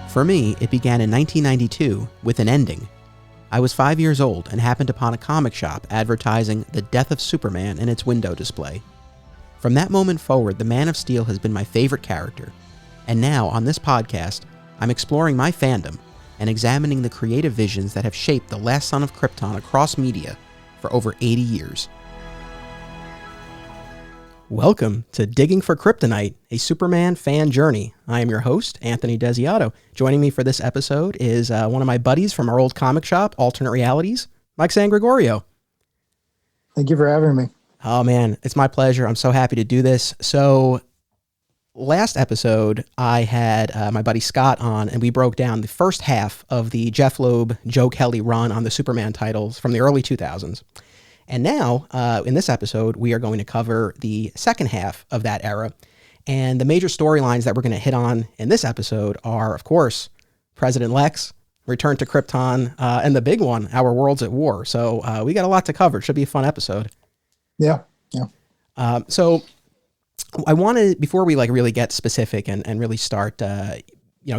For me, it began in 1992 with an ending. I was 5 years old and happened upon a comic shop advertising the death of Superman in its window display. From that moment forward, the Man of Steel has been my favorite character. And now, on this podcast, I'm exploring my fandom and examining the creative visions that have shaped the last son of Krypton across media for over 80 years. Welcome to Digging for Kryptonite, a Superman fan journey. I am your host, Anthony Desiato. Joining me for this episode is one of my buddies from our old comic shop, Alternate Realities, Mike Sangregorio. Thank you for having me. Oh man, it's my pleasure. I'm so happy to do this. So last episode, I had my buddy Scott on, and we broke down the first half of the Jeph Loeb, Joe Kelly run on the Superman titles from the early 2000s. And now, in this episode, we are going to cover the second half of that era. And the major storylines that we're going to hit on in this episode are, of course, President Lex, Return to Krypton, and the big one, Our World's at War. So we got a lot to cover. It should be a fun episode. Yeah. So I wanted, before we really get specific and really start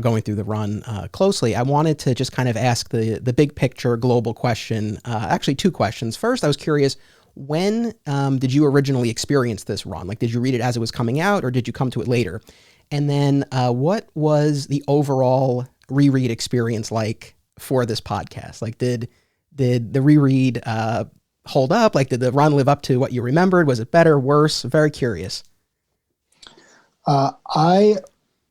going through the run closely, I wanted to just kind of ask the big picture global question, actually two questions. First, I was curious, when did you originally experience this run? Did you read it as it was coming out, or did you come to it later? And then what was the overall reread experience like for this podcast? Did the reread hold up? Did the run live up to what you remembered? Was it better, worse? Very curious. I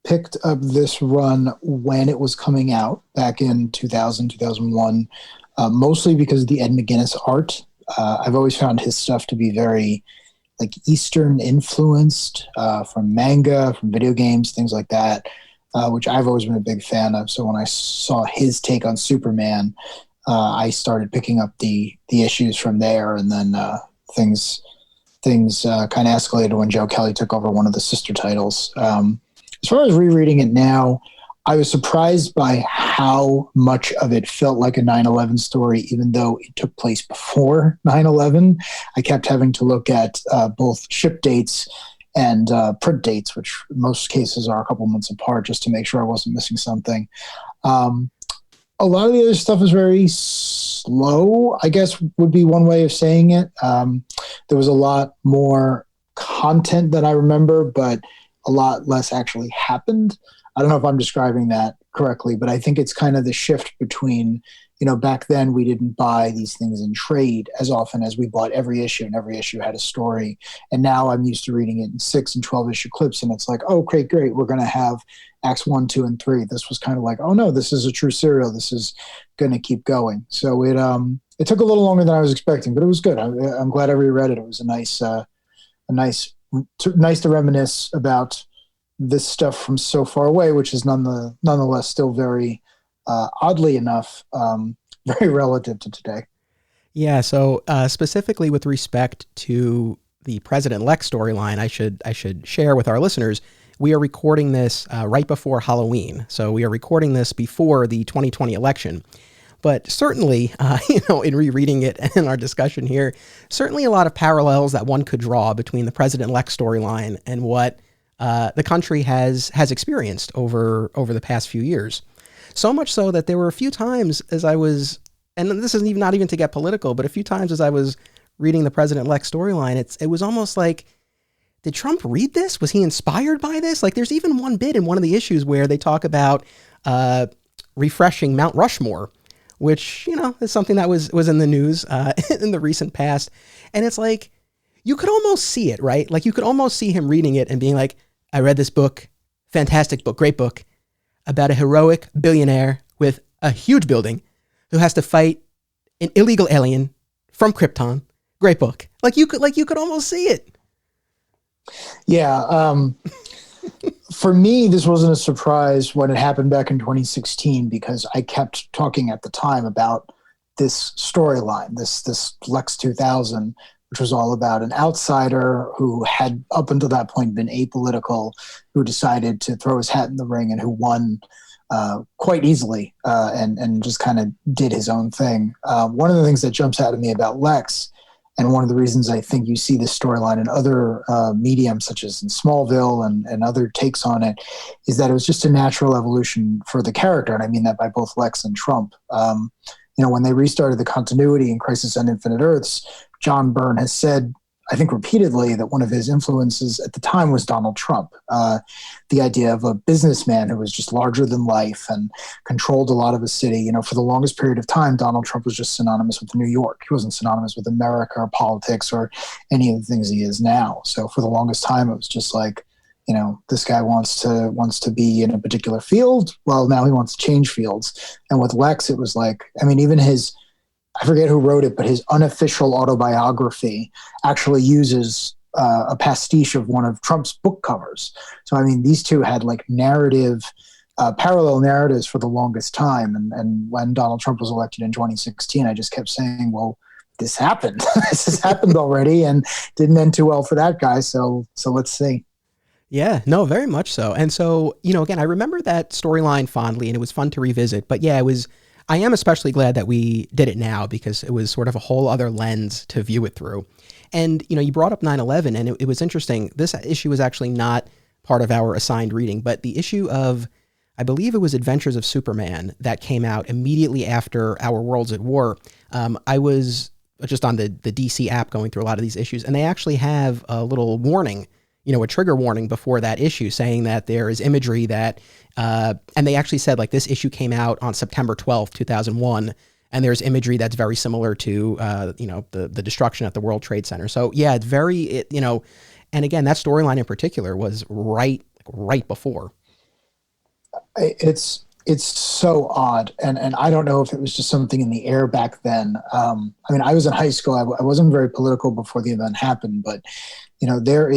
picked up this run when it was coming out back in 2000, 2001, mostly because of the Ed McGuinness art. I've always found his stuff to be very Eastern influenced, from manga, from video games, things like that, which I've always been a big fan of. So when I saw his take on Superman, I started picking up the issues from there, and then things kind of escalated when Joe Kelly took over one of the sister titles. As far as rereading it now, I was surprised by how much of it felt like a 9/11 story, even though it took place before 9/11. I kept having to look at both ship dates and print dates, which in most cases are a couple months apart, just to make sure I wasn't missing something. A lot of the other stuff is very slow, I guess would be one way of saying it. There was a lot more content than I remember, but a lot less actually happened. I don't know if I'm describing that correctly, but I think it's kind of the shift between, back then we didn't buy these things in trade as often as we bought every issue, and every issue had a story. And now I'm used to reading it in 6 and 12 issue clips, and it's like, oh, great, we're going to have acts 1, 2, and 3. This was kind of like, oh no, this is a true serial. This is going to keep going. So it took a little longer than I was expecting, but it was good. I'm glad I reread it. It was nice to reminisce about this stuff from so far away, which is nonetheless still very, oddly enough, very relative to today. Yeah. So specifically with respect to the President Lex storyline, I should share with our listeners, we are recording this right before Halloween. So we are recording this before the 2020 election. But certainly, in rereading it and in our discussion here, certainly a lot of parallels that one could draw between the President Lex storyline and what the country has experienced over the past few years. So much so that there were a few times as I was, and this is not even to get political, but a few times as I was reading the President Lex storyline, it was almost like, did Trump read this? Was he inspired by this? There's even one bit in one of the issues where they talk about refreshing Mount Rushmore, which, is something that was in the news in the recent past. And it's like, you could almost see it, right? You could almost see him reading it and being like, I read this book, fantastic book, great book, about a heroic billionaire with a huge building who has to fight an illegal alien from Krypton. Great book. You could almost see it. Yeah. For me, this wasn't a surprise when it happened back in 2016, because I kept talking at the time about this storyline, this Lex 2000, which was all about an outsider who had up until that point been apolitical, who decided to throw his hat in the ring and who won quite easily and just kind of did his own thing. One of the things that jumps out at me about Lex And one of the reasons I think you see this storyline in other mediums, such as in Smallville and other takes on it, is that it was just a natural evolution for the character. And I mean that by both Lex and Trump. When they restarted the continuity in Crisis on Infinite Earths, John Byrne has said, I think repeatedly, that one of his influences at the time was Donald Trump. The idea of a businessman who was just larger than life and controlled a lot of a city. For the longest period of time, Donald Trump was just synonymous with New York. He wasn't synonymous with America or politics or any of the things he is now. So for the longest time, it was just like, this guy wants to be in a particular field. Well, now he wants to change fields. And with Lex, it was like, even I forget who wrote it, but his unofficial autobiography actually uses a pastiche of one of Trump's book covers. So, these two had like parallel narratives for the longest time. And when Donald Trump was elected in 2016, I just kept saying, well, this happened. This has happened already and didn't end too well for that guy. So let's see. Yeah, no, very much so. And so, again, I remember that storyline fondly and it was fun to revisit. But yeah, I am especially glad that we did it now because it was sort of a whole other lens to view it through. And, you brought up 9/11 and it was interesting. This issue was actually not part of our assigned reading, but the issue of, I believe it was Adventures of Superman that came out immediately after Our Worlds at War. I was just on the DC app going through a lot of these issues, and they actually have a little warning, a trigger warning before that issue saying that there is imagery that, and they actually said like this issue came out on September 12th, 2001. And there's imagery that's very similar to, the destruction at the World Trade Center. So yeah, it's and again, that storyline in particular was right before. It's so odd. And I don't know if it was just something in the air back then. I was in high school. I wasn't very political before the event happened, but there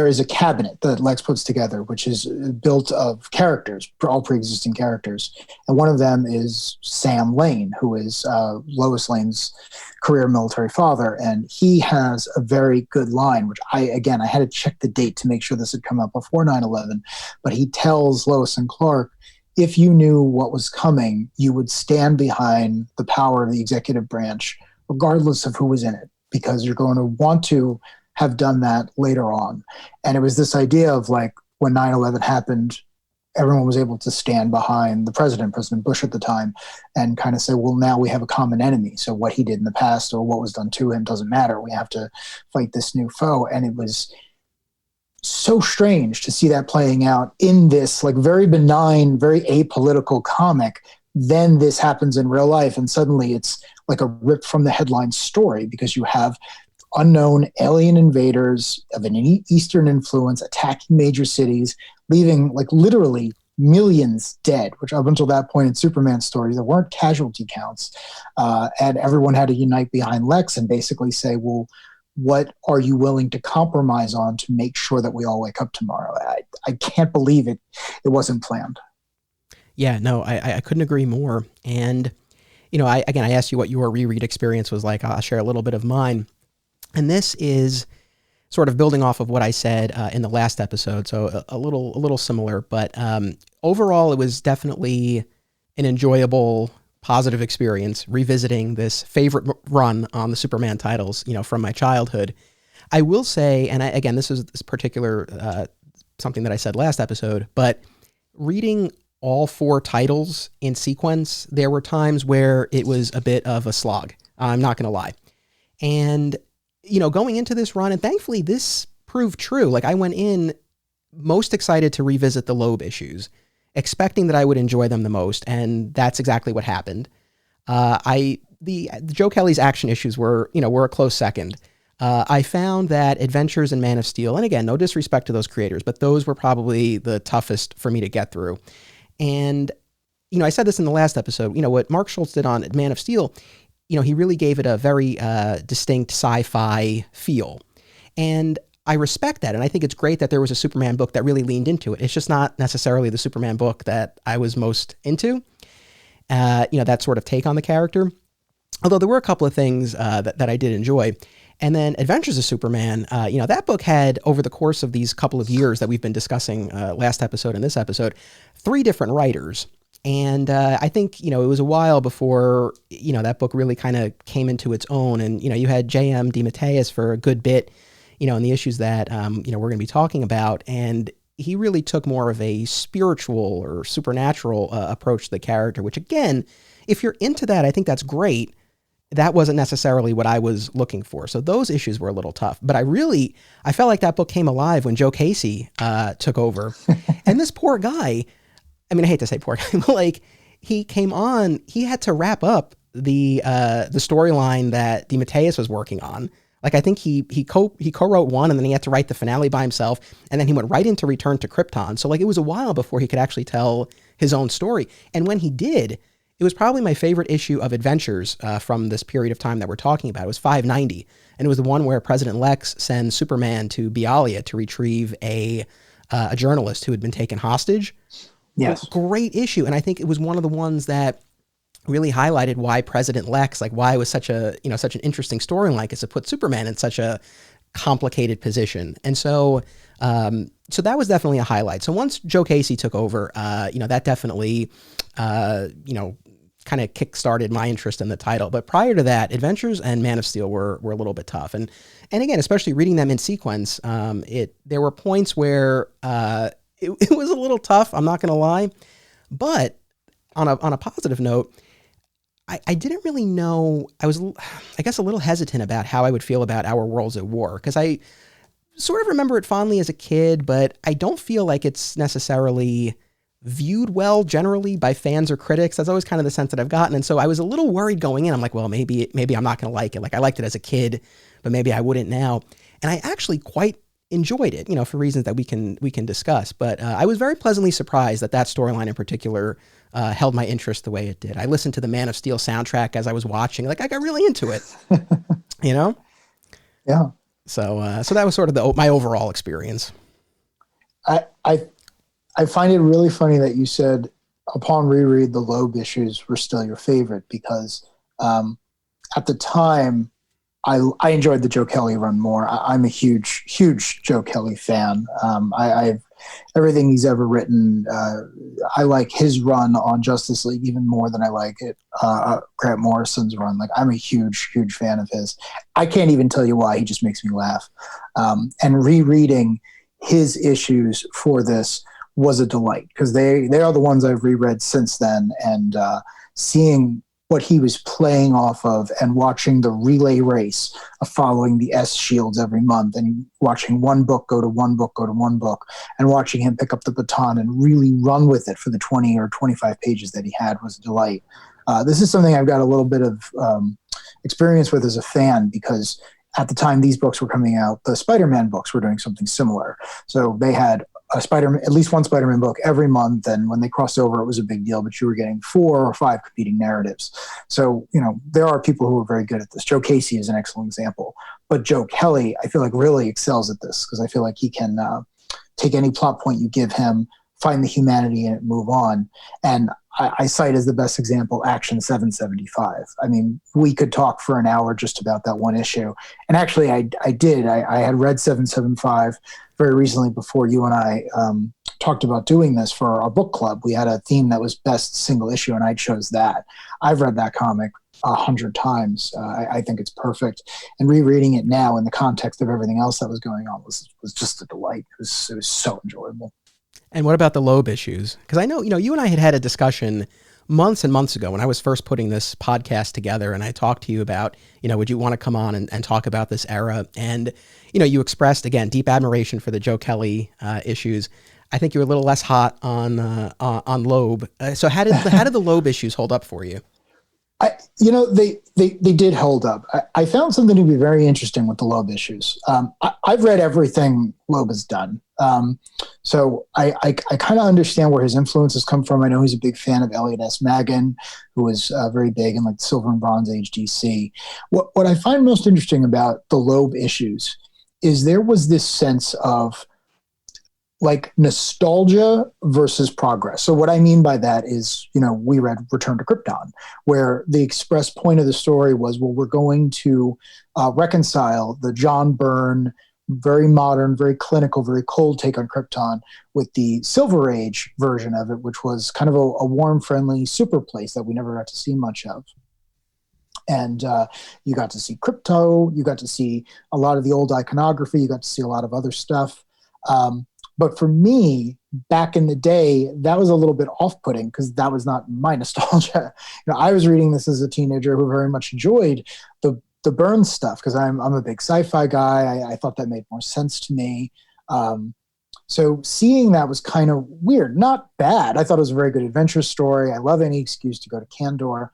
is a cabinet that Lex puts together, which is built of characters, all pre-existing characters. And one of them is Sam Lane, who is Lois Lane's career military father. And he has a very good line, which I had to check the date to make sure this had come out before 9/11. But he tells Lois and Clark, if you knew what was coming, you would stand behind the power of the executive branch, regardless of who was in it, because you're going to want to have done that later on. And it was this idea of like when 9/11 happened, everyone was able to stand behind the President Bush at the time, and kind of say, well, now we have a common enemy. So what he did in the past or what was done to him doesn't matter. We have to fight this new foe. And it was so strange to see that playing out in this like very benign, very apolitical comic. Then this happens in real life. And suddenly it's like a rip from the headline story because you have unknown alien invaders of an Eastern influence attacking major cities, leaving like literally millions dead, which up until that point in Superman's story, there weren't casualty counts. And everyone had to unite behind Lex and basically say, well, what are you willing to compromise on to make sure that we all wake up tomorrow? I can't believe it wasn't planned. Yeah, no, I couldn't agree more. And, I asked you what your reread experience was like. I'll share a little bit of mine. And this is sort of building off of what I said in the last episode, so a little similar. But overall, it was definitely an enjoyable, positive experience revisiting this favorite run on the Superman titles, from my childhood. I will say, and this is this particular something that I said last episode, but reading all 4 titles in sequence, there were times where it was a bit of a slog. I'm not going to lie. And going into this run, and thankfully this proved true. Like I went in most excited to revisit the Loeb issues, expecting that I would enjoy them the most, and that's exactly what happened. The Joe Kelly's action issues were a close second. I found that Adventures in Man of Steel, and again, no disrespect to those creators, but those were probably the toughest for me to get through. And I said this in the last episode. What Mark Schultz did on Man of Steel, he really gave it a very distinct sci-fi feel. And I respect that. And I think it's great that there was a Superman book that really leaned into it. It's just not necessarily the Superman book that I was most into, that sort of take on the character. Although there were a couple of things that I did enjoy. And then Adventures of Superman, that book had, over the course of these couple of years that we've been discussing last episode and this episode, 3 different writers. And I think, it was a while before, that book really kind of came into its own. And, you had J.M. DeMatteis for a good bit, in the issues that, we're going to be talking about. And he really took more of a spiritual or supernatural approach to the character, which, again, if you're into that, I think that's great. That wasn't necessarily what I was looking for. So those issues were a little tough. But I felt like that book came alive when Joe Casey took over. And this poor guy, I mean, I hate to say poor guy, but like he came on, he had to wrap up the storyline that DeMatteis was working on. Like I think he co-wrote one, and then he had to write the finale by himself, and then he went right into Return to Krypton. So like it was a while before he could actually tell his own story. And when he did, it was probably my favorite issue of Adventures from this period of time that we're talking about. It was 590, and it was the one where President Lex sends Superman to Bialia to retrieve a journalist who had been taken hostage. Yes. Great issue. And I think it was one of the ones that really highlighted why President Lex, like why it was such an interesting storyline, is to put Superman in such a complicated position. And so that was definitely a highlight. So once Joe Casey took over, that definitely, kind of kick-started my interest in the title. But prior to that, Adventures and Man of Steel were a little bit tough. And again, especially reading them in sequence, there were points where it was a little tough, I'm not going to lie. But on a positive note, I didn't really know. I was, I guess, a little hesitant about how I would feel about Our Worlds at War, because I sort of remember it fondly as a kid, but I don't feel like it's necessarily viewed well generally by fans or critics. That's always kind of the sense that I've gotten. And so I was a little worried going in. I'm like, well, maybe I'm not going to like it. Like I liked it as a kid, but maybe I wouldn't now. And I actually quite enjoyed it, for reasons that we can discuss. But I was very pleasantly surprised that storyline in particular held my interest the way it did. I listened to the Man of Steel soundtrack as I was watching. Like I got really into it, Yeah. So that was sort of my overall experience. I find it really funny that you said upon reread the Loeb issues were still your favorite, because at the time I enjoyed the Joe Kelly run more. I'm a huge Joe Kelly fan. I've everything he's ever written. I like his run on Justice League even more than I like Grant Morrison's run. Like I'm a huge fan of his. I can't even tell you why. He just makes me laugh. And rereading his issues for this was a delight, because they are the ones I've reread since then, and seeing what he was playing off of and watching the relay race of following the S shields every month, and watching one book go to one book and watching him pick up the baton and really run with it for the 20 or 25 pages that he had was a delight. This is something I've got a little bit of experience with as a fan, because at the time these books were coming out, the Spider-Man books were doing something similar. So they had at least one Spider-Man book every month, and when they crossed over, it was a big deal, but you were getting 4 or 5 competing narratives. So, there are people who are very good at this. Joe Casey is an excellent example, but Joe Kelly, I feel like, really excels at this, because I feel like he can take any plot point you give him, find the humanity in it, move on. And I cite as the best example Action 775. I mean, we could talk for an hour just about that one issue. And actually, I did. I had read 775 very recently before you and I talked about doing this for our book club. We had a theme that was best single issue, and I chose that. I've read that comic 100 times. I think it's perfect. And rereading it now in the context of everything else that was going on was just a delight. It was so enjoyable. And what about the Loeb issues? Because I know, you and I had a discussion months and months ago when I was first putting this podcast together, and I talked to you about, would you want to come on and talk about this era? And, you expressed, again, deep admiration for the Joe Kelly issues. I think you were a little less hot on Loeb. So how did the Loeb issues hold up for you? They did hold up. I found something to be very interesting with the Loeb issues. I've read everything Loeb has done. So I kind of understand where his influences come from. I know he's a big fan of Elliot S. Maggin, who was very big in like Silver and Bronze Age DC. What I find most interesting about the Loeb issues is there was this sense of like nostalgia versus progress. So what I mean by that is, we read Return to Krypton, where the express point of the story was, well, we're going to reconcile the John Byrne very modern, very clinical, very cold take on Krypton with the Silver Age version of it, which was kind of a warm, friendly, super place that we never got to see much of. And you got to see crypto, you got to see a lot of the old iconography, you got to see a lot of other stuff. But for me, back in the day, that was a little bit off-putting because that was not my nostalgia. I was reading this as a teenager who very much enjoyed the Burns stuff because I'm a big sci-fi guy. I thought that made more sense to me. So seeing that was kind of weird, not bad. I thought it was a very good adventure story. I love any excuse to go to Kandor.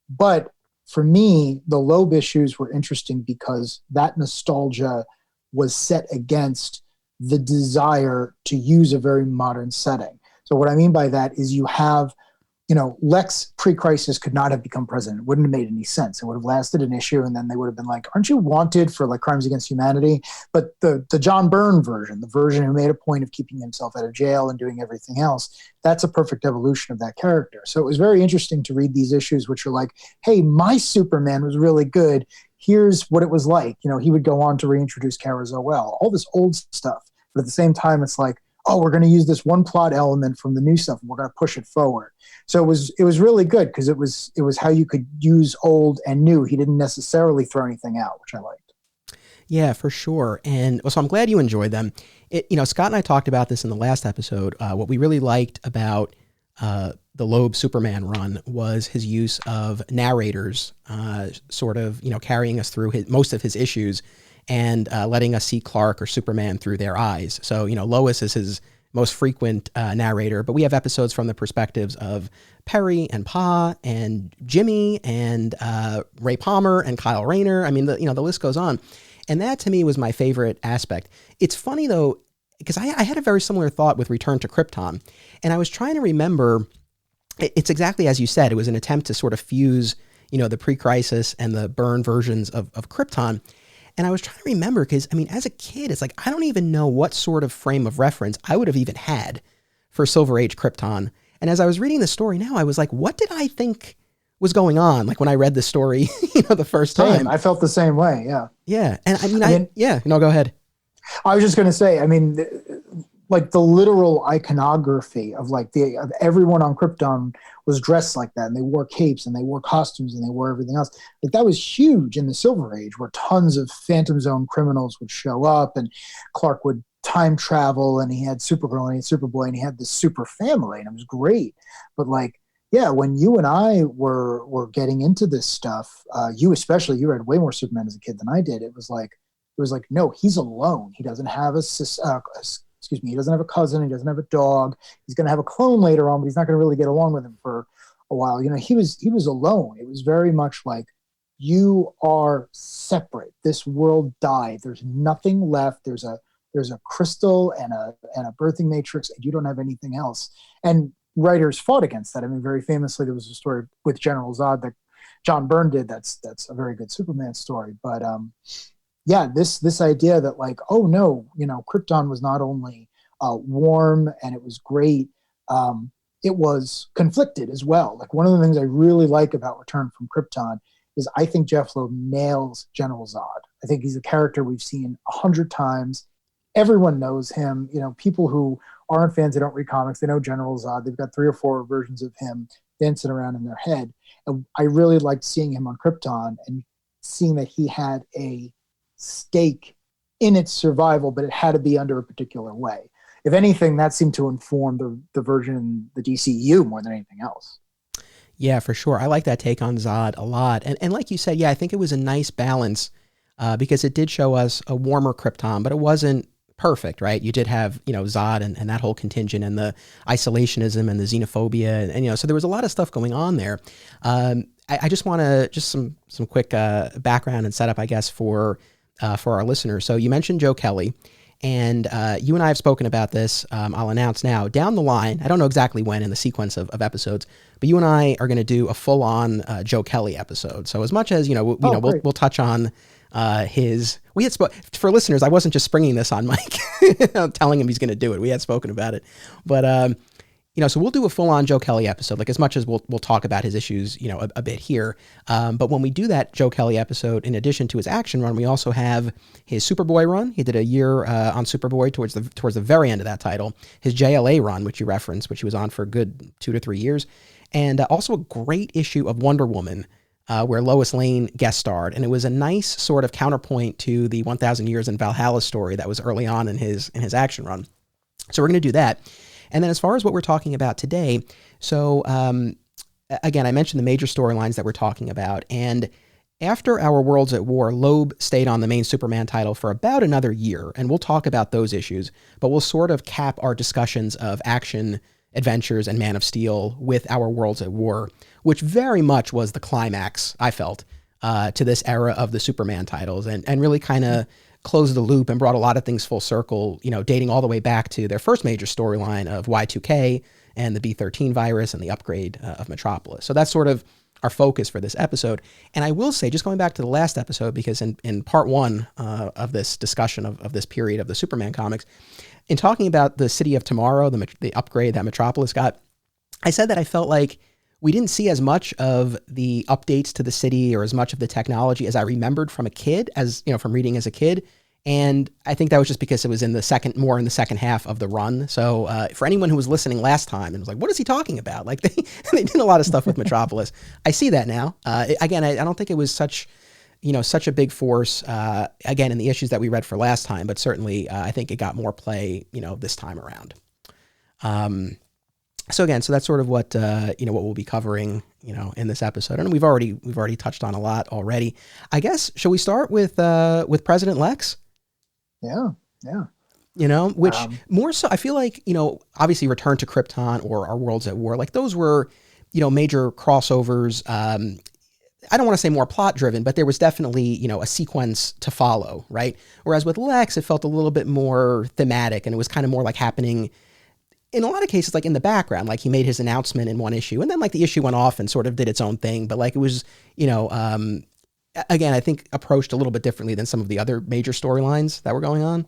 But for me, the Loeb issues were interesting because that nostalgia was set against the desire to use a very modern setting. So what I mean by that is you have, Lex pre-crisis could not have become president. It wouldn't have made any sense. It would have lasted an issue and then they would have been like, aren't you wanted for like crimes against humanity? But the John Byrne version, the version who made a point of keeping himself out of jail and doing everything else, that's a perfect evolution of that character. So it was very interesting to read these issues, which are like, hey, my Superman was really good. Here's what it was like. He would go on to reintroduce Kara Zor-El, all this old stuff. But at the same time, it's like, oh, we're going to use this one plot element from the new stuff and we're going to push it forward. So it was really good because it was how you could use old and new. He didn't necessarily throw anything out, which I liked. Yeah, for sure. And so I'm glad you enjoyed them. Scott and I talked about this in the last episode. What we really liked about the Loeb Superman run was his use of narrators, sort of, carrying us through most of his issues and letting us see Clark or Superman through their eyes. So, Lois is his most frequent narrator, but we have episodes from the perspectives of Perry and Pa and Jimmy and Ray Palmer and Kyle Rayner. I mean, the list goes on. And that to me was my favorite aspect. It's funny though, because I had a very similar thought with Return to Krypton. And I was trying to remember, it's exactly as you said, it was an attempt to sort of fuse, the pre-crisis and the Byrne versions of Krypton. And I was trying to remember because, as a kid, it's like, I don't even know what sort of frame of reference I would have even had for Silver Age Krypton. And as I was reading the story now, I was like, what did I think was going on? Like when I read the story, the first time. I felt the same way. Yeah. Yeah. And go ahead. I was just going to say, like the literal iconography of of everyone on Krypton was dressed like that, and they wore capes and they wore costumes and they wore everything else. Like that was huge in the Silver Age, where tons of Phantom Zone criminals would show up, and Clark would time travel, and he had Supergirl and he had Superboy, and he had this super family, and it was great. But when you and I were getting into this stuff, you especially, you read way more Superman as a kid than I did. It was like, no, he's alone. He doesn't have he doesn't have a cousin. He doesn't have a dog. He's going to have a clone later on, but he's not going to really get along with him for a while. He was alone. It was very much like, you are separate. This world died. There's nothing left. There's a crystal and a birthing matrix, and you don't have anything else. And writers fought against that. Very famously, there was a story with General Zod that John Byrne did. That's a very good Superman story. But this idea that oh no, Krypton was not only warm and it was great, it was conflicted as well. Like one of the things I really like about Return from Krypton is I think Jeph Loeb nails General Zod. I think he's a character we've seen 100 times. Everyone knows him. People who aren't fans, they don't read comics, they know General Zod. They've got 3 or 4 versions of him dancing around in their head. And I really liked seeing him on Krypton and seeing that he had a stake in its survival, but it had to be under a particular way. If anything, that seemed to inform the version in the DCU more than anything else. Yeah, for sure. I like that take on Zod a lot. And like you said, yeah, I think it was a nice balance because it did show us a warmer Krypton, but it wasn't perfect, right? You did have, Zod and that whole contingent and the isolationism and the xenophobia. And so there was a lot of stuff going on there. I just want to, some quick background and setup, I guess, for our listeners. So you mentioned Joe Kelly, and you and I have spoken about this. I'll announce now down the line. I don't know exactly when in the sequence of episodes, but you and I are going to do a full-on Joe Kelly episode. So as much as we'll touch on for listeners. I wasn't just springing this on Mike, telling him he's going to do it. We had spoken about it, but so we'll do a full-on Joe Kelly episode, like as much as we'll talk about his issues, a bit here. But when we do that Joe Kelly episode, in addition to his action run, we also have his Superboy run. He did a year on Superboy towards the very end of that title. His JLA run, which you referenced, which he was on for a good 2 to 3 years. And also a great issue of Wonder Woman, where Lois Lane guest starred. And it was a nice sort of counterpoint to the 1,000 Years in Valhalla story that was early on in his action run. So we're going to do that. And then as far as what we're talking about today, so again, I mentioned the major storylines that we're talking about. And after our Worlds at War, Loeb stayed on the main Superman title for about another year. And we'll talk about those issues, but we'll sort of cap our discussions of Action, Adventures, and Man of Steel with our Worlds at War, which very much was the climax, I felt, to this era of the Superman titles, and really kind of closed the loop and brought a lot of things full circle, dating all the way back to their first major storyline of Y2K and the B13 virus and the upgrade of Metropolis. So that's sort of our focus for this episode. And I will say, just going back to the last episode, because in part one of this discussion of this period of the Superman comics, in talking about the City of Tomorrow, the upgrade that Metropolis got, I said that I felt like we didn't see as much of the updates to the city or as much of the technology as I remembered from a kid, from reading as a kid. And I think that was just because it was in the second half of the run. So for anyone who was listening last time and was like, what is he talking about? Like they did a lot of stuff with Metropolis. I see that now. Again, I don't think it was such a big force, again, in the issues that we read for last time, but certainly I think it got more play, this time around. So that's sort of what we'll be covering, in this episode. And we've already touched on a lot already. I guess, shall we start with President Lex? Yeah. Which more so, I feel like, obviously Return to Krypton or Our Worlds at War, like those were, major crossovers. I don't want to say more plot driven, but there was definitely, a sequence to follow, right? Whereas with Lex, it felt a little bit more thematic, and it was kind of more like happening in a lot of cases, like in the background. Like he made his announcement in one issue, and then like the issue went off and sort of did its own thing. But like it was, again, I think approached a little bit differently than some of the other major storylines that were going on.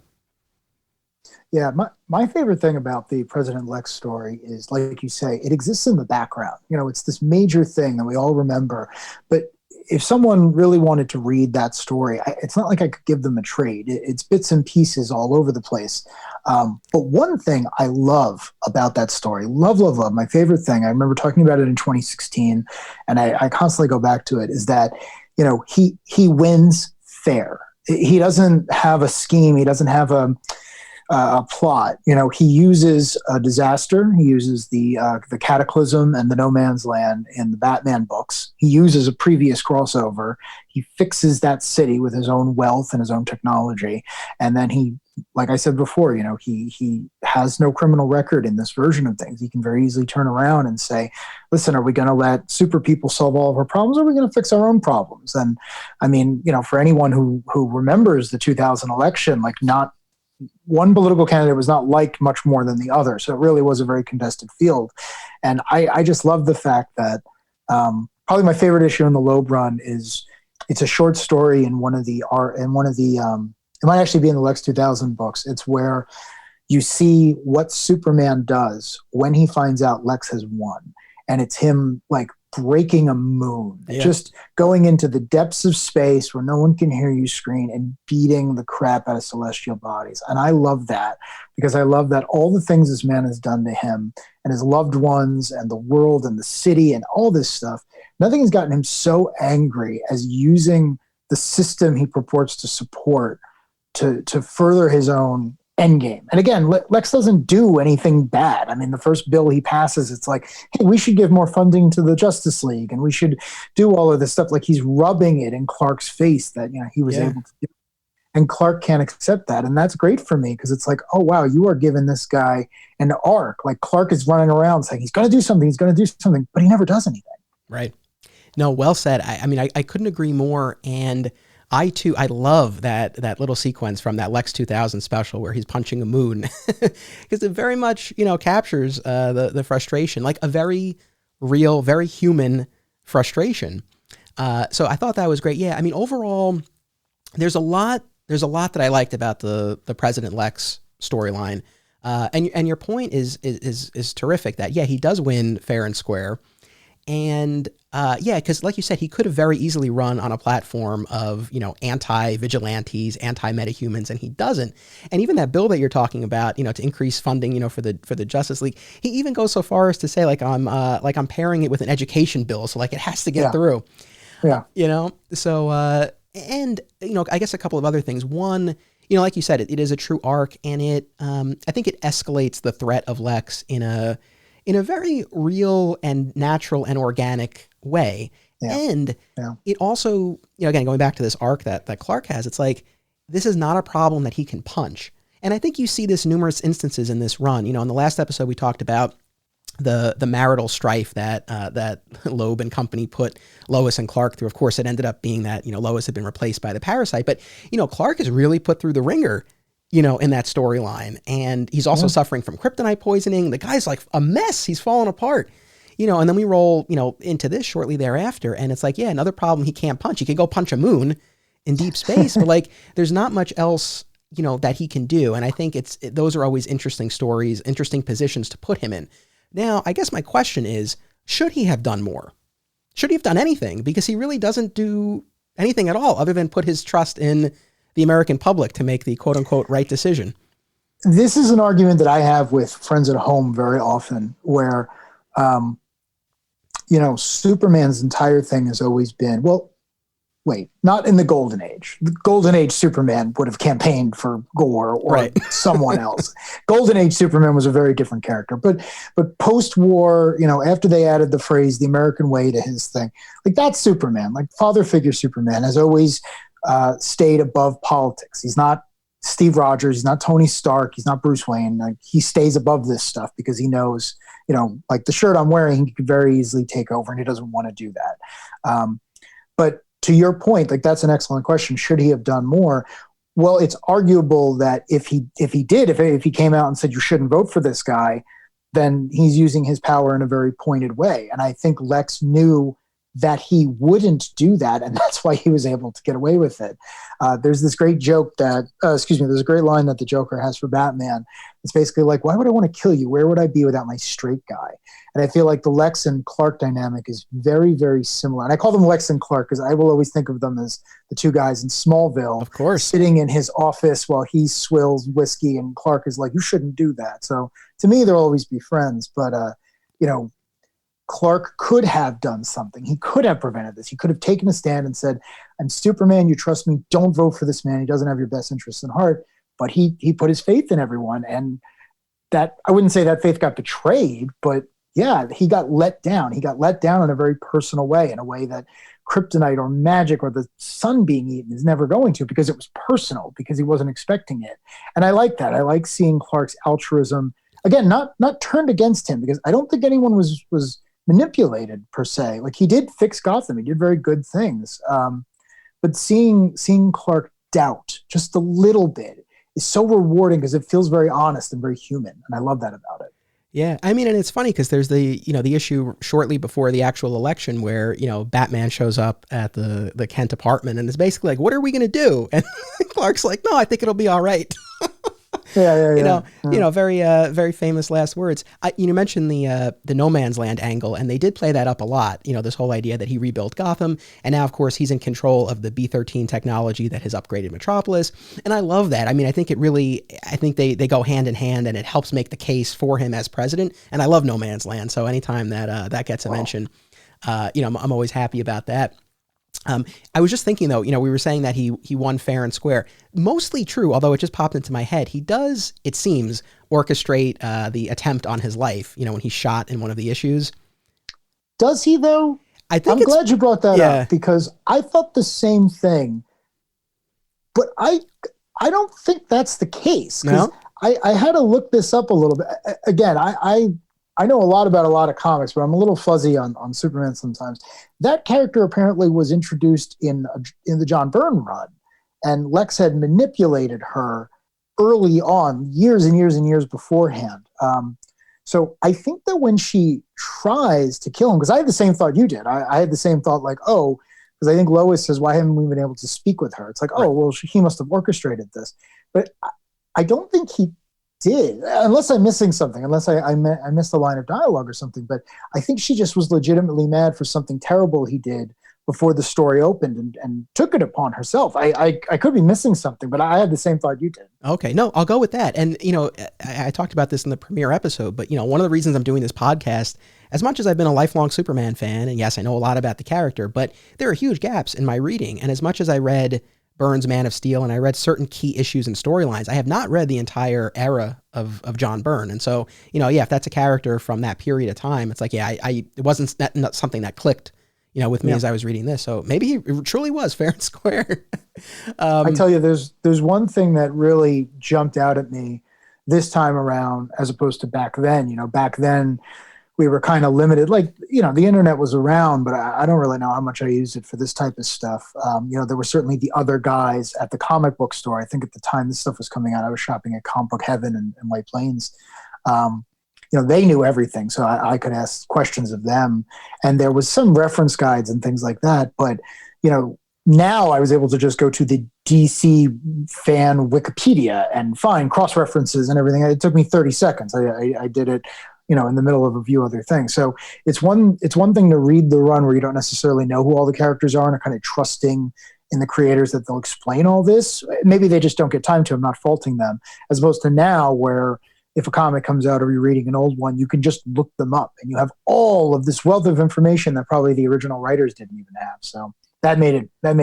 Yeah, my favorite thing about the President Lex story is, like you say, it exists in the background. It's this major thing that we all remember. But if someone really wanted to read that story, it's not like I could give them a trade. It's bits and pieces all over the place. But one thing I love about that story, love, my favorite thing, I remember talking about it in 2016, and I constantly go back to it, is that, he wins fair. He doesn't have a scheme. He doesn't have a plot. He uses a disaster. He uses the Cataclysm and the No Man's Land in the Batman books. He uses a previous crossover. He fixes that city with his own wealth and his own technology. And then he, like I said before, he has no criminal record in this version of things. He can very easily turn around and say, listen, are we going to let super people solve all of our problems, or are we going to fix our own problems? And I mean, for anyone who remembers the 2000 election, like not one political candidate was not liked much more than the other. So it really was a very contested field. And I just love the fact that probably my favorite issue in the Loeb run is it's a short story in one of the it might actually be in the Lex 2000 books. It's where you see what Superman does when he finds out Lex has won. And it's him like breaking a moon, just going into the depths of space where no one can hear you scream and beating the crap out of celestial bodies. And I love that, because I love that all the things this man has done to him and his loved ones and the world and the city and all this stuff, nothing has gotten him so angry as using the system he purports to support to further his own endgame. And again, Lex doesn't do anything bad. I mean, the first bill he passes, it's like, hey, we should give more funding to the Justice League, and we should do all of this stuff. Like he's rubbing it in Clark's face that he was able to do. And Clark can't accept that. And that's great for me, because it's like, oh, wow, you are giving this guy an arc. Like Clark is running around saying he's going to do something, but he never does anything. Right. No, well said. I mean, I couldn't agree more. And I love that little sequence from that Lex 2000 special where he's punching a moon, because it very much, captures the frustration, like a very real, very human frustration. So I thought that was great. Yeah. I mean, overall, there's a lot that I liked about the President Lex storyline. And your point is terrific that, yeah, he does win fair and square. And yeah, because like you said, he could have very easily run on a platform of, anti-vigilantes, anti-metahumans, and he doesn't. And even that bill that you're talking about, to increase funding, for the Justice League, he even goes so far as to say, I'm pairing it with an education bill, so it has to get through. Yeah. So and I guess a couple of other things. One, like you said, it is a true arc, and I think it escalates the threat of Lex in a very real and natural and organic way. Yeah. And it also, again, going back to this arc that Clark has, it's like, this is not a problem that he can punch. And I think you see this numerous instances in this run. In the last episode, we talked about the marital strife that Loeb and company put Lois and Clark through. Of course, it ended up being that, Lois had been replaced by the parasite, but, Clark is really put through the ringer, in that storyline. And he's also suffering from kryptonite poisoning. The guy's like a mess. He's falling apart, and then we roll, into this shortly thereafter. And it's like, yeah, another problem he can't punch. He can go punch a moon in deep space, but there's not much else, that he can do. And I think those are always interesting stories, interesting positions to put him in. Now, I guess my question is, should he have done more? Should he have done anything? Because he really doesn't do anything at all other than put his trust in the American public to make the quote unquote right decision. This is an argument that I have with friends at home very often where, Superman's entire thing has always been, not in the Golden Age. The Golden Age Superman would have campaigned for Gore or someone else. Golden Age Superman was a very different character. But post-war, after they added the phrase "the American way" to his thing, that's Superman. Father figure Superman has always stayed above politics. He's not Steve Rogers. He's not Tony Stark. He's not Bruce Wayne. He stays above this stuff because he knows, the shirt I'm wearing, he could very easily take over, and he doesn't want to do that. But to your point, that's an excellent question. Should he have done more? Well, it's arguable that if he came out and said you shouldn't vote for this guy, then he's using his power in a very pointed way. And I think Lex knew that he wouldn't do that, and that's why he was able to get away with it. There's this great joke there's a great line that the Joker has for Batman. It's basically why would I want to kill you? Where would I be without my straight guy? And I feel like the Lex and Clark dynamic is very, very similar. And I call them Lex and Clark because I will always think of them as the two guys in Smallville, of course, sitting in his office while he swills whiskey, and Clark is like, you shouldn't do that. So to me, they'll always be friends. But, Clark could have done something. He could have prevented this. He could have taken a stand and said, I'm Superman. You trust me. Don't vote for this man. He doesn't have your best interests in heart. But he put his faith in everyone. And that, I wouldn't say that faith got betrayed, but yeah, he got let down. He got let down in a very personal way, in a way that kryptonite or magic or the sun being eaten is never going to, because it was personal, because he wasn't expecting it. And I like that. I like seeing Clark's altruism, again, not turned against him, because I don't think anyone was manipulated per se. He did fix Gotham. He did very good things. But seeing Clark doubt just a little bit is so rewarding, because it feels very honest and very human. And I love that about it. Yeah. I mean, and it's funny because there's the issue shortly before the actual election where, Batman shows up at the Kent apartment and is basically like, what are we going to do? And Clark's like, no, I think it'll be all right. Yeah. Very, very famous last words. You mentioned the No Man's Land angle, and they did play that up a lot. This whole idea that he rebuilt Gotham, and now, of course, he's in control of the B-13 technology that has upgraded Metropolis. And I love that. I mean, I think they go hand in hand, and it helps make the case for him as president. And I love No Man's Land, so anytime that gets a mention, I'm always happy about that. I was just thinking, though, we were saying that he won fair and square. Mostly true, although it just popped into my head. He does, it seems, orchestrate the attempt on his life, when he's shot in one of the issues. Does he, though? I'm glad you brought that up, because I thought the same thing. But I don't think that's the case. No? I had to look this up a little bit. Again, I know a lot about a lot of comics, but I'm a little fuzzy on Superman sometimes. That character apparently was introduced in the John Byrne run, and Lex had manipulated her early on, years and years and years beforehand. So I think that when she tries to kill him, because I had the same thought you did. I had the same thought, because I think Lois says, why haven't we been able to speak with her? It's like, oh, well, he must have orchestrated this. But I don't think he did, unless I'm missing something, unless I missed a line of dialogue or something. But I think she just was legitimately mad for something terrible he did before the story opened, and took it upon herself. I could be missing something, but I had the same thought you did. Okay, no, I'll go with that. And, I talked about this in the premiere episode, but, one of the reasons I'm doing this podcast, as much as I've been a lifelong Superman fan, and yes, I know a lot about the character, but there are huge gaps in my reading. And as much as I read Byrne's Man of Steel and I read certain key issues and storylines, I have not read the entire era of John Byrne. And so, if that's a character from that period of time, it's like, it wasn't not something that clicked with me as I was reading this. So maybe he truly was fair and square. I tell you, there's one thing that really jumped out at me this time around, as opposed to back then. Back then we were kind of limited. Like, the internet was around, but I don't really know how much I used it for this type of stuff. There were certainly the other guys at the comic book store. I think at the time this stuff was coming out, I was shopping at Comic Book Heaven in White Plains. They knew everything, so I could ask questions of them. And there was some reference guides and things like that. But, now I was able to just go to the DC fan Wikipedia and find cross-references and everything. It took me 30 seconds. I did it, in the middle of a few other things. So it's one thing to read the run where you don't necessarily know who all the characters are and are kind of trusting in the creators that they'll explain all this. Maybe they just don't get time to. I'm not faulting them. As opposed to now where if a comic comes out or you're reading an old one, you can just look them up and you have all of this wealth of information that probably the original writers didn't even have. So that made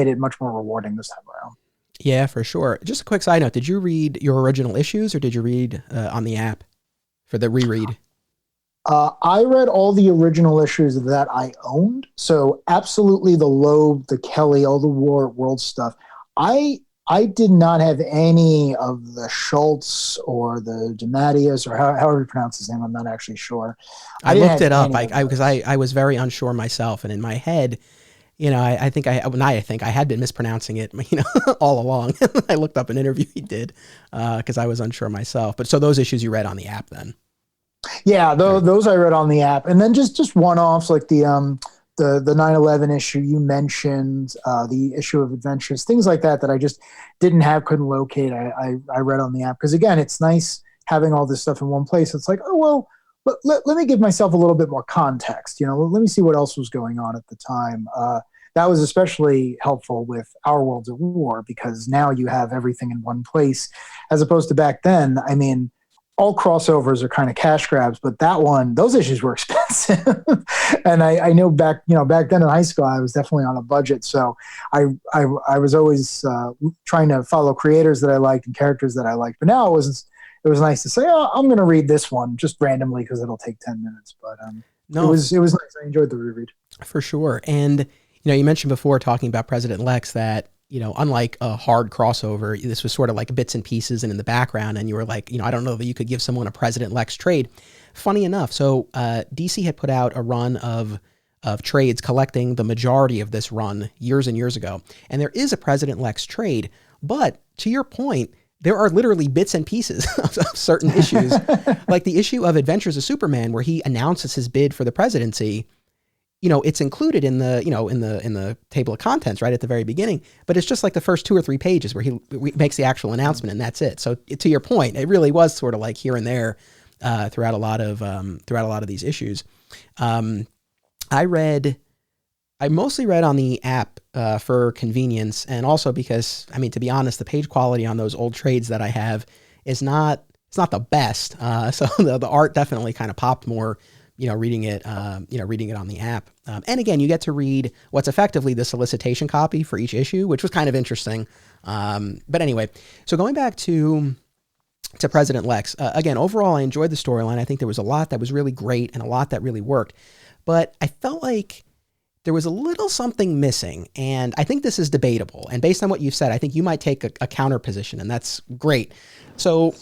it much more rewarding this time around. Yeah, for sure. Just a quick side note. Did you read your original issues or did you read on the app for the reread? I read all the original issues that I owned. So absolutely the Loeb, the Kelly, all the War World stuff. I did not have any of the Schultz or the DeMatteis or however you pronounce his name. I'm not actually sure. I looked it up because I was very unsure myself. And in my head, I think I had been mispronouncing it, all along. I looked up an interview he did because I was unsure myself. But so those issues you read on the app then? Yeah, those I read on the app. And then just one-offs like the 9/11 issue you mentioned, the issue of Adventures, things like that I just didn't have, couldn't locate. I read on the app. Because again, it's nice having all this stuff in one place. It's like, oh, well, let me give myself a little bit more context. Let me see what else was going on at the time. That was especially helpful with Our Worlds at War because now you have everything in one place as opposed to back then. I mean, all crossovers are kind of cash grabs, but those issues were expensive. And I know back then in high school, I was definitely on a budget. So I was always trying to follow creators that I liked and characters that I liked. But now it was nice to say, oh, I'm going to read this one just randomly because it'll take 10 minutes. But no, it was nice. I enjoyed the reread. For sure. And, you mentioned before talking about President Lex that, unlike a hard crossover, this was sort of like bits and pieces and in the background. And you were like, I don't know that you could give someone a President Lex trade. Funny enough. So DC had put out a run of trades collecting the majority of this run years and years ago. And there is a President Lex trade. But to your point, there are literally bits and pieces of certain issues, like the issue of Adventures of Superman, where he announces his bid for the presidency. It's included in the, in the table of contents right at the very beginning, but it's just like the first 2 or 3 pages where he makes the actual announcement and that's it. So to your point, it really was sort of like here and there throughout a lot of these issues. I mostly read on the app for convenience and also because, to be honest, the page quality on those old trades that I have is not the best. So the art definitely kind of popped more, reading it on the app. And again, you get to read what's effectively the solicitation copy for each issue, which was kind of interesting. But anyway, so going back to President Lex, again, overall, I enjoyed the storyline. I think there was a lot that was really great and a lot that really worked, but I felt like there was a little something missing. And I think this is debatable. And based on what you've said, I think you might take a counter position and that's great. So,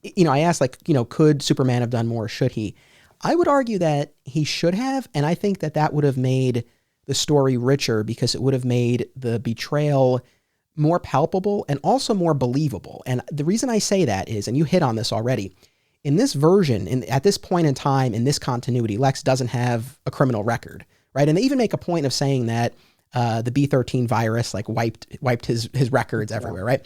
I asked could Superman have done more? Should he? I would argue that he should have, and I think that would have made the story richer because it would have made the betrayal more palpable and also more believable. And the reason I say that is, and you hit on this already, in this version, at this point in time, in this continuity, Lex doesn't have a criminal record, right? And they even make a point of saying that the B-13 virus wiped his records everywhere, right?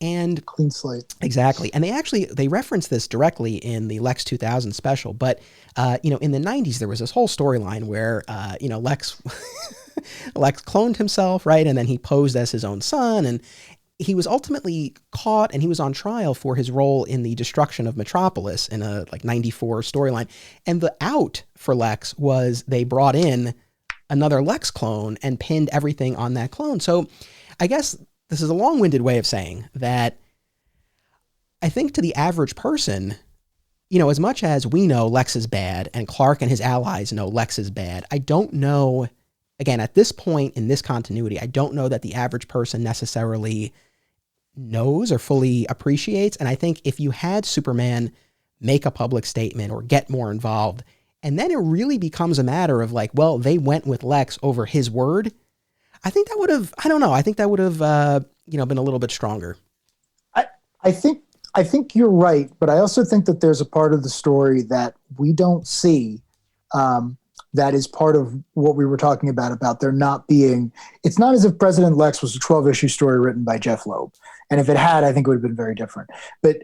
And clean slate. Exactly. And they reference this directly in the Lex 2000 special. But, in the 90s, there was this whole storyline where, Lex Lex cloned himself, right? And then he posed as his own son. And he was ultimately caught and he was on trial for his role in the destruction of Metropolis in a 94 storyline. And the out for Lex was they brought in another Lex clone and pinned everything on that clone. So I guess this is a long-winded way of saying that I think to the average person, as much as we know Lex is bad and Clark and his allies know Lex is bad, I don't know, again, at this point in this continuity, I don't know that the average person necessarily knows or fully appreciates. And I think if you had Superman make a public statement or get more involved, and then it really becomes a matter of they went with Lex over his word, I think that would have, been a little bit stronger. I think you're right, but I also think that there's a part of the story that we don't see that is part of what we were talking about there not being, it's not as if President Lex was a 12-issue story written by Jeph Loeb. And if it had, I think it would have been very different. But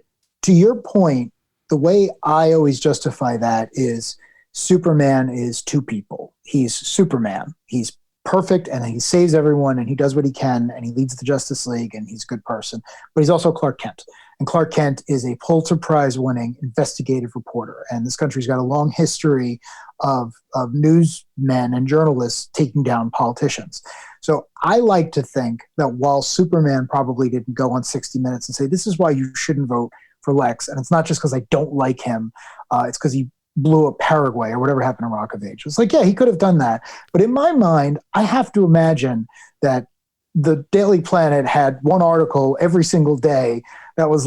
to your point, the way I always justify that is Superman is two people. He's Superman. He's perfect and he saves everyone and he does what he can and he leads the Justice League and he's a good person. But he's also Clark Kent. And Clark Kent is a Pulitzer Prize winning investigative reporter. And this country's got a long history of newsmen and journalists taking down politicians. So I like to think that while Superman probably didn't go on 60 Minutes and say, this is why you shouldn't vote for Lex. And it's not just because I don't like him. It's because he blew up Paraguay or whatever happened in Rock of Ages. It's yeah, he could have done that. But in my mind, I have to imagine that the Daily Planet had one article every single day that was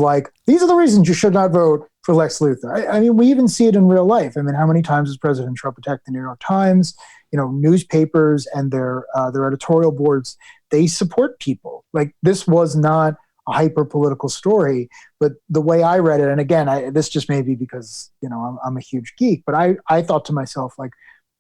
these are the reasons you should not vote for Lex Luthor. I mean, we even see it in real life. I mean, how many times has President Trump attacked the New York Times? Newspapers and their editorial boards, they support people. This was not a hyper-political story, but the way I read it, and again, this just may be because, I'm a huge geek, but I thought to myself,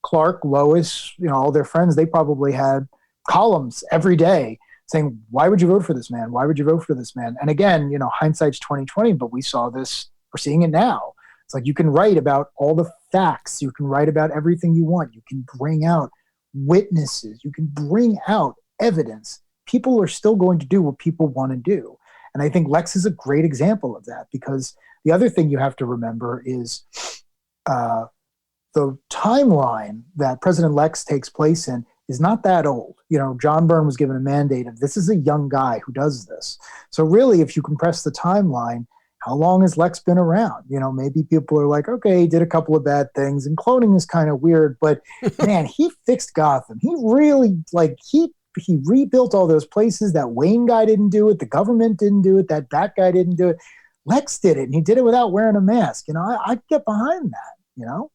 Clark, Lois, all their friends, they probably had columns every day saying, why would you vote for this man? Why would you vote for this man? And again, hindsight's 2020, but we saw this, we're seeing it now. It's you can write about all the facts. You can write about everything you want. You can bring out witnesses. You can bring out evidence. People are still going to do what people want to do. And I think Lex is a great example of that, because the other thing you have to remember is the timeline that President Lex takes place in is not that old. John Byrne was given a mandate of this is a young guy who does this. So really, if you compress the timeline, how long has Lex been around? Maybe people are okay, he did a couple of bad things and cloning is kind of weird, but man, he fixed Gotham. He really he rebuilt all those places. That Wayne guy didn't do it. The government didn't do it. That guy didn't do it. Lex did it, and he did it without wearing a mask. I get behind that,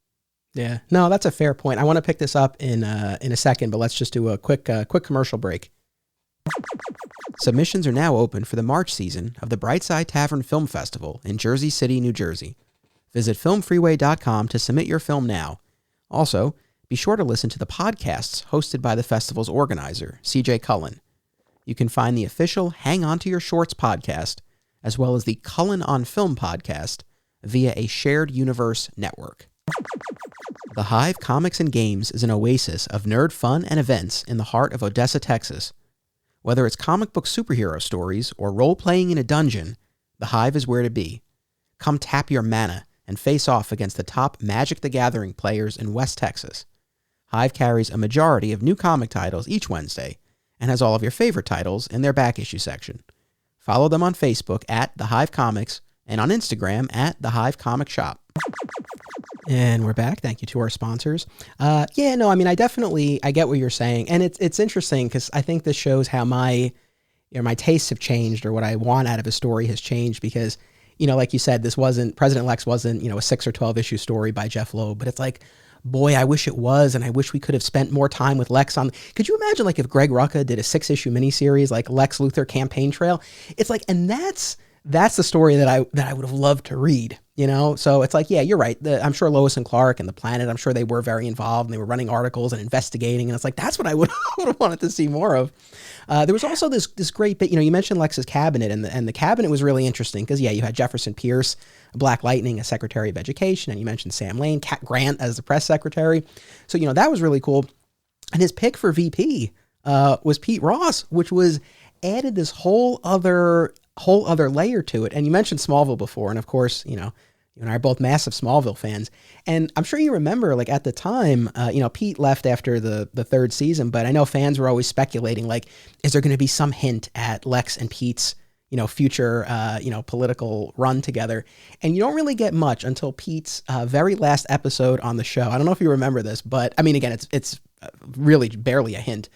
Yeah, no, that's a fair point. I want to pick this up in a second, but let's just do a quick commercial break. Submissions are now open for the March season of the Brightside Tavern Film Festival in Jersey City, New Jersey. Visit filmfreeway.com to submit your film now. Also, be sure to listen to the podcasts hosted by the festival's organizer, CJ Cullen. You can find the official Hang On to Your Shorts podcast, as well as the Cullen on Film podcast, via a shared universe network. The Hive Comics and Games is an oasis of nerd fun and events in the heart of Odessa, Texas. Whether it's comic book superhero stories or role-playing in a dungeon, the Hive is where to be. Come tap your mana and face off against the top Magic the Gathering players in West Texas. Hive carries a majority of new comic titles each Wednesday and has all of your favorite titles in their back issue section. Follow them on Facebook at The Hive Comics and on Instagram at The Hive Comic Shop. And we're back. Thank you to our sponsors. I get what you're saying. And it's interesting because I think this shows how my tastes have changed, or what I want out of a story has changed, because, like you said, President Lex wasn't, a 6 or 12 issue story by Jeph Loeb, but it's boy, I wish it was. And I wish we could have spent more time with Lex on. Could you imagine if Greg Rucka did a 6-issue miniseries like Lex Luthor Campaign Trail? It's and that's the story that I would have loved to read, So it's like, yeah, you're right. I'm sure Lois and Clark and the Planet, I'm sure they were very involved and they were running articles and investigating. And it's like, that's what I would, would have wanted to see more of. There was also this great bit, you mentioned Lex's cabinet, and the cabinet was really interesting because, yeah, you had Jefferson Pierce, Black Lightning, as Secretary of Education, and you mentioned Sam Lane, Cat Grant as the press secretary. So, that was really cool. And his pick for VP was Pete Ross, which was added this whole other layer to it. And you mentioned Smallville before, and of course, you and I are both massive Smallville fans. And I'm sure you remember, like, at the time, Pete left after the third season, but I know fans were always speculating, like, is there going to be some hint at Lex and Pete's, future, political run together? And you don't really get much until Pete's very last episode on the show. I don't know if you remember this, but I mean, again, it's really barely a hint.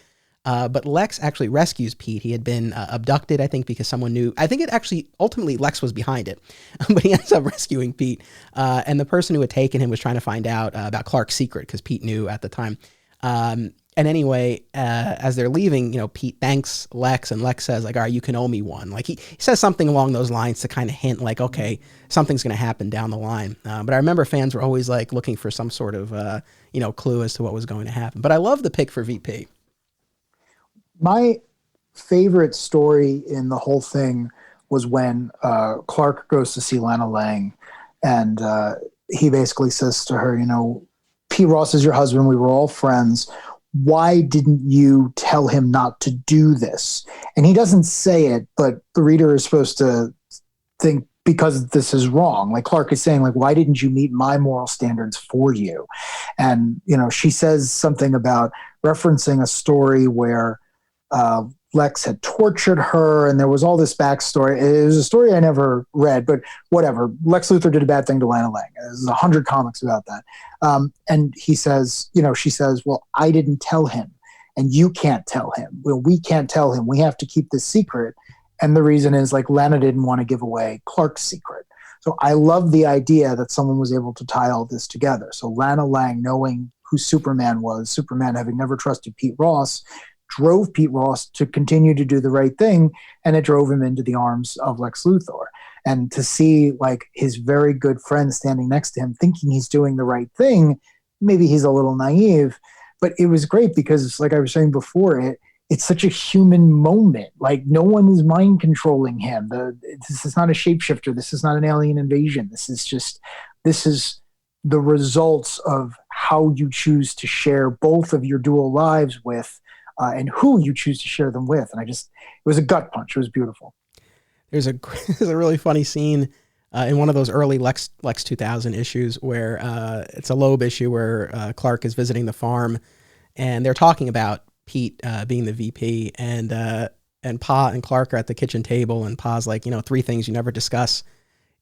But Lex actually rescues Pete. He had been abducted, I think, because someone knew. I think it actually, ultimately, Lex was behind it. But he ends up rescuing Pete. And the person who had taken him was trying to find out about Clark's secret, because Pete knew at the time. And anyway, as they're leaving, Pete thanks Lex, and Lex says, like, all right, you can owe me one. Like, he says something along those lines to kind of hint, like, okay, something's going to happen down the line. But I remember fans were always, like, looking for some sort of, clue as to what was going to happen. But I love the pick for VP. My favorite story in the whole thing was when Clark goes to see Lana Lang, and he basically says to her, Pete Ross is your husband. We were all friends. Why didn't you tell him not to do this? And he doesn't say it, but the reader is supposed to think, because this is wrong. Like, Clark is saying, like, why didn't you meet my moral standards for you? And, she says something about referencing a story where Lex had tortured her, and there was all this backstory. It was a story I never read, but whatever. Lex Luthor did a bad thing to Lana Lang. There's 100 comics about that. And he says, she says, well, I didn't tell him, and you can't tell him. Well, we can't tell him. We have to keep this secret. And the reason is, like, Lana didn't want to give away Clark's secret. So I love the idea that someone was able to tie all this together. So Lana Lang, knowing who Superman was, Superman having never trusted Pete Ross, drove Pete Ross to continue to do the right thing, and it drove him into the arms of Lex Luthor. And to see, like, his very good friend standing next to him thinking he's doing the right thing, maybe he's a little naive, but it was great because, like I was saying before, it's such a human moment. Like, no one is mind controlling him. This is not a shapeshifter. This is not an alien invasion. This is the results of how you choose to share both of your dual lives with, and who you choose to share them with. And it was a gut punch. It was beautiful. There's a really funny scene in one of those early Lex 2000 issues where it's a Loeb issue where Clark is visiting the farm, and they're talking about Pete being the VP, and Pa and Clark are at the kitchen table, and Pa's like, 3 things you never discuss,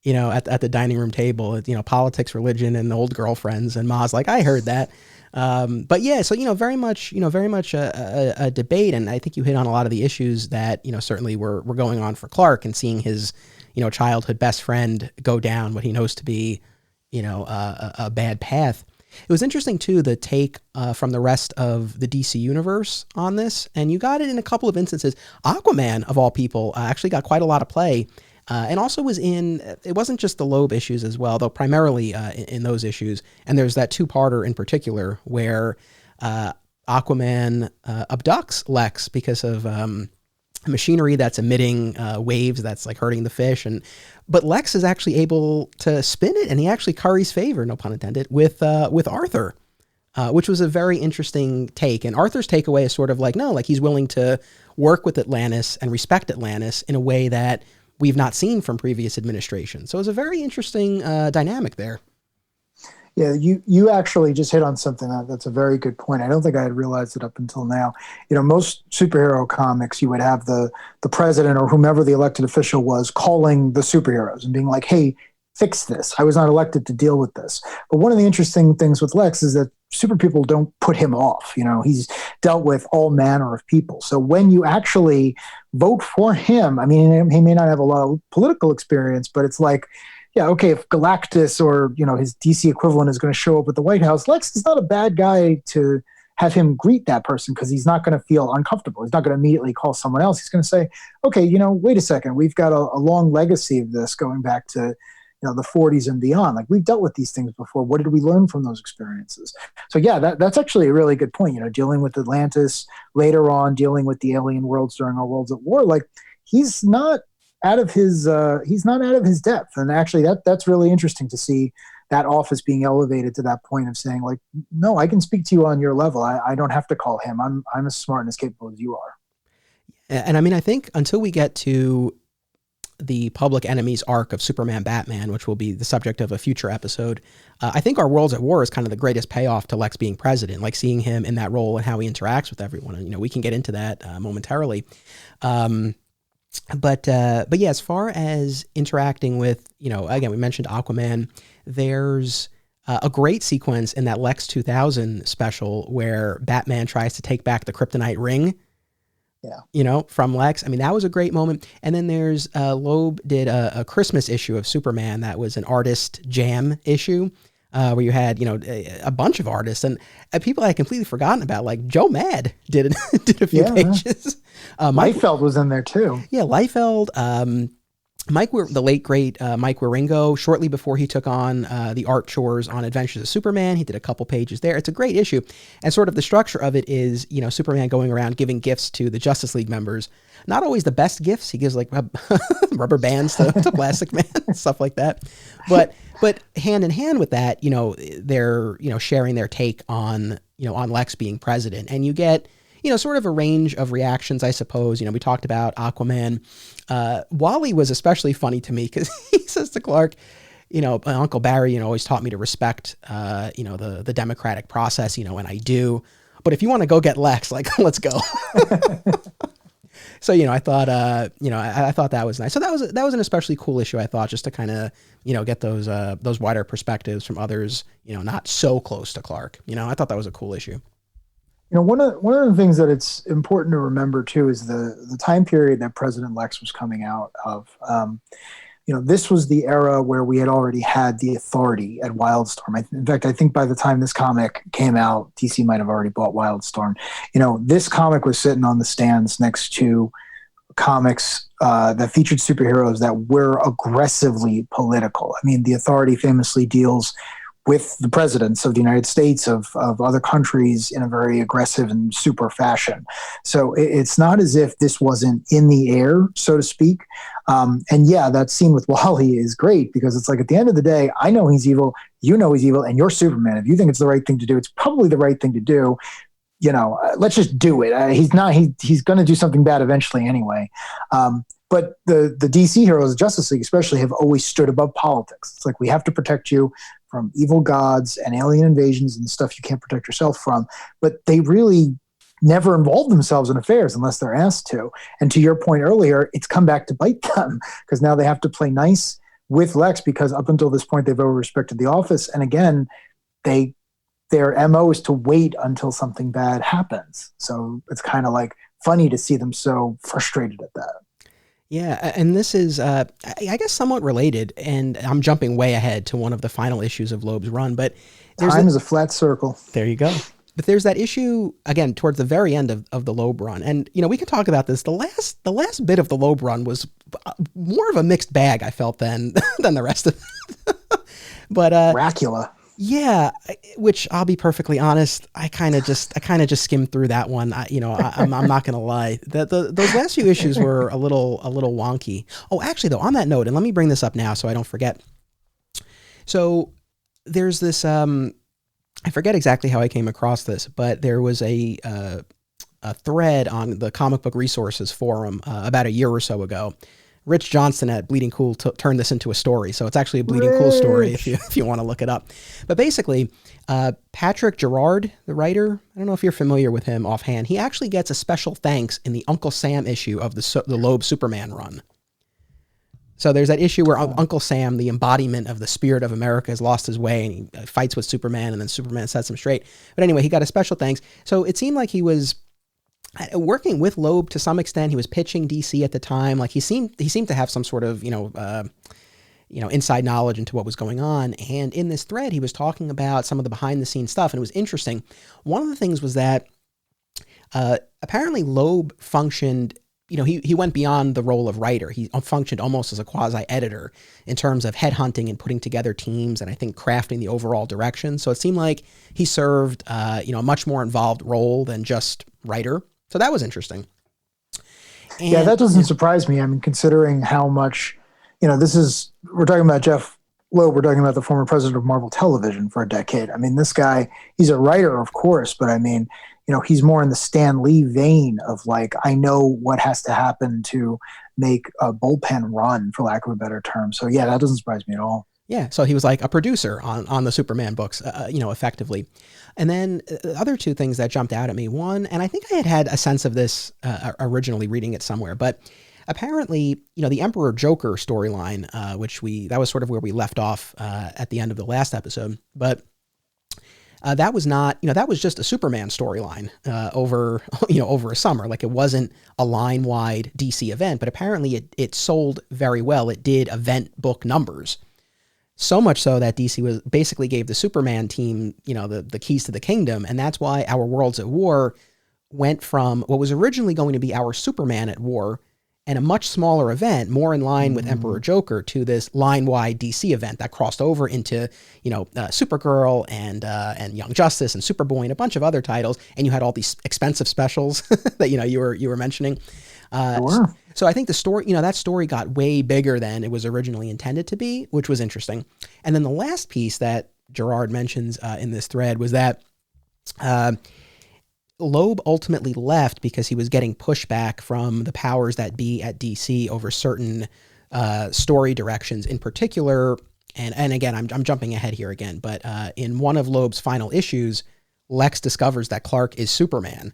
at the dining room table, politics, religion, and old girlfriends. And Ma's like, I heard that. But yeah, so, very much a debate. And I think you hit on a lot of the issues that, certainly were going on for Clark, and seeing his, childhood best friend go down what he knows to be, a bad path. It was interesting too, the take from the rest of the DC universe on this. And you got it in a couple of instances. Aquaman, of all people, actually got quite a lot of play. And also was it wasn't just the Loeb issues as well, though primarily in those issues. And there's that 2-parter in particular where Aquaman abducts Lex because of machinery that's emitting waves that's, like, hurting the fish. But Lex is actually able to spin it, and he actually curries favor, no pun intended, with Arthur, which was a very interesting take. And Arthur's takeaway is sort of like, no, like, he's willing to work with Atlantis and respect Atlantis in a way that we've not seen from previous administrations. So it was a very interesting dynamic there. Yeah, you actually just hit on something that's a very good point. I don't think I had realized it up until now. Most superhero comics, you would have the president or whomever the elected official was calling the superheroes and being like, hey, fix this. I was not elected to deal with this. But one of the interesting things with Lex is that super people don't put him off. He's dealt with all manner of people. So when you actually vote for him, I mean, he may not have a lot of political experience, but it's like, yeah, okay, if Galactus or, his DC equivalent is going to show up at the White House, Lex is not a bad guy to have him greet that person, because he's not going to feel uncomfortable. He's not going to immediately call someone else. He's going to say, okay, wait a second. We've got a long legacy of this going back to, the 40s and beyond. Like, we've dealt with these things before. What did we learn from those experiences? So yeah, that's actually a really good point. Dealing with Atlantis, later on dealing with the alien worlds during our Worlds at War. Like, he's not out of his depth. And actually that's really interesting to see that office being elevated to that point of saying, like, no, I can speak to you on your level. I don't have to call him. I'm as smart and as capable as you are. And I mean, I think until we get to the Public Enemies arc of Superman Batman, which will be the subject of a future episode, I think our Worlds at War is kind of the greatest payoff to Lex being president, like seeing him in that role and how he interacts with everyone. And, we can get into that momentarily. But yeah, as far as interacting with, again, we mentioned Aquaman, there's a great sequence in that Lex 2000 special where Batman tries to take back the kryptonite ring. Yeah. From Lex. I mean, that was a great moment. And then there's Loeb did a Christmas issue of Superman that was an artist jam issue where you had, a bunch of artists and people I had completely forgotten about, like Joe Mad did a few pages. Liefeld was in there too. Yeah, Liefeld. The late great Mike Wieringo, shortly before he took on the art chores on Adventures of Superman, he did a couple pages there. It's a great issue. And sort of the structure of it is, Superman going around giving gifts to the Justice League members. Not always the best gifts. He gives like rubber bands to Plastic Man, stuff like that. But hand in hand with that, they're, sharing their take on Lex being president. And you get, sort of a range of reactions, I suppose. We talked about Aquaman. Wally was especially funny to me because he says to Clark, Uncle Barry, always taught me to respect, the democratic process, and I do. But if you want to go get Lex, like, let's go. So, I thought, I thought that was nice. So that was an especially cool issue, I thought, just to kind of, get those wider perspectives from others, not so close to Clark. I thought that was a cool issue. One of the things that it's important to remember too is the time period that President Lex was coming out of. This was the era where we had already had the Authority at Wildstorm. In fact, I think by the time this comic came out, DC might have already bought Wildstorm. This comic was sitting on the stands next to comics that featured superheroes that were aggressively political. I mean, the Authority famously deals with the presidents of the United States, of other countries in a very aggressive and super fashion. So it's not as if this wasn't in the air, so to speak. And yeah, that scene with Wally is great because it's like, at the end of the day, I know he's evil, you know he's evil, and you're Superman. If you think it's the right thing to do, it's probably the right thing to do. Let's just do it. He's going to do something bad eventually anyway. But the DC heroes, the Justice League especially, have always stood above politics. It's like, we have to protect you from evil gods and alien invasions and stuff you can't protect yourself from. But they really never involve themselves in affairs unless they're asked to. And to your point earlier, it's come back to bite them because now they have to play nice with Lex because up until this point, they've over-respected the office. And again, their MO is to wait until something bad happens. So it's kind of like funny to see them so frustrated at that. Yeah, and this is, I guess, somewhat related, and I'm jumping way ahead to one of the final issues of Loeb's run, but time is a flat circle. There you go. But there's that issue, again, towards the very end of the Loeb run, and, we can talk about this. The last bit of the Loeb run was more of a mixed bag, I felt, than the rest of it. But Dracula. Yeah, which I'll be perfectly honest, I kind of just skimmed through that one. I'm not gonna lie. Those last few issues were a little wonky. Oh, actually, though, on that note, and let me bring this up now so I don't forget. So there's this. I forget exactly how I came across this, but there was a thread on the Comic Book Resources forum about a year or so ago. Rich Johnston at Bleeding Cool turned this into a story, so it's actually a Bleeding Cool story if you want to look it up. But basically, Patrick Gerard, the writer, I don't know if you're familiar with him offhand, he actually gets a special thanks in the Uncle Sam issue of the Loeb Superman run. So there's that issue where Uncle Sam, the embodiment of the spirit of America, has lost his way, and he fights with Superman, and then Superman sets him straight. But anyway, he got a special thanks. So it seemed like he was working with Loeb to some extent. He was pitching DC at the time. Like he seemed to have some sort of, inside knowledge into what was going on. And in this thread, he was talking about some of the behind the scenes stuff. And it was interesting. One of the things was that apparently Loeb functioned he went beyond the role of writer. He functioned almost as a quasi-editor in terms of headhunting and putting together teams and I think crafting the overall direction. So it seemed like he served, a much more involved role than just writer. So that was interesting. And, that doesn't surprise me. I mean, considering how much, we're talking about Jeph Loeb, we're talking about the former president of Marvel Television for a decade. I mean, this guy, he's a writer, of course, but I mean, he's more in the Stan Lee vein of like, I know what has to happen to make a bullpen run, for lack of a better term. So yeah, that doesn't surprise me at all. Yeah, so he was like a producer on the Superman books, effectively. And then the other two things that jumped out at me, one, and I think I had a sense of this originally reading it somewhere, but apparently, the Emperor Joker storyline, that was sort of where we left off at the end of the last episode, but that was not, that was just a Superman storyline over a summer. Like it wasn't a line-wide DC event, but apparently it sold very well. It did event book numbers. So much so that DC basically gave the Superman team, the keys to the kingdom. And that's why Our Worlds at War went from what was originally going to be Our Superman at War and a much smaller event, more in line with Emperor Joker, to this line-wide DC event that crossed over into, Supergirl and Young Justice and Superboy and a bunch of other titles. And you had all these expensive specials that, you were mentioning. Sure. So I think the story, that story got way bigger than it was originally intended to be, which was interesting. And then the last piece that Gerard mentions in this thread was that Loeb ultimately left because he was getting pushback from the powers that be at DC over certain story directions in particular. And again, I'm jumping ahead here again, but in one of Loeb's final issues, Lex discovers that Clark is Superman.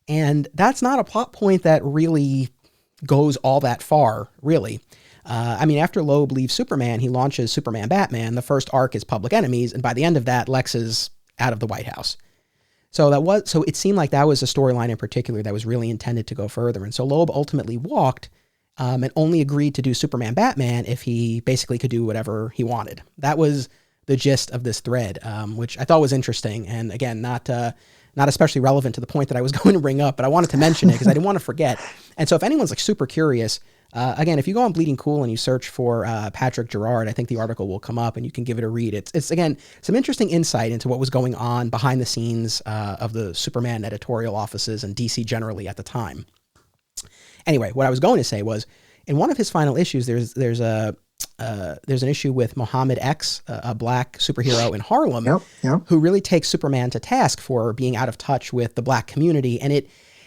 And that's not a plot point that really goes all that far, really. After Loeb leaves Superman, he launches Superman Batman. The first arc is Public Enemies, and by the end of that, Lex is out of the White House. So it seemed like that was a storyline in particular that was really intended to go further. And so Loeb ultimately walked and only agreed to do Superman Batman if he basically could do whatever he wanted. That was the gist of this thread, which I thought was interesting. And again, not especially relevant to the point that I was going to bring up, but I wanted to mention it because I didn't want to forget. And so if anyone's like super curious, again, if you go on Bleeding Cool and you search for Patrick Gerard, I think the article will come up and you can give it a read. It's again, some interesting insight into what was going on behind the scenes of the Superman editorial offices and DC generally at the time. Anyway, what I was going to say was, in one of his final issues, there's an issue with Mohammed X, a black superhero in Harlem, who really takes Superman to task for being out of touch with the black community. And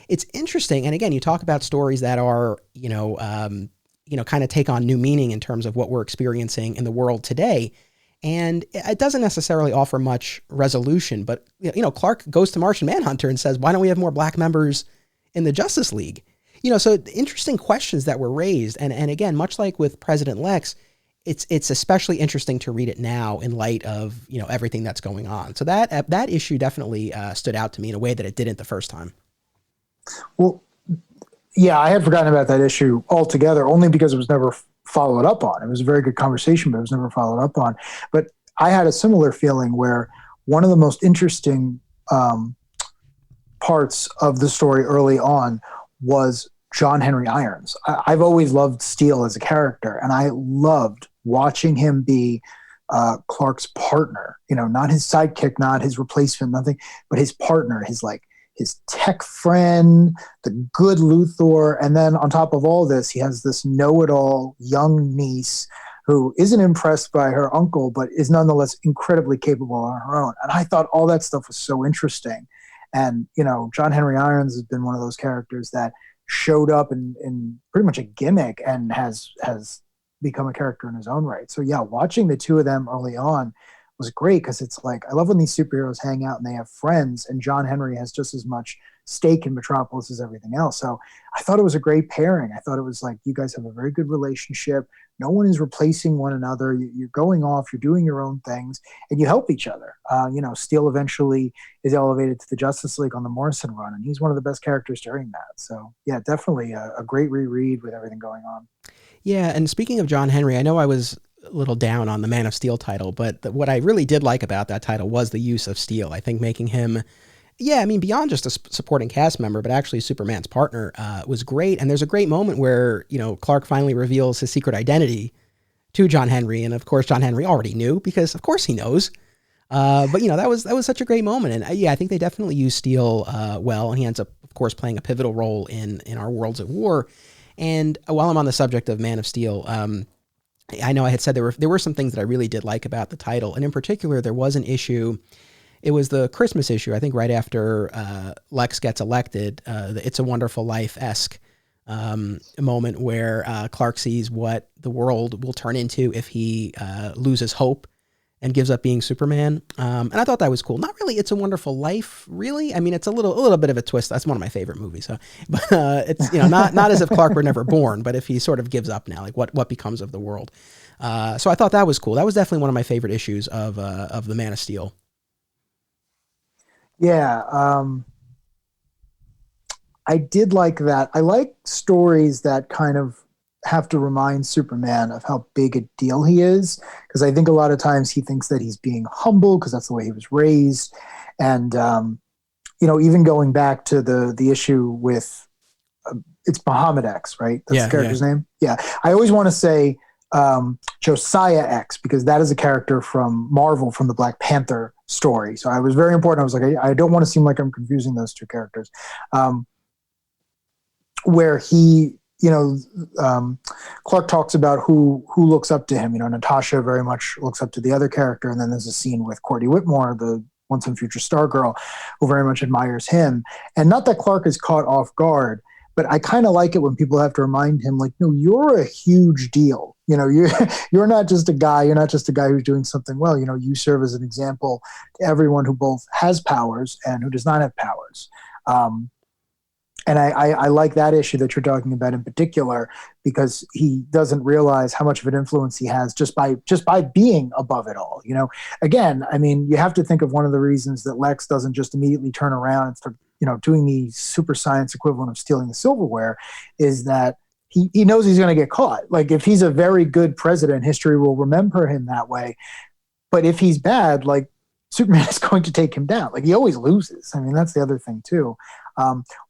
it's interesting. And again, you talk about stories that are, kind of take on new meaning in terms of what we're experiencing in the world today. And it doesn't necessarily offer much resolution, but, Clark goes to Martian Manhunter and says, why don't we have more black members in the Justice League? So interesting questions that were raised. And again, much like with President Lex, it's especially interesting to read it now in light of, everything that's going on. So that issue definitely stood out to me in a way that it didn't the first time. Well, yeah, I had forgotten about that issue altogether, only because it was never followed up on. It was a very good conversation, but it was never followed up on. But I had a similar feeling where one of the most interesting parts of the story early on was John Henry Irons. I've always loved Steel as a character, and I loved watching him be Clark's partner, not his sidekick, not his replacement, nothing, but his partner, his tech friend, the good Luthor. And then on top of all this, he has this know-it-all young niece who isn't impressed by her uncle, but is nonetheless incredibly capable on her own. And I thought all that stuff was so interesting. And, John Henry Irons has been one of those characters that showed up in pretty much a gimmick and has become a character in his own right. So yeah, watching the two of them early on was great, because it's like, I love when these superheroes hang out and they have friends, and John Henry has just as much stake in Metropolis as everything else. So I thought it was a great pairing. I thought it was like, you guys have a very good relationship. No one is replacing one another. You're going off, you're doing your own things, and you help each other. Steel eventually is elevated to the Justice League on the Morrison run, and he's one of the best characters during that. So yeah, definitely a great reread with everything going on. Yeah, and speaking of John Henry, I know I was a little down on the Man of Steel title, but what I really did like about that title was the use of Steel. I think making him Yeah, I mean, beyond just a supporting cast member, but actually Superman's partner was great. And there's a great moment where, Clark finally reveals his secret identity to John Henry. And of course, John Henry already knew because, of course, he knows. But that was such a great moment. And yeah, I think they definitely use Steel well. And he ends up, of course, playing a pivotal role in our Worlds at War. And while I'm on the subject of Man of Steel, I know I had said there were some things that I really did like about the title. And in particular, there was an issue. It was the Christmas issue, I think, right after Lex gets elected, the It's a Wonderful Life-esque moment where Clark sees what the world will turn into if he loses hope and gives up being Superman. And I thought that was cool. Not really It's a Wonderful Life, really. I mean, it's a little bit of a twist. That's one of my favorite movies. So, but it's not as if Clark were never born, but if he sort of gives up now, like what becomes of the world. So I thought that was cool. That was definitely one of my favorite issues of the Man of Steel. Yeah, I did like that. I like stories that kind of have to remind Superman of how big a deal he is, because I think a lot of times he thinks that he's being humble because that's the way he was raised. And, even going back to the issue with it's Muhammad X, right? That's the character's name. Yeah. I always want to say Josiah X, because that is a character from Marvel, from the Black Panther story. So I was very important. I was like, I don't want to seem like I'm confusing those two characters. Where he, Clark talks about who looks up to him. Natasha very much looks up to the other character. And then there's a scene with Courtney Whitmore, the once and future Stargirl, who very much admires him. And not that Clark is caught off guard, but I kind of like it when people have to remind him, like, no, you're a huge deal. You're not just a guy. You're not just a guy who's doing something well. You serve as an example to everyone who both has powers and who does not have powers. And I like that issue that you're talking about in particular, because he doesn't realize how much of an influence he has just by being above it all. Again, I mean, you have to think of one of the reasons that Lex doesn't just immediately turn around and start doing the super science equivalent of stealing the silverware, is that he knows he's going to get caught. Like, if he's a very good president, history will remember him that way. But if he's bad, like, Superman is going to take him down. Like, he always loses. I mean, that's the other thing too.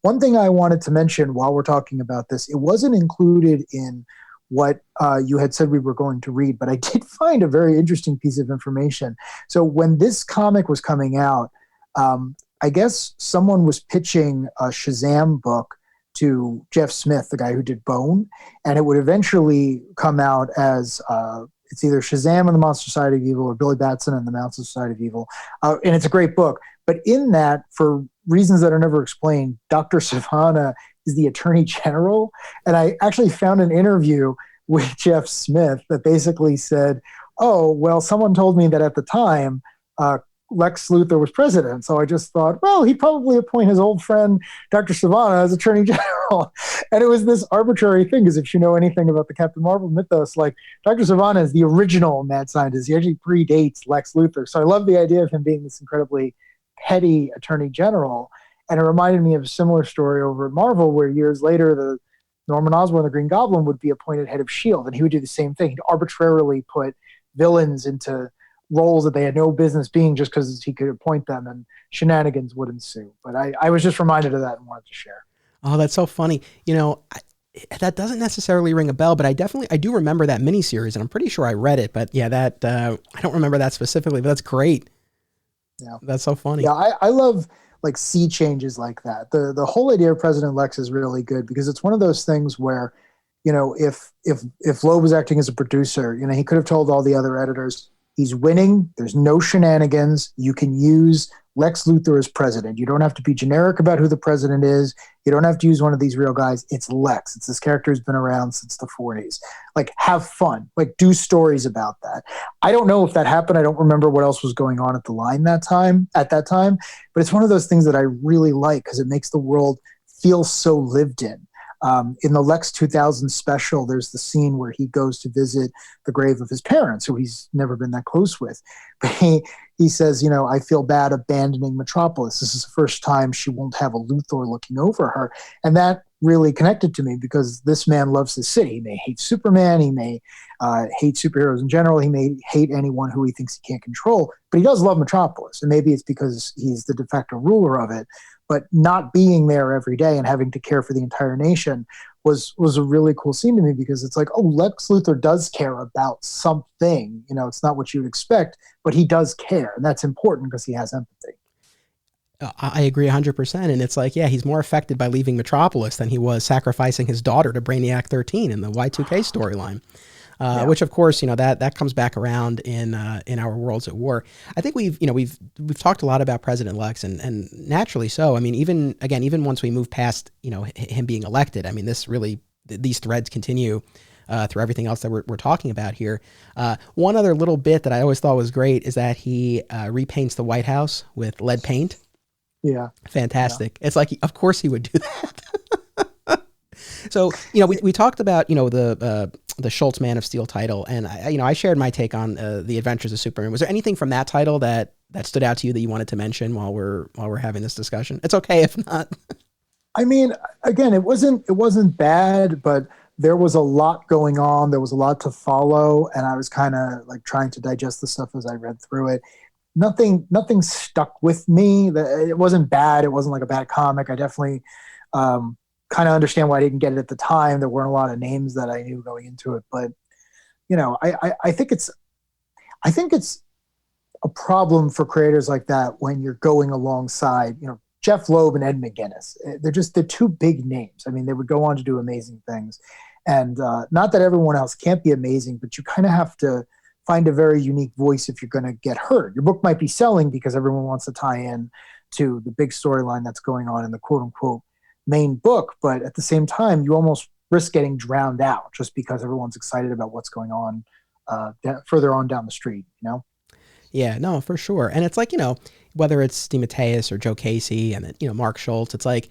One thing I wanted to mention while we're talking about this, it wasn't included in what you had said we were going to read, but I did find a very interesting piece of information. So when this comic was coming out, I guess someone was pitching a Shazam book to Jeff Smith, the guy who did Bone, and it would eventually come out as it's either Shazam and the Monster Society of Evil or Billy Batson and the Monster Society of Evil. And it's a great book. But in that, for reasons that are never explained, Dr. Sivana is the Attorney General. And I actually found an interview with Jeff Smith that basically said, oh, well, someone told me that at the time, Lex Luthor was president. So I just thought, well, he'd probably appoint his old friend, Dr. Sivana, as Attorney General. And it was this arbitrary thing, because if you know anything about the Captain Marvel mythos, like, Dr. Sivana is the original mad scientist. He actually predates Lex Luthor. So I love the idea of him being this incredibly petty Attorney General. And it reminded me of a similar story over at Marvel, where years later, the Norman Osborn, the Green Goblin, would be appointed head of S.H.I.E.L.D., and he would do the same thing. He'd arbitrarily put villains into roles that they had no business being just because he could appoint them, and shenanigans would ensue. But I was just reminded of that and wanted to share. Oh, that's so funny. That doesn't necessarily ring a bell, but I do remember that miniseries, and I'm pretty sure I read it. But yeah, that I don't remember that specifically, but that's great. Yeah, that's so funny. Yeah, I love like sea changes like that. The whole idea of President Lex is really good, because it's one of those things where, if Loeb was acting as a producer, he could have told all the other editors, he's winning. There's no shenanigans. You can use Lex Luthor as president. You don't have to be generic about who the president is. You don't have to use one of these real guys. It's Lex. It's this character who's been around since the 40s. Like, have fun. Like, do stories about that. I don't know if that happened. I don't remember what else was going on at that time. But it's one of those things that I really like, because it makes the world feel so lived in. In the Lex 2000 special, there's the scene where he goes to visit the grave of his parents, who he's never been that close with. But he says, I feel bad abandoning Metropolis. This is the first time she won't have a Luthor looking over her. And that really connected to me because this man loves the city. He may hate Superman. He may hate superheroes in general. He may hate anyone who he thinks he can't control, but he does love Metropolis. And maybe it's because he's the de facto ruler of it. But not being there every day and having to care for the entire nation was a really cool scene to me, because it's like, oh, Lex Luthor does care about something. You know, it's not what you'd expect, but he does care. And that's important because he has empathy. I agree 100%. And it's like, yeah, he's more affected by leaving Metropolis than he was sacrificing his daughter to Brainiac 13 in the Y2K storyline. Which of course, you know, that comes back around in our Worlds at War. I think we've talked a lot about President Lex, and naturally so. I mean, even once we move past, you know, him being elected, I mean, these threads continue through everything else that we're talking about here. One other little bit that I always thought was great is that he repaints the White House with lead paint. Yeah. Fantastic. Yeah. It's like, of course he would do that. So, you know, we talked about, you know, the Schultz Man of Steel title, and I shared my take on the Adventures of Superman. Was there anything from that title that stood out to you that you wanted to mention while we're having this discussion? It's okay if not. I mean, again, it wasn't bad, but there was a lot going on. There was a lot to follow, and I was kind of like trying to digest the stuff as I read through it. Nothing stuck with me. It wasn't bad. It wasn't like a bad comic. I definitely kind of understand why I didn't get it at the time. There weren't a lot of names that I knew going into it, but you know, I think it's a problem for creators like that when you're going alongside, you know, Jeph Loeb and Ed McGuinness. They're two big names. I mean, they would go on to do amazing things, and not that everyone else can't be amazing, but you kind of have to find a very unique voice if you're going to get heard. Your book might be selling because everyone wants to tie in to the big storyline that's going on in the quote unquote main book, but at the same time, you almost risk getting drowned out just because everyone's excited about what's going on further on down the street, you know? Yeah, no, for sure. And it's like, you know, whether it's DeMatteis or Joe Casey and, you know, Mark Schultz, it's like,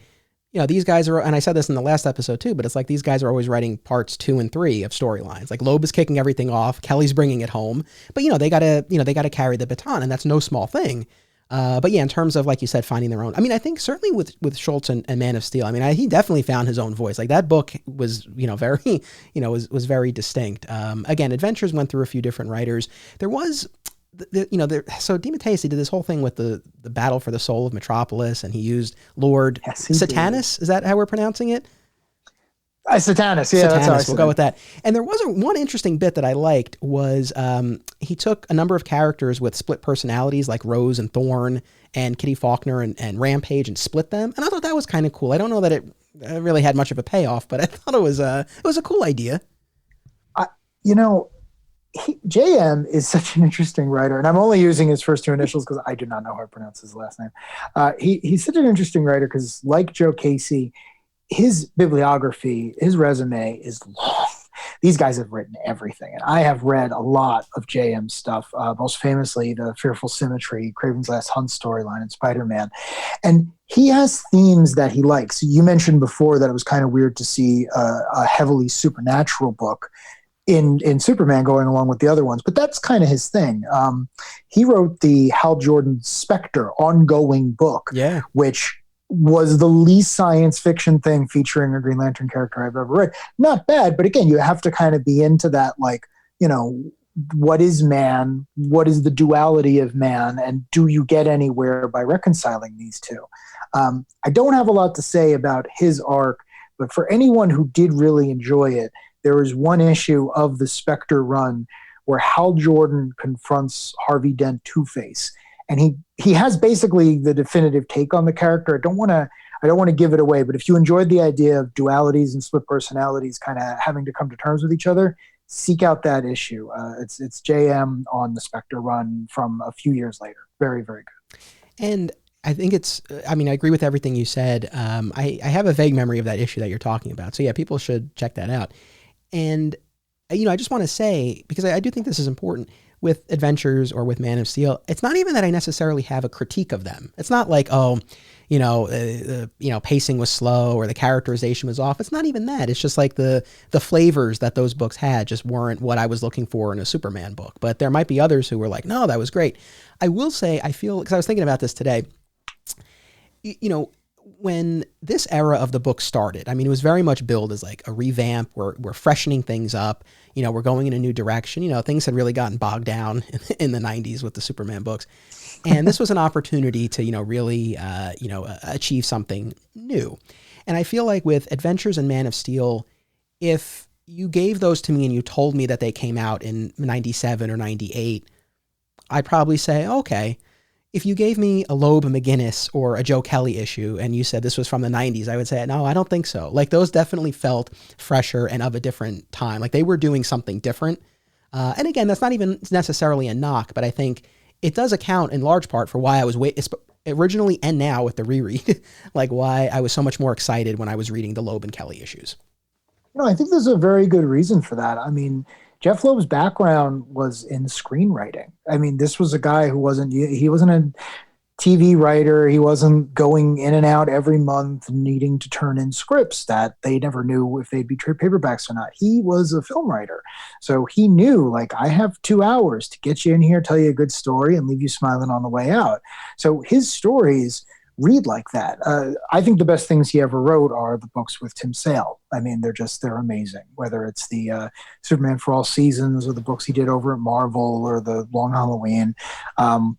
you know, these guys are, and I said this in the last episode too, but it's like these guys are always writing parts 2 and 3 of storylines. Like Loeb is kicking everything off, Kelly's bringing it home, but they gotta carry the baton, and that's no small thing. But yeah, in terms of, like you said, finding their own, I mean, I think certainly with Schultz and Man of Steel, I mean, he definitely found his own voice. Like that book was, you know, very, you know, was very distinct. Again, Adventures went through a few different writers. There was, so DeMatteis, he did this whole thing with the battle for the soul of Metropolis, and he used Lord Satanus. Is that how we're pronouncing it? Satanus, yeah, that's how I we'll go with that. And there was one interesting bit that I liked was he took a number of characters with split personalities like Rose and Thorn and Kitty Faulkner and Rampage and split them. And I thought that was kind of cool. I don't know that it really had much of a payoff, but I thought it was a cool idea. You know, JM is such an interesting writer, and I'm only using his first 2 initials because I do not know how to pronounce his last name. He's such an interesting writer because, like Joe Casey, his bibliography, his resume is long. These guys have written everything, and I have read a lot of JM stuff, most famously the Fearful Symmetry, Kraven's Last Hunt storyline, and Spider-Man. And he has themes that he likes. You mentioned before that it was kind of weird to see a heavily supernatural book in Superman going along with the other ones, but that's kind of his thing. He wrote the Hal Jordan Spectre ongoing book, which was the least science fiction thing featuring a Green Lantern character I've ever read. Not bad, but again, you have to kind of be into that, like, you know, what is man? What is the duality of man? And do you get anywhere by reconciling these two? I don't have a lot to say about his arc, but for anyone who did really enjoy it, there was one issue of the Spectre run where Hal Jordan confronts Harvey Dent Two-Face, and he has basically the definitive take on the character. I don't want to give it away, but if you enjoyed the idea of dualities and split personalities kind of having to come to terms with each other, seek out that issue. It's JM on the Spectre run from a few years later. Very, very good. And I think I agree with everything you said. I have a vague memory of that issue that you're talking about. So yeah, people should check that out. And, you know, I just want to say, because I do think this is important with Adventures or with Man of Steel, it's not even that I necessarily have a critique of them. It's not like, pacing was slow or the characterization was off. It's not even that. It's just like the flavors that those books had just weren't what I was looking for in a Superman book. But there might be others who were like, no, that was great. I will say, I feel, because I was thinking about this today, you know, when this era of the book started, I mean, it was very much billed as like a revamp. We're freshening things up. We're going in a new direction. Things had really gotten bogged down in the 90s with the Superman books. And this was an opportunity to, really, achieve something new. And I feel like with Adventures and Man of Steel, if you gave those to me and you told me that they came out in 97 or 98, I'd probably say, okay. If you gave me a Loeb McGinnis or a Joe Kelly issue and you said this was from the 90s, I would say, no, I don't think so. Like those definitely felt fresher and of a different time. Like they were doing something different. And again, that's not even necessarily a knock, but I think it does account in large part for why I was originally and now with the reread, like why I was so much more excited when I was reading the Loeb and Kelly issues. I think there's a very good reason for that. I mean, Jeph Loeb's background was in screenwriting. I mean, this was a guy who wasn't a TV writer. He wasn't going in and out every month needing to turn in scripts that they never knew if they'd be trade paperbacks or not. He was a film writer. So he knew, like, I have 2 hours to get you in here, tell you a good story, and leave you smiling on the way out. So his stories read like that. I think the best things he ever wrote are the books with Tim Sale. I mean, they're amazing, whether it's the Superman for All Seasons or the books he did over at Marvel or the Long Halloween. And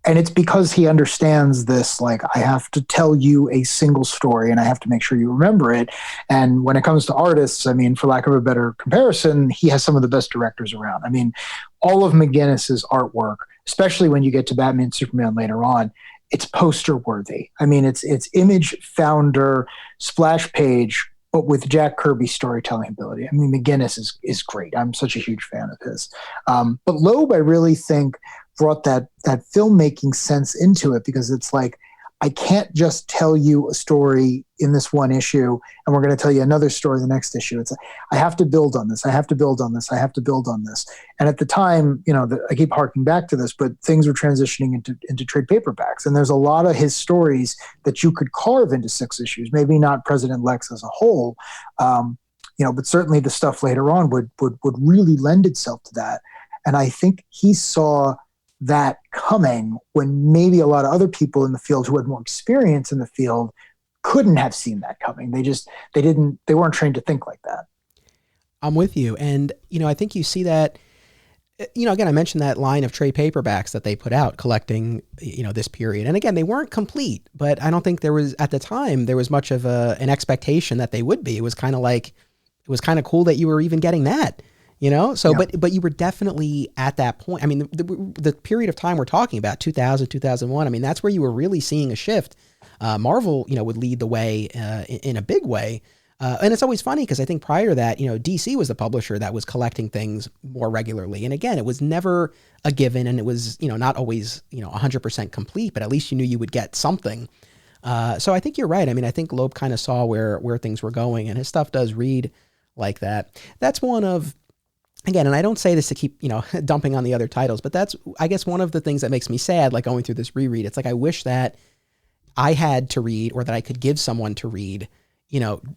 it's because he understands this, like, I have to tell you a single story and I have to make sure you remember it. And when it comes to artists, I mean, for lack of a better comparison, he has some of the best directors around. I mean, all of McGinnis's artwork, especially when you get to Batman and Superman later on, it's poster worthy. I mean, it's Image founder splash page, but with Jack Kirby's storytelling ability. I mean, McGinnis is great. I'm such a huge fan of his. But Loeb, I really think, brought that filmmaking sense into it, because it's like, I can't just tell you a story in this one issue and we're going to tell you another story in the next issue. It's like, I have to build on this. I have to build on this. I have to build on this. And at the time, I keep harking back to this, but things were transitioning into trade paperbacks. And there's a lot of his stories that you could carve into 6 issues, maybe not President Lex as a whole, but certainly the stuff later on would really lend itself to that. And I think he saw that coming when maybe a lot of other people in the field who had more experience in the field couldn't have seen that coming. They weren't trained to think like that. I'm with you. And, I think you see that, again, I mentioned that line of trade paperbacks that they put out collecting, this period. And again, they weren't complete, but I don't think at the time, there was much of an expectation that they would be. It was kind of cool that you were even getting that. So, yeah. But you were definitely at that point. I mean, the period of time we're talking about, 2000, 2001, I mean, that's where you were really seeing a shift. Marvel, would lead the way in a big way. And it's always funny because I think prior to that, DC was the publisher that was collecting things more regularly. And again, it was never a given, and it was, not always, 100% complete, but at least you knew you would get something. So I think you're right. I mean, I think Loeb kind of saw where things were going, and his stuff does read like that. That's one of... Again, and I don't say this to keep, dumping on the other titles, but that's, I guess, one of the things that makes me sad, like going through this reread. It's like, I wish that I had to read, or that I could give someone to read,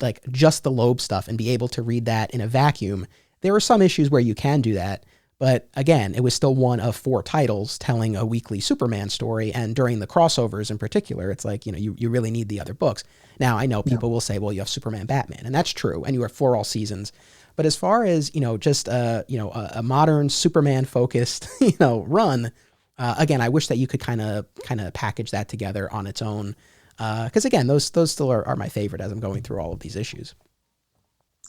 like just the Loeb stuff and be able to read that in a vacuum. There are some issues where you can do that, but again, it was still one of 4 titles telling a weekly Superman story. And during the crossovers in particular, it's like, you really need the other books. Now, I know people will say, well, you have Superman, Batman, and that's true. And you have For All Seasons. But as far as, just, a modern Superman focused, run, again, I wish that you could kind of package that together on its own. Because again, those still are my favorite as I'm going through all of these issues.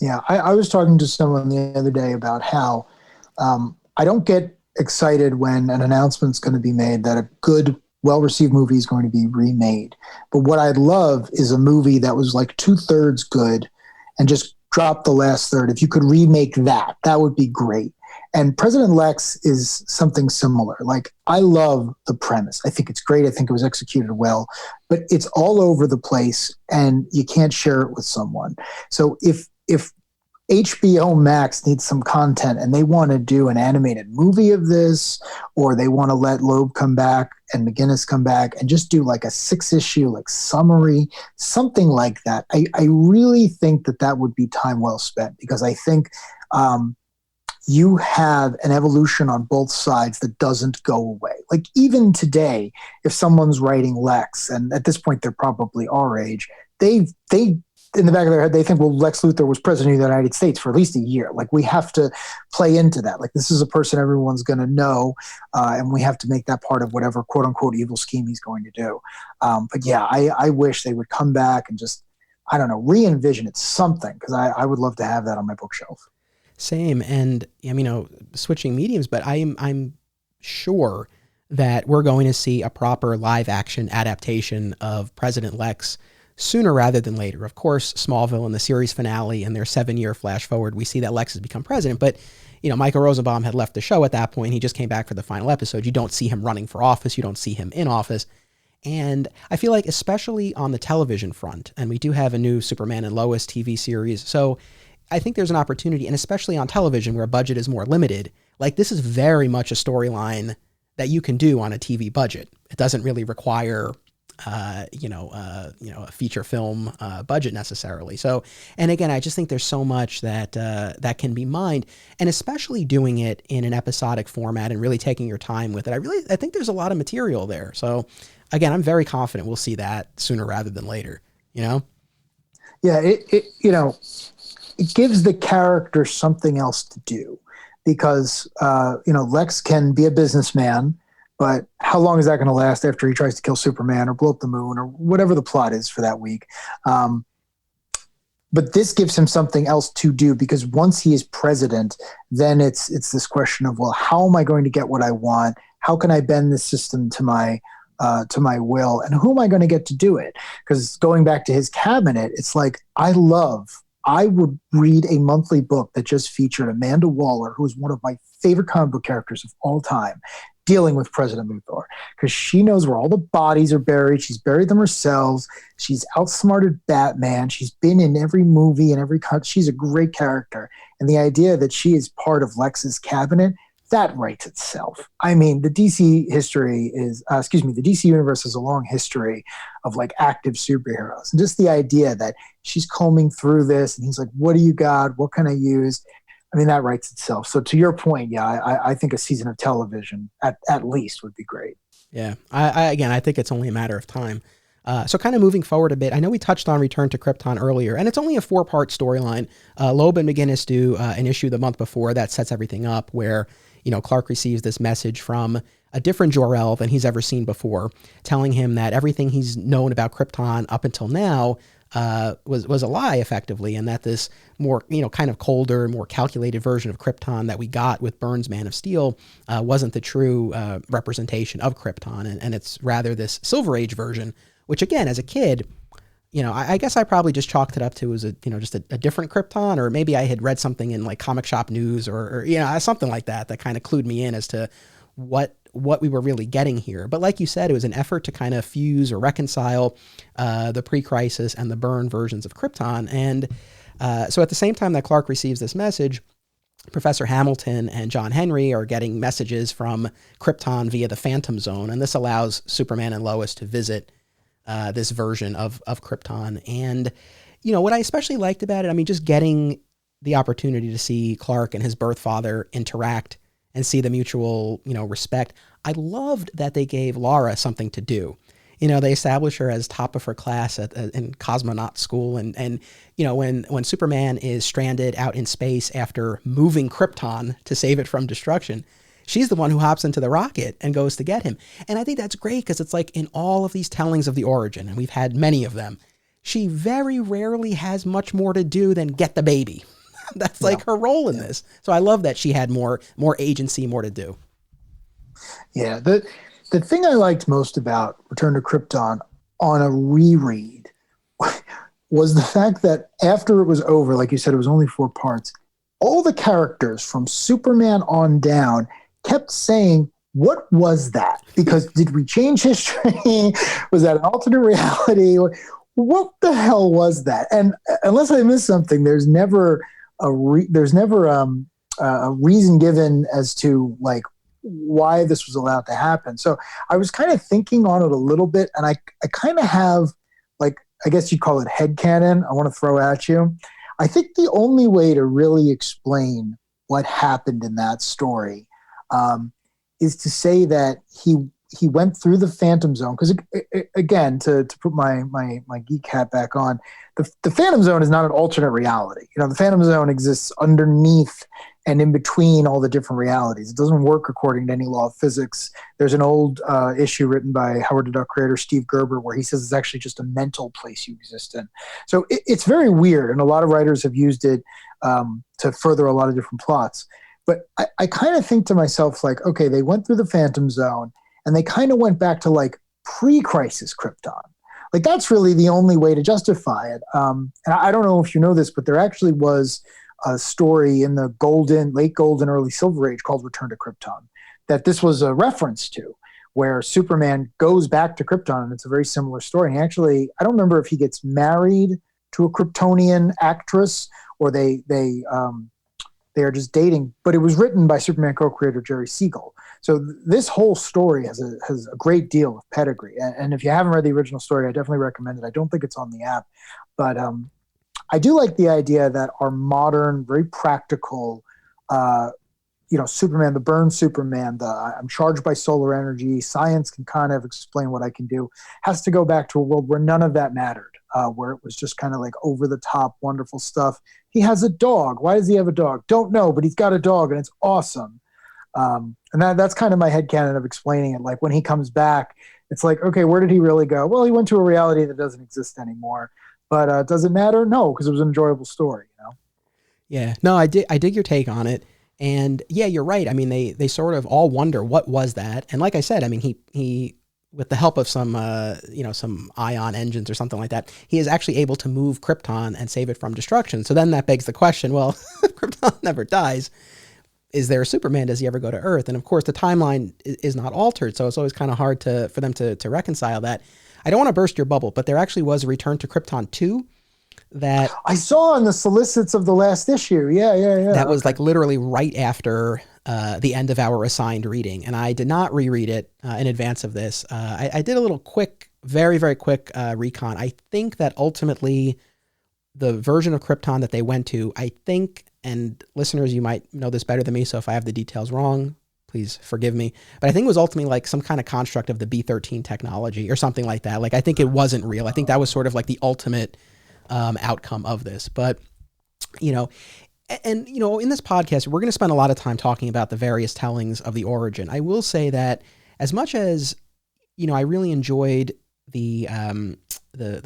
Yeah. I was talking to someone the other day about how, I don't get excited when an announcement's going to be made that a good, well-received movie is going to be remade. But what I'd love is a movie that was like 2/3 good and just drop the last third. If you could remake that would be great. And President Lex is something similar. Like, I love the premise. I think it's great. I think it was executed well, but it's all over the place and you can't share it with someone. So if HBO Max needs some content and they want to do an animated movie of this, or they want to let Loeb come back and McGinnis come back and just do like a 6-issue like summary, something like that, I really think that would be time well spent, because I think you have an evolution on both sides that doesn't go away. Like even today, if someone's writing Lex, and at this point they're probably our age, they in the back of their head they think, well, Lex Luthor was president of the United States for at least a year. Like we have to play into that. Like this is a person everyone's going to know, and we have to make that part of whatever quote unquote evil scheme he's going to do. But yeah, I wish they would come back and just, I don't know, re-envision it something, because I would love to have that on my bookshelf. Same. And switching mediums, but I'm sure that we're going to see a proper live action adaptation of President Lex sooner rather than later. Of course, Smallville and the series finale and their 7-year flash forward, we see that Lex has become president, but Michael Rosenbaum had left the show at that point. He just came back for the final episode. You don't see him running for office. You don't see him in office. And I feel like, especially on the television front, and we do have a new Superman and Lois TV series, so I think there's an opportunity, and especially on television where budget is more limited, like this is very much a storyline that you can do on a TV budget. It doesn't really require, a feature film budget necessarily. So, and again, I just think there's so much that can be mined, and especially doing it in an episodic format and really taking your time with it. I think there's a lot of material there. So, again, I'm very confident we'll see that sooner rather than later. Yeah, it gives the character something else to do, because Lex can be a businessman, but how long is that going to last after he tries to kill Superman or blow up the moon or whatever the plot is for that week? But this gives him something else to do, because once he is president, then it's this question of, well, how am I going to get what I want? How can I bend the system to my will, and who am I going to get to do it? Because going back to his cabinet, it's like, I would read a monthly book that just featured Amanda Waller, who is one of my favorite comic book characters of all time, dealing with President Luthor, because she knows where all the bodies are buried. She's buried them herself. She's outsmarted Batman. She's been in every movie and every cut. She's a great character. And the idea that she is part of Lex's cabinet, that writes itself. I mean, the DC universe has a long history of like active superheroes. And just the idea that she's combing through this and he's like, what do you got? What can I use? I mean, that writes itself. So to your point, yeah, I think a season of television at least would be great. Yeah. I think it's only a matter of time. So kind of moving forward a bit, I know we touched on Return to Krypton earlier, and it's only a 4-part storyline. Loeb and McGinnis do an issue the month before that sets everything up, where Clark receives this message from a different Jor-El than he's ever seen before, telling him that everything he's known about Krypton up until now was a lie, effectively, and that this more, kind of colder, more calculated version of Krypton that we got with Byrne's Man of Steel wasn't the true representation of Krypton, and it's rather this Silver Age version, which, again, as a kid, I guess I probably just chalked it up to as a different Krypton, or maybe I had read something in like Comic Shop News or something like that kind of clued me in as to what we were really getting here. But like you said, it was an effort to kind of fuse or reconcile the pre-Crisis and the Byrne versions of Krypton. And so at the same time that Clark receives this message, Professor Hamilton and John Henry are getting messages from Krypton via the Phantom Zone, and this allows Superman and Lois to visit this version of Krypton. And, what I especially liked about it, just getting the opportunity to see Clark and his birth father interact and see the mutual, respect. I loved that they gave Lara something to do. They establish her as top of her class in cosmonaut school. And when Superman is stranded out in space after moving Krypton to save it from destruction, she's the one who hops into the rocket and goes to get him. And I think that's great, because it's like in all of these tellings of the origin, and we've had many of them, she very rarely has much more to do than get the baby. That's like her role in this. So I love that she had more agency, more to do. Yeah. The thing I liked most about Return to Krypton on a reread was the fact that after it was over, like you said, it was only 4 parts, all the characters from Superman on down kept saying, what was that? Because did we change history? Was that an alternate reality? What the hell was that? And unless I missed something, there's never a reason given as to like why this was allowed to happen. So I was kind of thinking on it a little bit, and I kind of have, like, I guess you'd call it headcanon. I want to throw at you. I think the only way to really explain what happened in that story, is to say that he went through the Phantom Zone, because again, to put my geek hat back on, the Phantom Zone is not an alternate reality. The Phantom Zone exists underneath and in between all the different realities. It doesn't work according to any law of physics. There's an old issue written by Howard the Duck creator Steve Gerber where he says it's actually just a mental place you exist in. So it's very weird, and a lot of writers have used it to further a lot of different plots. But I kind of think to myself, like, okay, they went through the Phantom Zone, and they kind of went back to like pre-Crisis Krypton. Like that's really the only way to justify it. And I don't know if you know this, but there actually was a story in the late golden, early silver age called Return to Krypton that this was a reference to, where Superman goes back to Krypton, and it's a very similar story. And actually, I don't remember if he gets married to a Kryptonian actress or they are just dating, but it was written by Superman co-creator Jerry Siegel. So this whole story has a great deal of pedigree. And if you haven't read the original story, I definitely recommend it. I don't think it's on the app, but I do like the idea that our modern, very practical, Superman, the Burn Superman, I'm charged by solar energy, science can kind of explain what I can do, has to go back to a world where none of that mattered, where it was just kind of like over the top, wonderful stuff. He has a dog. Why does he have a dog? Don't know, but he's got a dog and it's awesome. And that's kind of my headcanon of explaining it. Like when he comes back, it's like, okay, where did he really go? Well, he went to a reality that doesn't exist anymore. But does it matter? No, because it was an enjoyable story, Yeah, no, I dig your take on it. And yeah, you're right. I mean, they sort of all wonder what was that. And like I said, I mean, he with the help of some ion engines or something like that, he is actually able to move Krypton and save it from destruction. So then that begs the question, well, if Krypton never dies, is there a Superman? Does he ever go to Earth? And of course, the timeline is not altered, so it's always kind of hard for them to reconcile that. I don't want to burst your bubble, but there actually was a Return to Krypton 2 that I saw in the solicits of the last issue. Yeah. That was like literally right after the end of our assigned reading, and I did not reread it in advance of this. I did a little quick, very, very quick recon. I think that ultimately the version of Krypton that they went to, I think, and listeners, you might know this better than me, so if I have the details wrong, please forgive me. But I think it was ultimately like some kind of construct of the B-13 technology or something like that. Like I think it wasn't real. I think that was sort of like the ultimate outcome of this. But, in this podcast, we're going to spend a lot of time talking about the various tellings of the origin. I will say that as much as, I really enjoyed the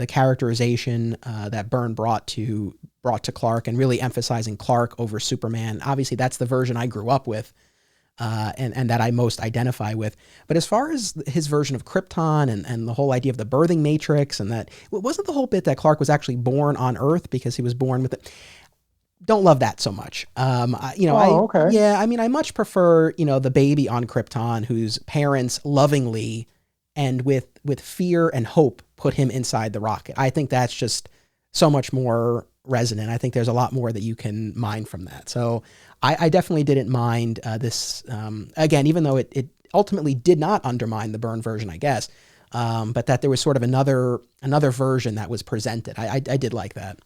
characterization that Byrne brought to Clark and really emphasizing Clark over Superman. Obviously, that's the version I grew up with. And that I most identify with. But as far as his version of Krypton and the whole idea of the birthing matrix, and that it wasn't the whole bit that Clark was actually born on Earth because he was born with it. Don't love that so much. Okay. Yeah, I mean, I much prefer, the baby on Krypton whose parents lovingly and with fear and hope put him inside the rocket. I think that's just so much more resonant. I think there's a lot more that you can mine from that. So I definitely didn't mind this, again, even though it ultimately did not undermine the Byrne version, I guess, but that there was sort of another version that was presented. I did like that.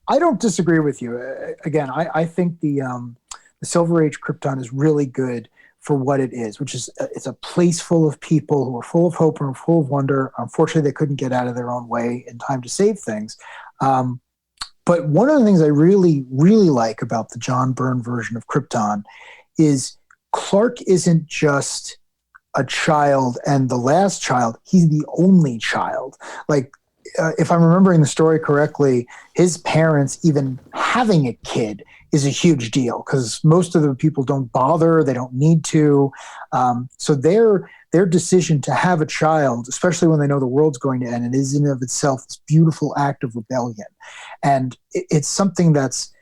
I don't disagree with you. Again, I think the Silver Age Krypton is really good for what it is, which is it's a place full of people who are full of hope and full of wonder. Unfortunately, they couldn't get out of their own way in time to save things. But one of the things I really, really like about the John Byrne version of Krypton is Clark isn't just a child and the last child. He's the only child. Like, if I'm remembering the story correctly, his parents even having a kid is a huge deal because most of the people don't bother. They don't need to. So their decision to have a child, especially when they know the world's going to end, and is in and of itself this beautiful act of rebellion. And it's something that's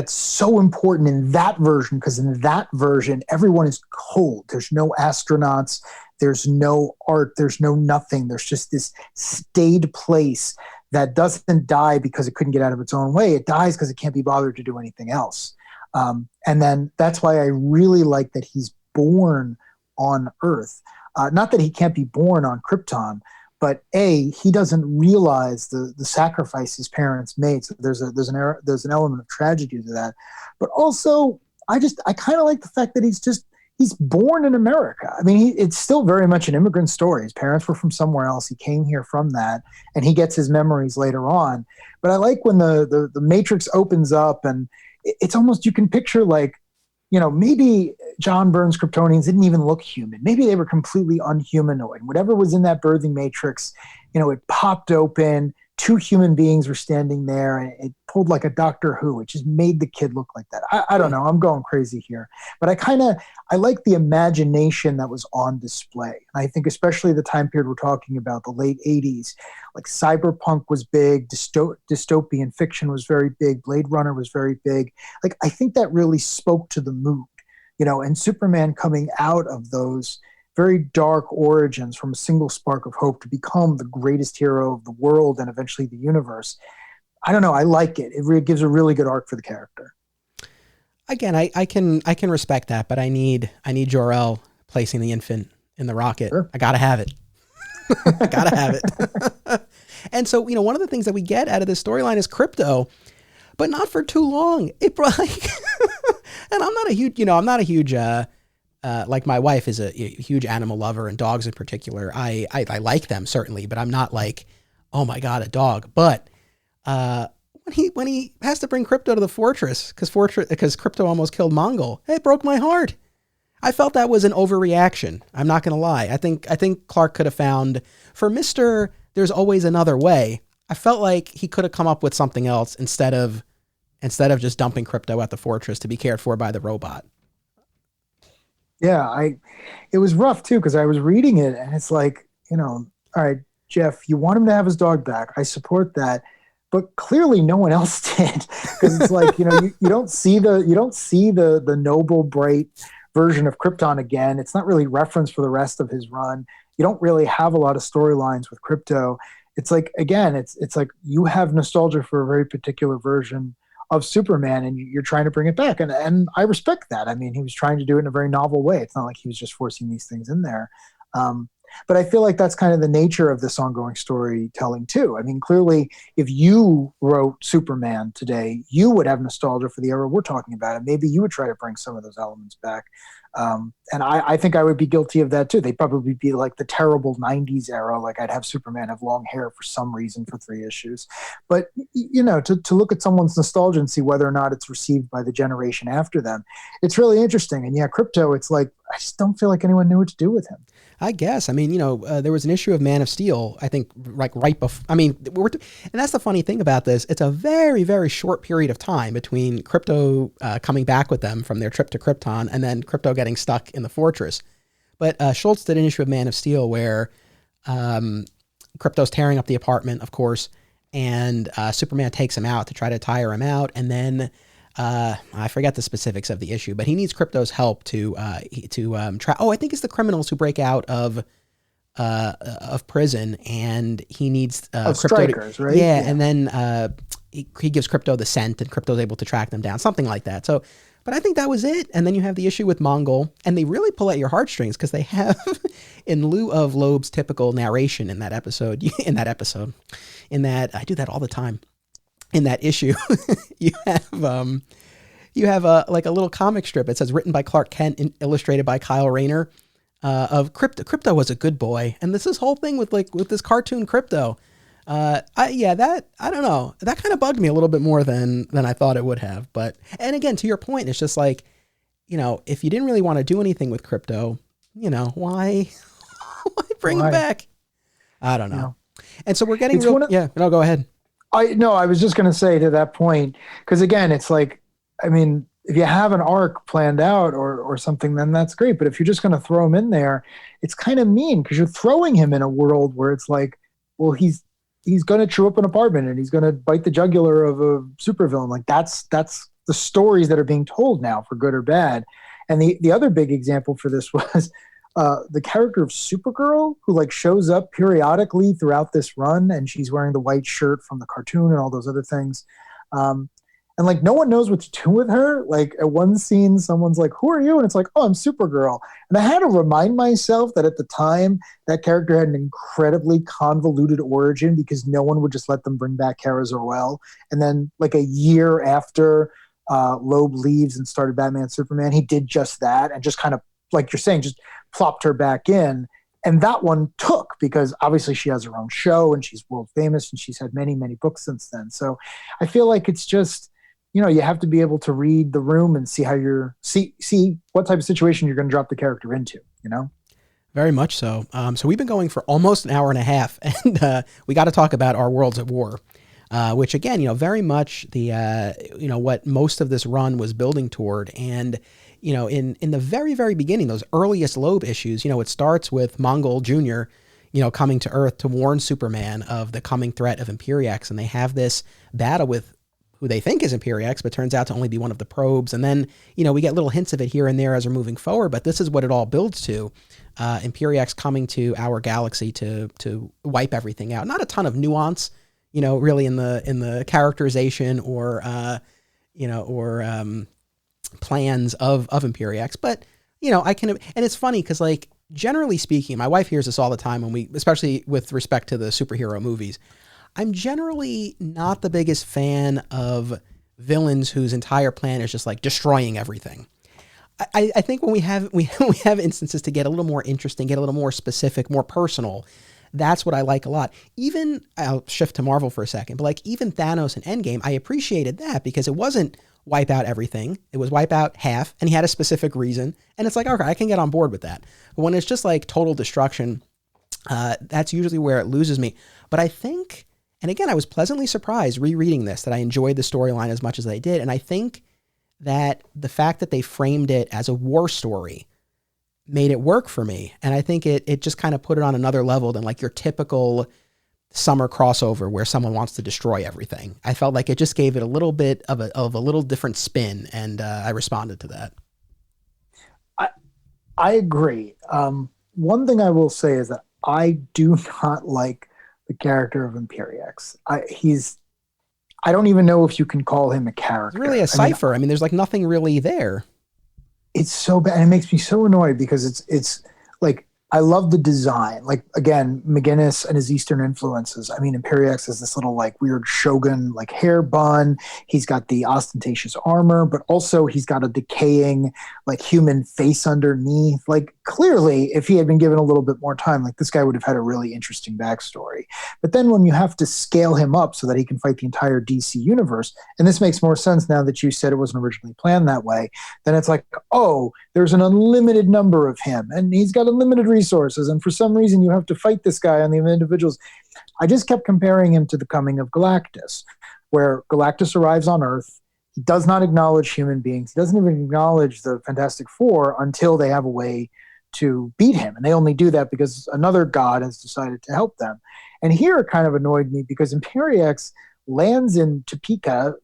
so important in that version, because in that version, everyone is cold. There's no astronauts. There's no art. There's no nothing. There's just this staid place that doesn't die because it couldn't get out of its own way. It dies because it can't be bothered to do anything else. And then that's why I really like that he's born on Earth. Not that he can't be born on Krypton, but he doesn't realize the sacrifice his parents made. So there's an element of tragedy to that. But also, I kind of like the fact that he's born in America. I mean, it's still very much an immigrant story. His parents were from somewhere else. He came here from that, and he gets his memories later on. But I like when the Matrix opens up, and it's almost, you can picture like, maybe John Burns' Kryptonians didn't even look human. Maybe they were completely unhumanoid. Whatever was in that birthing matrix, it popped open. Two human beings were standing there, and it pulled like a Doctor Who. It just made the kid look like that. I don't know. I'm going crazy here. But I like the imagination that was on display. And I think especially the time period we're talking about, the late 80s, like cyberpunk was big, dystopian fiction was very big, Blade Runner was very big. Like, I think that really spoke to the mood, and Superman coming out of those very dark origins from a single spark of hope to become the greatest hero of the world and eventually the universe. I don't know. I like it. It gives a really good arc for the character. Again, I can respect that, but I need Jor-El placing the infant in the rocket. Sure. I gotta have it. I gotta have it. And so, one of the things that we get out of this storyline is Krypto, but not for too long. And I'm not a huge, like my wife is a huge animal lover, and dogs in particular. I like them certainly, but I'm not like, oh my God, a dog. But when he has to bring Krypto to the fortress because Krypto almost killed Mongol, it broke my heart. I felt that was an overreaction. I'm not going to lie. I think Clark could have found, for Mr. There's always another way. I felt like he could have come up with something else instead of just dumping Krypto at the fortress to be cared for by the robot. Yeah, it was rough too, because I was reading it and it's like, all right, Jeff, you want him to have his dog back. I support that, but clearly no one else did, because it's like, you don't see the noble, bright version of Krypton again. It's not really referenced for the rest of his run. You don't really have a lot of storylines with Krypto. It's like, again, it's like you have nostalgia for a very particular version of Superman, and you're trying to bring it back. And I respect that. I mean, he was trying to do it in a very novel way. It's not like he was just forcing these things in there. But I feel like that's kind of the nature of this ongoing storytelling too. I mean, clearly, if you wrote Superman today, you would have nostalgia for the era we're talking about, and maybe you would try to bring some of those elements back. And I think I would be guilty of that too. They'd probably be like the terrible 90s era. Like, I'd have Superman have long hair for some reason for 3 issues. But, to look at someone's nostalgia and see whether or not it's received by the generation after them, it's really interesting. And yeah, Krypto, it's like, I just don't feel like anyone knew what to do with him. I guess. I mean, there was an issue of Man of Steel, I think, like right before. I mean, and that's the funny thing about this. It's a very, very short period of time between Krypto coming back with them from their trip to Krypton and then Krypto getting stuck in the fortress. But Schultz did an issue of Man of Steel where Krypto's tearing up the apartment, of course, and Superman takes him out to try to tire him out, and then I forget the specifics of the issue, but he needs Krypto's help to try. Oh, I think it's the criminals who break out of prison, and he needs Krypto strikers, right? Yeah, and then he gives Krypto the scent, and Krypto's able to track them down, something like that. So, but I think that was it. And then you have the issue with Mongol, and they really pull at your heartstrings because they have, in lieu of Loeb's typical narration in that episode, I do that all the time. In that issue, you have a little comic strip. It says written by Clark Kent and illustrated by Kyle Rayner of Krypto. Krypto was a good boy, and this whole thing with this cartoon Krypto. I don't know. That kind of bugged me a little bit more than I thought it would have. But, and again, to your point, it's just like, if you didn't really want to do anything with Krypto, why bring him back? I don't know. And so we're getting go ahead. I was just going to say to that point, because again, it's like, I mean, if you have an arc planned out or something, then that's great. But if you're just going to throw him in there, it's kind of mean, because you're throwing him in a world where it's like, well, he's going to chew up an apartment and he's going to bite the jugular of a supervillain. Like, that's the stories that are being told now, for good or bad. And the other big example for this was the character of Supergirl, who shows up periodically throughout this run, and she's wearing the white shirt from the cartoon and all those other things. and like no one knows what to do with her. Like at one scene, someone's like, "Who are you?" And it's like, "Oh, I'm Supergirl." And I had to remind myself that at the time that character had an incredibly convoluted origin because no one would just let them bring back Kara Zor-El. And then like a year after Loeb leaves and started Batman Superman, he did just that and just kind of, like you're saying, just plopped her back in. And that one took because obviously she has her own show and she's world famous and she's had many, many books since then. So I feel like it's just, you have to be able to read the room and see how see what type of situation you're going to drop the character into. Very much so. So we've been going for almost an hour and a half, and we got to talk about Our Worlds at War, which again, very much the, what most of this run was building toward. And, in the very, very beginning, those earliest Loeb issues, it starts with Mongol Jr., coming to Earth to warn Superman of the coming threat of Imperiex. And they have this battle with who they think is Imperiex, but turns out to only be one of the probes. And then, we get little hints of it here and there as we're moving forward, but this is what it all builds to. Imperiex coming to our galaxy to wipe everything out. Not a ton of nuance, really in the characterization or plans of Imperiex, but I can, and it's funny because like generally speaking, my wife hears this all the time when especially with respect to the superhero movies, I'm generally not the biggest fan of villains whose entire plan is just like destroying everything. I think when we have instances to get a little more interesting, get a little more specific, more personal, that's what I like a lot. Even, I'll shift to Marvel for a second, but like even Thanos and Endgame, I appreciated that because it wasn't wipe out everything. It was wipe out half, and he had a specific reason. And it's like, okay, I can get on board with that. But when it's just like total destruction, that's usually where it loses me. But I think, and again, I was pleasantly surprised rereading this, that I enjoyed the storyline as much as I did. And I think that the fact that they framed it as a war story made it work for me. And I think it just kind of put it on another level than like your typical summer crossover where someone wants to destroy everything. I felt like it just gave it a little bit of a little different spin, and I responded to that. I agree. One thing I will say is that I do not like the character of Imperiex. I don't even know if you can call him a character. It's really a cipher. I mean, there's like nothing really there. It's so bad. And it makes me so annoyed because it's like, I love the design. Like, again, McGinnis and his Eastern influences. I mean, Imperiex has this little, like, weird shogun, like, hair bun. He's got the ostentatious armor, but also he's got a decaying, like, human face underneath. Like, clearly, if he had been given a little bit more time, like, this guy would have had a really interesting backstory. But then when you have to scale him up so that he can fight the entire DC universe, and this makes more sense now that you said it wasn't originally planned that way, then it's like, oh, there's an unlimited number of him, and he's got unlimited resources, and for some reason you have to fight this guy on the individuals. I just kept comparing him to the coming of Galactus, where Galactus arrives on Earth. He does not acknowledge human beings. He doesn't even acknowledge the Fantastic Four until they have a way to beat him, and they only do that because another god has decided to help them. And here it kind of annoyed me because Imperiex lands in Topeka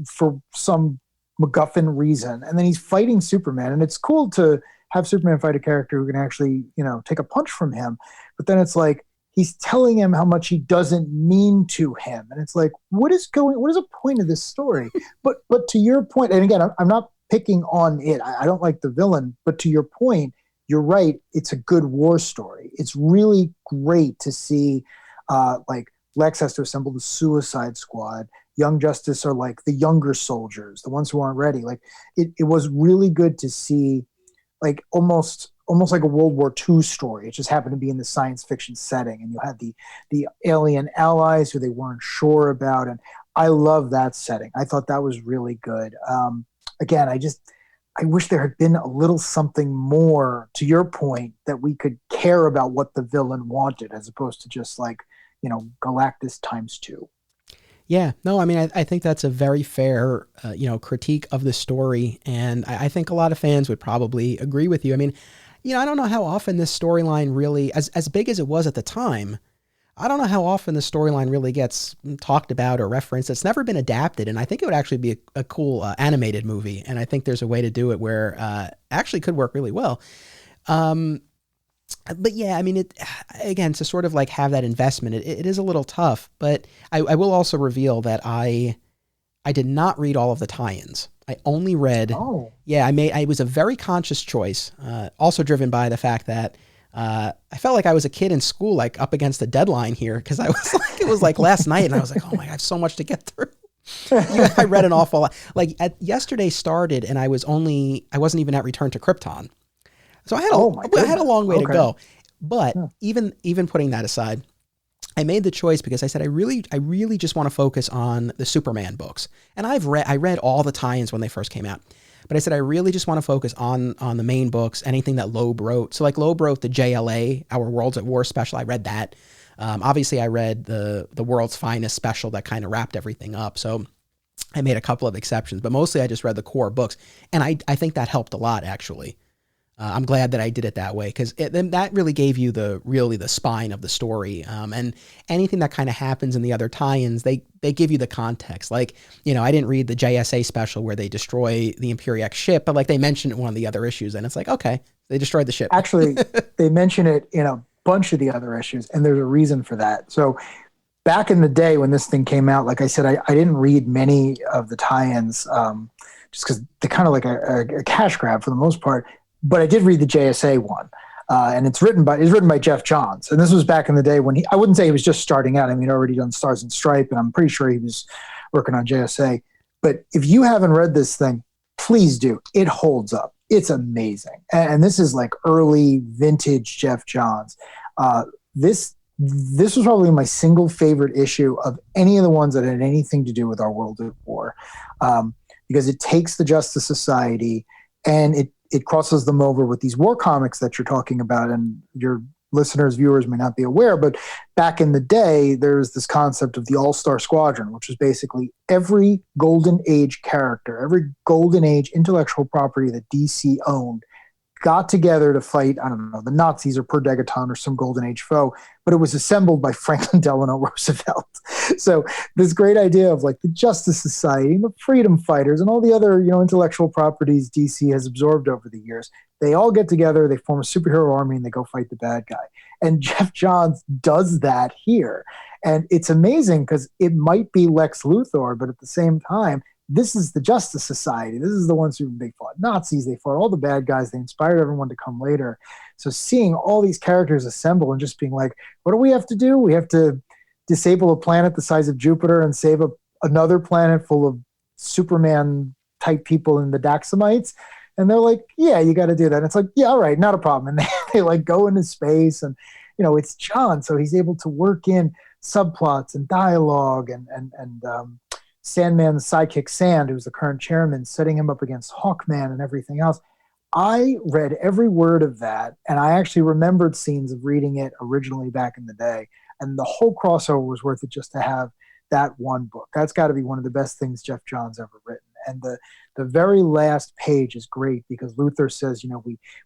for some MacGuffin reason, and then he's fighting Superman, and it's cool to have Superman fight a character who can actually, take a punch from him. But then it's like he's telling him how much he doesn't mean to him, and it's like, what is the point of this story? but to your point, and again, I'm not picking on it. I don't like the villain, but to your point, you're right. It's a good war story. It's really great to see, like Lex has to assemble the Suicide Squad. Young Justice are like the younger soldiers, the ones who aren't ready. Like it was really good to see, like almost like a World War II story. It just happened to be in the science fiction setting, and you had the alien allies who they weren't sure about, and I love that setting. I thought that was really good. Again, I wish there had been a little something more, to your point, that we could care about what the villain wanted, as opposed to just like, Galactus times 2. Yeah, no, I mean, I think that's a very fair, critique of the story. And I think a lot of fans would probably agree with you. I mean, I don't know how often this storyline really, as big as it was at the time, I don't know how often the storyline really gets talked about or referenced. It's never been adapted. And I think it would actually be a cool animated movie. And I think there's a way to do it where actually could work really well. But yeah, I mean, it again, to sort of like have that investment, it is a little tough, but I will also reveal that I I did not read all of the tie-ins. I only read. Oh, Yeah, it was a very conscious choice. Also driven by the fact that I felt like I was a kid in school, like up against the deadline here, because I was like, it was like last night, and I was like, oh my God, I have so much to get through. I read an awful lot. Like yesterday started, and I wasn't even at Return to Krypton, so I had a long way to go. But even putting that aside, I made the choice because I said I really just want to focus on the Superman books, and I read all the tie-ins when they first came out. But I said I really just want to focus on the main books, anything that Loeb wrote. So like Loeb wrote the JLA, Our Worlds at War special. I read that. Obviously, I read the World's Finest special that kind of wrapped everything up. So I made a couple of exceptions, but mostly I just read the core books. And I think that helped a lot, actually. I'm glad that I did it that way because that really gave you the spine of the story. And anything that kind of happens in the other tie-ins, they give you the context. Like, I didn't read the JSA special where they destroy the Imperiex ship, but like they mentioned it in one of the other issues, and it's like, okay, they destroyed the ship. Actually, they mention it in a bunch of the other issues, and there's a reason for that. So back in the day when this thing came out, like I said, I didn't read many of the tie-ins just because they're kind of like a cash grab for the most part. But I did read the JSA one, and it's written by Jeph Johns. And this was back in the day when I wouldn't say he was just starting out. I mean, he'd already done Stars and Stripe, and I'm pretty sure he was working on JSA. But if you haven't read this thing, please do. It holds up. It's amazing. And this is like early vintage Jeph Johns. This was probably my single favorite issue of any of the ones that had anything to do with Our World at War, because it takes the Justice Society and it crosses them over with these war comics that you're talking about, and your listeners, viewers may not be aware, but back in the day, there's this concept of the All-Star Squadron, which was basically every Golden Age character, every Golden Age intellectual property that DC owned got together to fight, I don't know, the Nazis or Per Degaton or some Golden Age foe, but it was assembled by Franklin Delano Roosevelt. So this great idea of like the Justice Society and the Freedom Fighters and all the other, intellectual properties DC has absorbed over the years, they all get together, they form a superhero army, and they go fight the bad guy. And Jeph Johns does that here. And it's amazing because it might be Lex Luthor, but at the same time, this is the Justice Society. This is the ones they fought Nazis. They fought all the bad guys. They inspired everyone to come later. So seeing all these characters assemble and just being like, what do we have to do? We have to disable a planet the size of Jupiter and save another planet full of Superman-type people in the Daxamites. And they're like, yeah, you got to do that. And it's like, yeah, all right, not a problem. And they like go into space, and it's John, so he's able to work in subplots and dialogue and Sandman's sidekick Sand, who's the current chairman, setting him up against Hawkman and everything else. I read every word of that, and I actually remembered scenes of reading it originally back in the day. And the whole crossover was worth it just to have that one book. That's got to be one of the best things Jeph Johns ever written. And the very last page is great because Luthor says,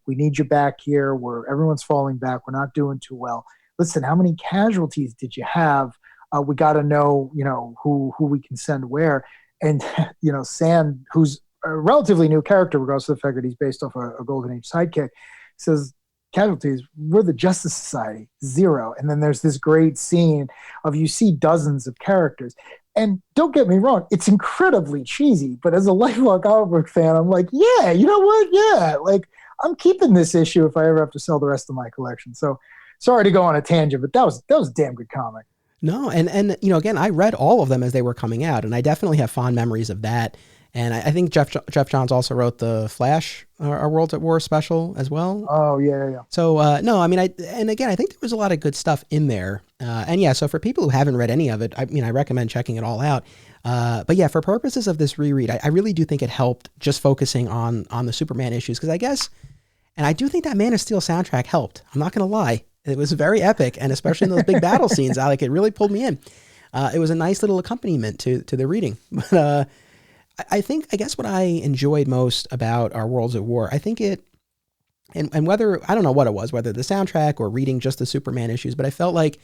we need you back here where everyone's falling back. We're not doing too well. Listen, how many casualties did you have? We got to know, who we can send where. And, Sand, who's a relatively new character, regardless of the fact that he's based off a Golden Age sidekick, says, casualties, we're the Justice Society, 0. And then there's this great scene of you see dozens of characters. And don't get me wrong, it's incredibly cheesy. But as a lifelong comic book fan, I'm like, yeah, you know what? Yeah, like I'm keeping this issue if I ever have to sell the rest of my collection. So sorry to go on a tangent, but that was a damn good comic. No, and again, I read all of them as they were coming out, and I definitely have fond memories of that. And I think Jeph Johns also wrote the Flash, Our Worlds at War special as well. Oh, yeah. So, no, I mean, I think there was a lot of good stuff in there. And yeah, so for people who haven't read any of it, I recommend checking it all out. But yeah, for purposes of this reread, I really do think it helped just focusing on the Superman issues, because I guess, and I do think that Man of Steel soundtrack helped. I'm not going to lie. It was very epic, and especially in those big battle scenes, Alec, it really pulled me in. It was a nice little accompaniment to the reading. But I guess what I enjoyed most about Our Worlds at War, I think it, and whether, I don't know what it was, whether the soundtrack or reading just the Superman issues, but I felt like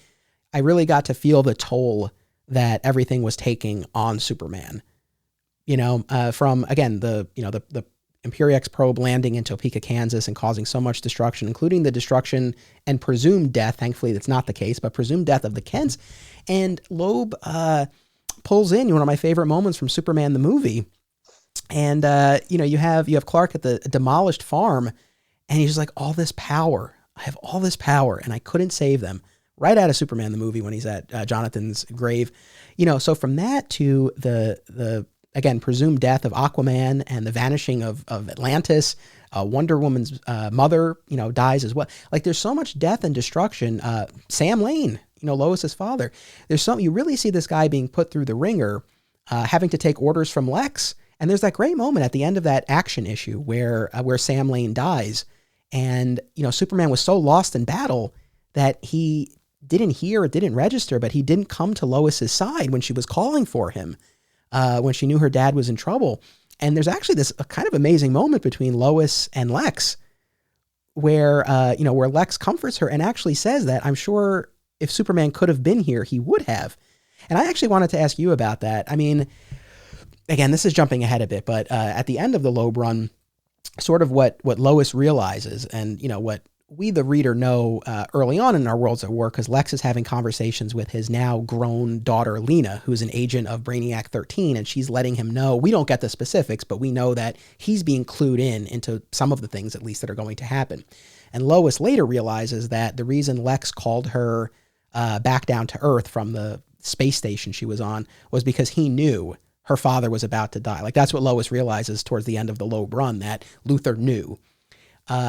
I really got to feel the toll that everything was taking on Superman. From, again, the Imperiex probe landing in Topeka, Kansas, and causing so much destruction, including the destruction and presumed death. Thankfully, that's not the case, but presumed death of the Kents. And Loeb pulls in one of my favorite moments from Superman the movie. And, you have Clark at the demolished farm, and he's just like, all this power. I have all this power, and I couldn't save them. Right out of Superman the movie when he's at Jonathan's grave. So from that to the again, presumed death of Aquaman and the vanishing of Atlantis, Wonder Woman's mother, dies as well. Like, there's so much death and destruction. Sam Lane, Lois's father. There's something, you really see this guy being put through the ringer, having to take orders from Lex. And there's that great moment at the end of that action issue where Sam Lane dies. And, Superman was so lost in battle that he didn't hear, it didn't register, but he didn't come to Lois's side when she was calling for him, when she knew her dad was in trouble. And there's actually this kind of amazing moment between Lois and Lex where Lex comforts her and actually says that, I'm sure if Superman could have been here, he would have. And I actually wanted to ask you about that. I mean, again, this is jumping ahead a bit, but at the end of the Loeb run, sort of what Lois realizes, and what we, the reader, know early on in our Worlds at War, because Lex is having conversations with his now grown daughter, Lena, who's an agent of Brainiac 13, and she's letting him know, we don't get the specifics, but we know that he's being clued into some of the things, at least, that are going to happen. And Lois later realizes that the reason Lex called her back down to Earth from the space station she was on was because he knew her father was about to die. Like, that's what Lois realizes towards the end of the Loeb run, that Luthor knew.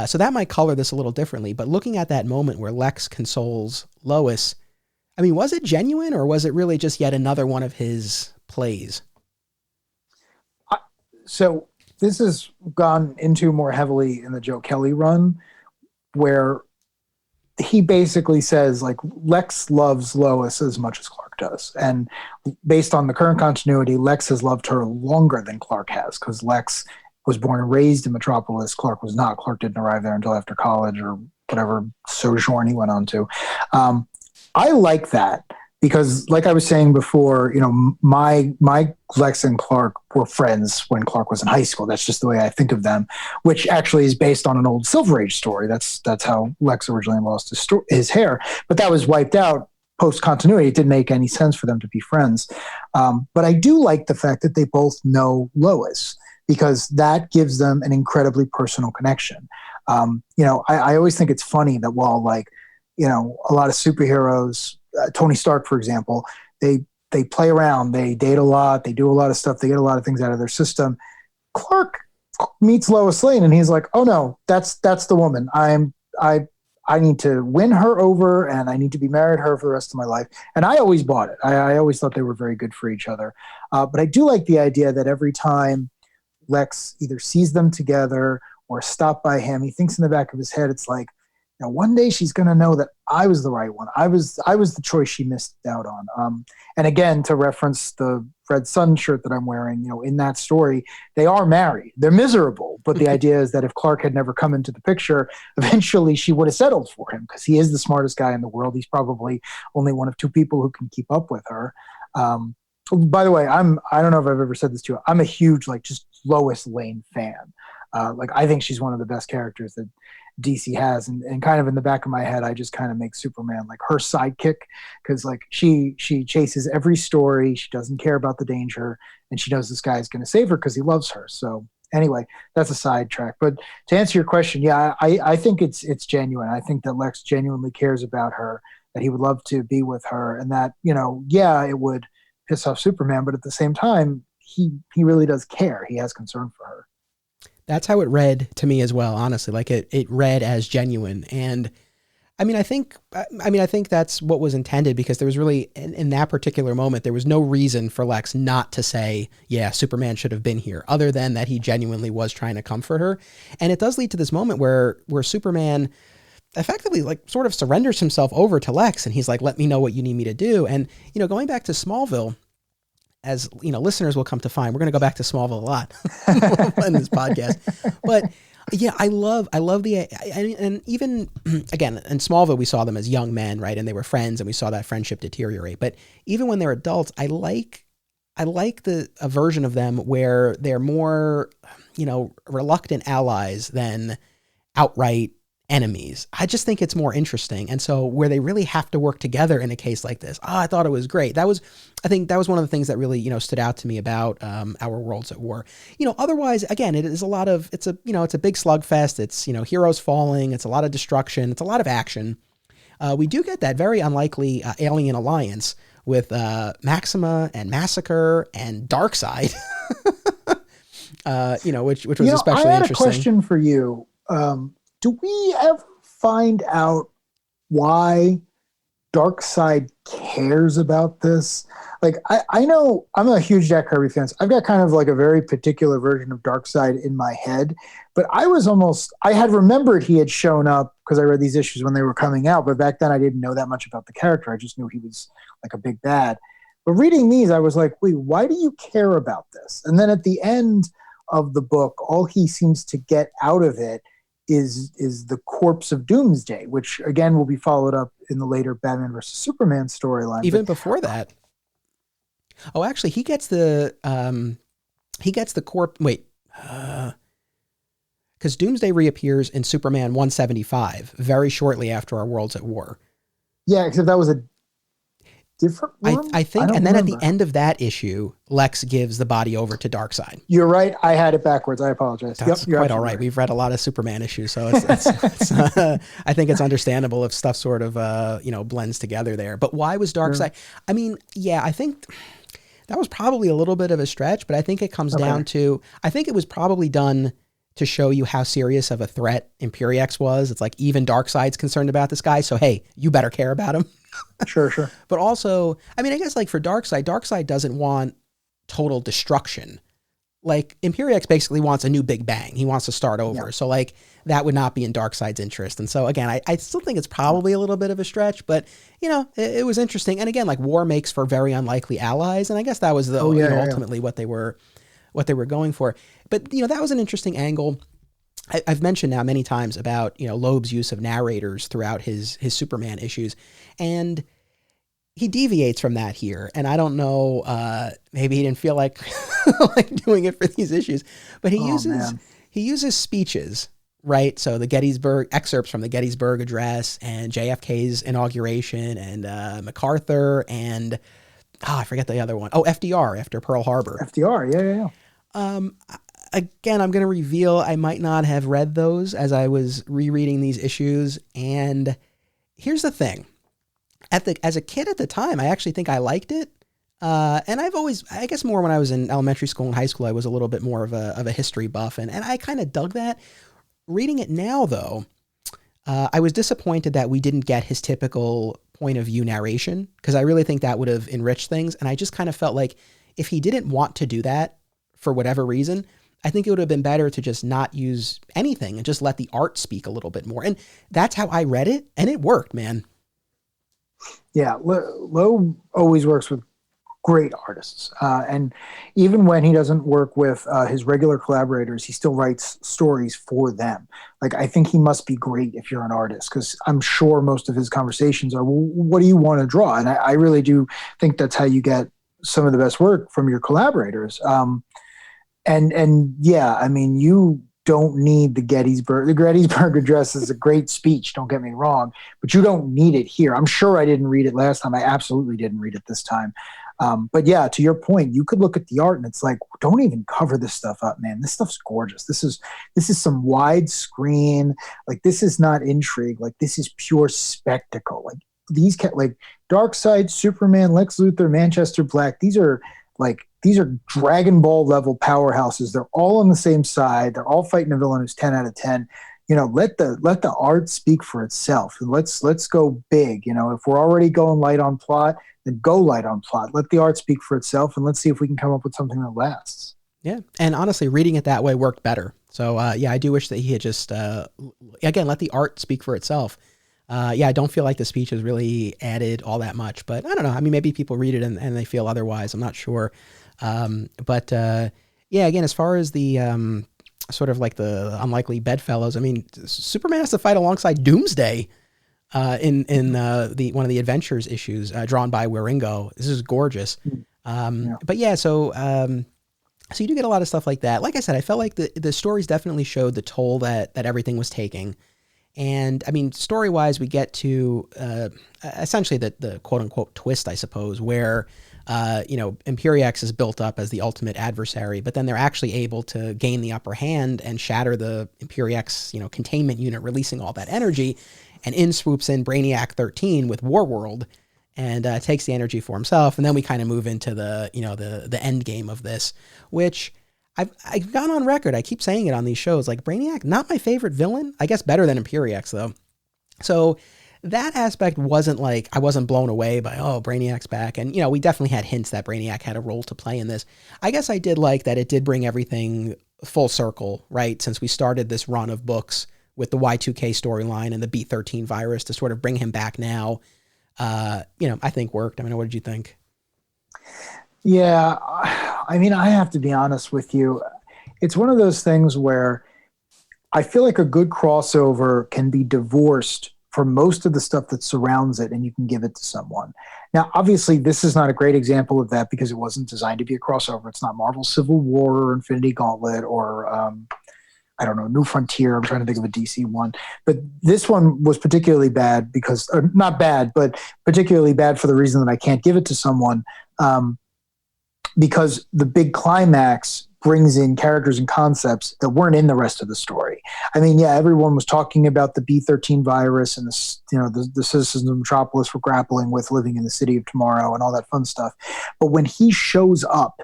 So that might color this a little differently, but looking at that moment where Lex consoles Lois, I mean, was it genuine, or was it really just yet another one of his plays? So this has gone into more heavily in the Joe Kelly run, where he basically says, like, Lex loves Lois as much as Clark does. And based on the current continuity, Lex has loved her longer than Clark has, because Lex was born and raised in Metropolis. Clark was not. Clark didn't arrive there until after college or whatever sojourn he went on to. I like that because, like I was saying before, my Lex and Clark were friends when Clark was in high school. That's just the way I think of them, which actually is based on an old Silver Age story. That's how Lex originally lost his hair, but that was wiped out post-continuity. It didn't make any sense for them to be friends. But I do like the fact that they both know Lois, because that gives them an incredibly personal connection. I always think it's funny that while, a lot of superheroes, Tony Stark, for example, they play around, they date a lot, they do a lot of stuff, they get a lot of things out of their system. Clark meets Lois Lane and he's like, oh no, that's the woman. I need to win her over, and I need to be married to her for the rest of my life. And I always bought it. I always thought they were very good for each other. But I do like the idea that every time Lex either sees them together or stopped by him, he thinks in the back of his head, it's like, one day she's going to know that I was the right one. I was the choice she missed out on. And again, to reference the Red Sun shirt that I'm wearing, in that story, they are married. They're miserable. But the idea is that if Clark had never come into the picture, eventually she would have settled for him, because he is the smartest guy in the world. He's probably only one of two people who can keep up with her. By the way, I don't know if I've ever said this to you. I'm a huge, just Lois Lane fan. I think she's one of the best characters that DC has, and kind of in the back of my head, I just kind of make Superman like her sidekick, because she chases every story. She doesn't care about the danger, and she knows this guy is going to save her because he loves her. So anyway, that's a sidetrack. But to answer your question, yeah, I think it's genuine. I think that Lex genuinely cares about her, that he would love to be with her, and that, it would piss off Superman, but at the same time, he really does care. He has concern for her. That's how it read to me as well, honestly. Like, it read as genuine. And I think that's what was intended, because there was really, in that particular moment, there was no reason for Lex not to say, yeah, Superman should have been here, other than that he genuinely was trying to comfort her. And it does lead to this moment where Superman effectively sort of surrenders himself over to Lex, and he's like, let me know what you need me to do. And, going back to Smallville, as listeners will come to find, we're going to go back to Smallville a lot in this podcast. But yeah, I love and even again, in Smallville, we saw them as young men, right? And they were friends, and we saw that friendship deteriorate. But even when they're adults, I like a version of them where they're more, reluctant allies than outright enemies. I just think it's more interesting. And so where they really have to work together in a case like this, I thought it was great. I think that was one of the things that really, stood out to me about Our Worlds at War. Otherwise, again, it is it's a big slugfest. It's, heroes falling. It's a lot of destruction. It's a lot of action. We do get that very unlikely alien alliance with Maxima and Massacre and Darkseid, which was especially interesting. I had a question for you. Do we ever find out why Darkseid cares about this? Like, I know I'm a huge Jack Kirby fan. So I've got kind of like a very particular version of Darkseid in my head, but I had remembered he had shown up because I read these issues when they were coming out, but back then I didn't know that much about the character. I just knew he was like a big bad. But reading these, I was like, wait, why do you care about this? And then at the end of the book, all he seems to get out of it is the corpse of Doomsday, which again will be followed up in the later Batman versus Superman storyline. Even before that. Oh, actually, he gets the corpse. Wait, because Doomsday reappears in Superman 175 very shortly after Our Worlds at War. Yeah, except that was a different one? I think, and then at the end of that issue, Lex gives the body over to Darkseid. You're right. I had it backwards. I apologize. That's quite all right. We've read a lot of Superman issues, so it's I think it's understandable if stuff sort of blends together there. But why was Darkseid? Sure. I mean, yeah, I think that was probably a little bit of a stretch, but I think it comes down to, I think it was probably done to show you how serious of a threat Imperiex was. It's like even Darkseid's concerned about this guy, so hey, you better care about him. Sure. But also, I mean, I guess like for Darkseid doesn't want total destruction. Like Imperiex basically wants a new big bang. He wants to start over. Yeah. So like that would not be in Darkseid's interest. And so again, I still think it's probably a little bit of a stretch, but it was interesting. And again, like war makes for very unlikely allies. And I guess that was ultimately what they were going for. But that was an interesting angle. I've mentioned now many times about Loeb's use of narrators throughout his Superman issues, and he deviates from that here. And I don't know, maybe he didn't feel like like doing it for these issues, but he uses speeches, right? So the Gettysburg excerpts from the Gettysburg Address and JFK's inauguration and MacArthur and I forget the other one. Oh, FDR after Pearl Harbor. FDR, yeah. Again, I'm going to reveal I might not have read those as I was rereading these issues. And here's the thing. As a kid at the time, I actually think I liked it. And I guess more when I was in elementary school and high school, I was a little bit more of a history buff. And I kind of dug that. Reading it now, though, I was disappointed that we didn't get his typical point of view narration, because I really think that would have enriched things. And I just kind of felt like if he didn't want to do that for whatever reason, I think it would have been better to just not use anything and just let the art speak a little bit more. And that's how I read it, and it worked, man. Yeah, Loeb always works with great artists. And even when he doesn't work with his regular collaborators, he still writes stories for them. Like, I think he must be great if you're an artist, because I'm sure most of his conversations are, well, what do you want to draw? And I really do think that's how you get some of the best work from your collaborators. And yeah, I mean, you don't need the Gettysburg. The Gettysburg Address is a great speech, don't get me wrong, but you don't need it here. I'm sure I didn't read it last time. I absolutely didn't read it this time. But yeah, to your point, you could look at the art and it's like, don't even cover this stuff up, man. This stuff's gorgeous. This is some wide screen. Like, this is not intrigue. Like, this is pure spectacle. Like, these like Darkseid, Superman, Lex Luthor, Manchester Black. These are Dragon Ball level powerhouses. They're all on the same side. They're all fighting a villain who's 10 out of 10. Let the art speak for itself. And let's go big. If we're already going light on plot, then go light on plot. Let the art speak for itself, and let's see if we can come up with something that lasts. Yeah, and honestly, reading it that way worked better. So yeah, I do wish that he had just again let the art speak for itself. Yeah, I don't feel like the speech has really added all that much, but I don't know. I mean, maybe people read it and they feel otherwise. I'm not sure. But yeah, again, as far as the sort of like the unlikely bedfellows, I mean, Superman has to fight alongside Doomsday in one of the Adventures issues drawn by Wieringo. This is gorgeous. Yeah. But yeah, so you do get a lot of stuff like that. Like I said, I felt like the stories definitely showed the toll that everything was taking. And I mean, story wise, we get to essentially the quote unquote twist, I suppose, where Imperiex is built up as the ultimate adversary, but then they're actually able to gain the upper hand and shatter the Imperiex, containment unit, releasing all that energy. And in swoops in Brainiac 13 with Warworld and takes the energy for himself. And then we kind of move into the end game of this, which I've gone on record. I keep saying it on these shows, like Brainiac, not my favorite villain. I guess better than Imperiex though. So that aspect wasn't like, I wasn't blown away by, Brainiac's back. And, we definitely had hints that Brainiac had a role to play in this. I guess I did like that it did bring everything full circle, right? Since we started this run of books with the Y2K storyline and the B13 virus to sort of bring him back now, I think worked. I mean, what did you think? Yeah. I mean, I have to be honest with you. It's one of those things where I feel like a good crossover can be divorced from most of the stuff that surrounds it, and you can give it to someone. Now, obviously, this is not a great example of that because it wasn't designed to be a crossover. It's not Marvel Civil War or Infinity Gauntlet or, I don't know, New Frontier. I'm trying to think of a DC one. But this one was particularly bad because, or not bad, but particularly bad for the reason that I can't give it to someone because the big climax brings in characters and concepts that weren't in the rest of the story. I mean, yeah, everyone was talking about the B13 virus and the citizens of Metropolis were grappling with living in the city of tomorrow and all that fun stuff. But when he shows up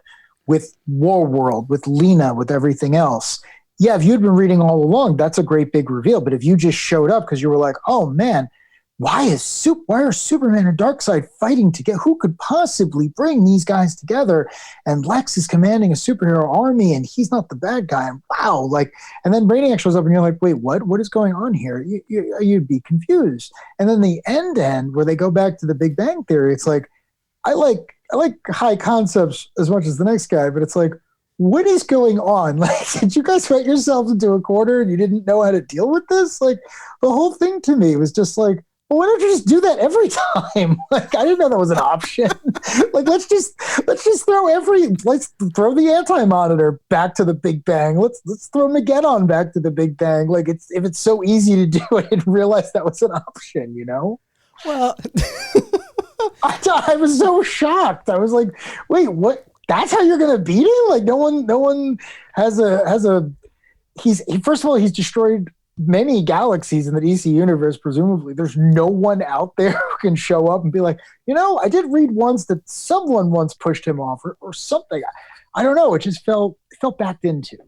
with Warworld, with Lena, with everything else, yeah, if you'd been reading all along, that's a great big reveal. But if you just showed up because you were like, oh man, why are Superman and Darkseid fighting together? Who could possibly bring these guys together? And Lex is commanding a superhero army, and he's not the bad guy. And wow, and then Brainiac shows up, and you're like, wait, what? What is going on here? You'd be confused. And then the end where they go back to the Big Bang Theory, it's like, I like high concepts as much as the next guy, but it's like, what is going on? Like, did you guys write yourselves into a corner and you didn't know how to deal with this? Like, the whole thing to me was just like, well, why don't you just do that every time? Like, I didn't know that was an option. Like, let's throw the anti-monitor back to the Big Bang. Let's throw Mageddon back to the Big Bang. Like, if it's so easy to do, I didn't realize that was an option, Well, I was so shocked. I was like, wait, what? That's how you're gonna beat him? Like, no one has a. First of all, he's destroyed many galaxies in the DC universe. Presumably, there's no one out there who can show up and be like, I did read once that someone once pushed him off or something. I don't know. It just felt backed into.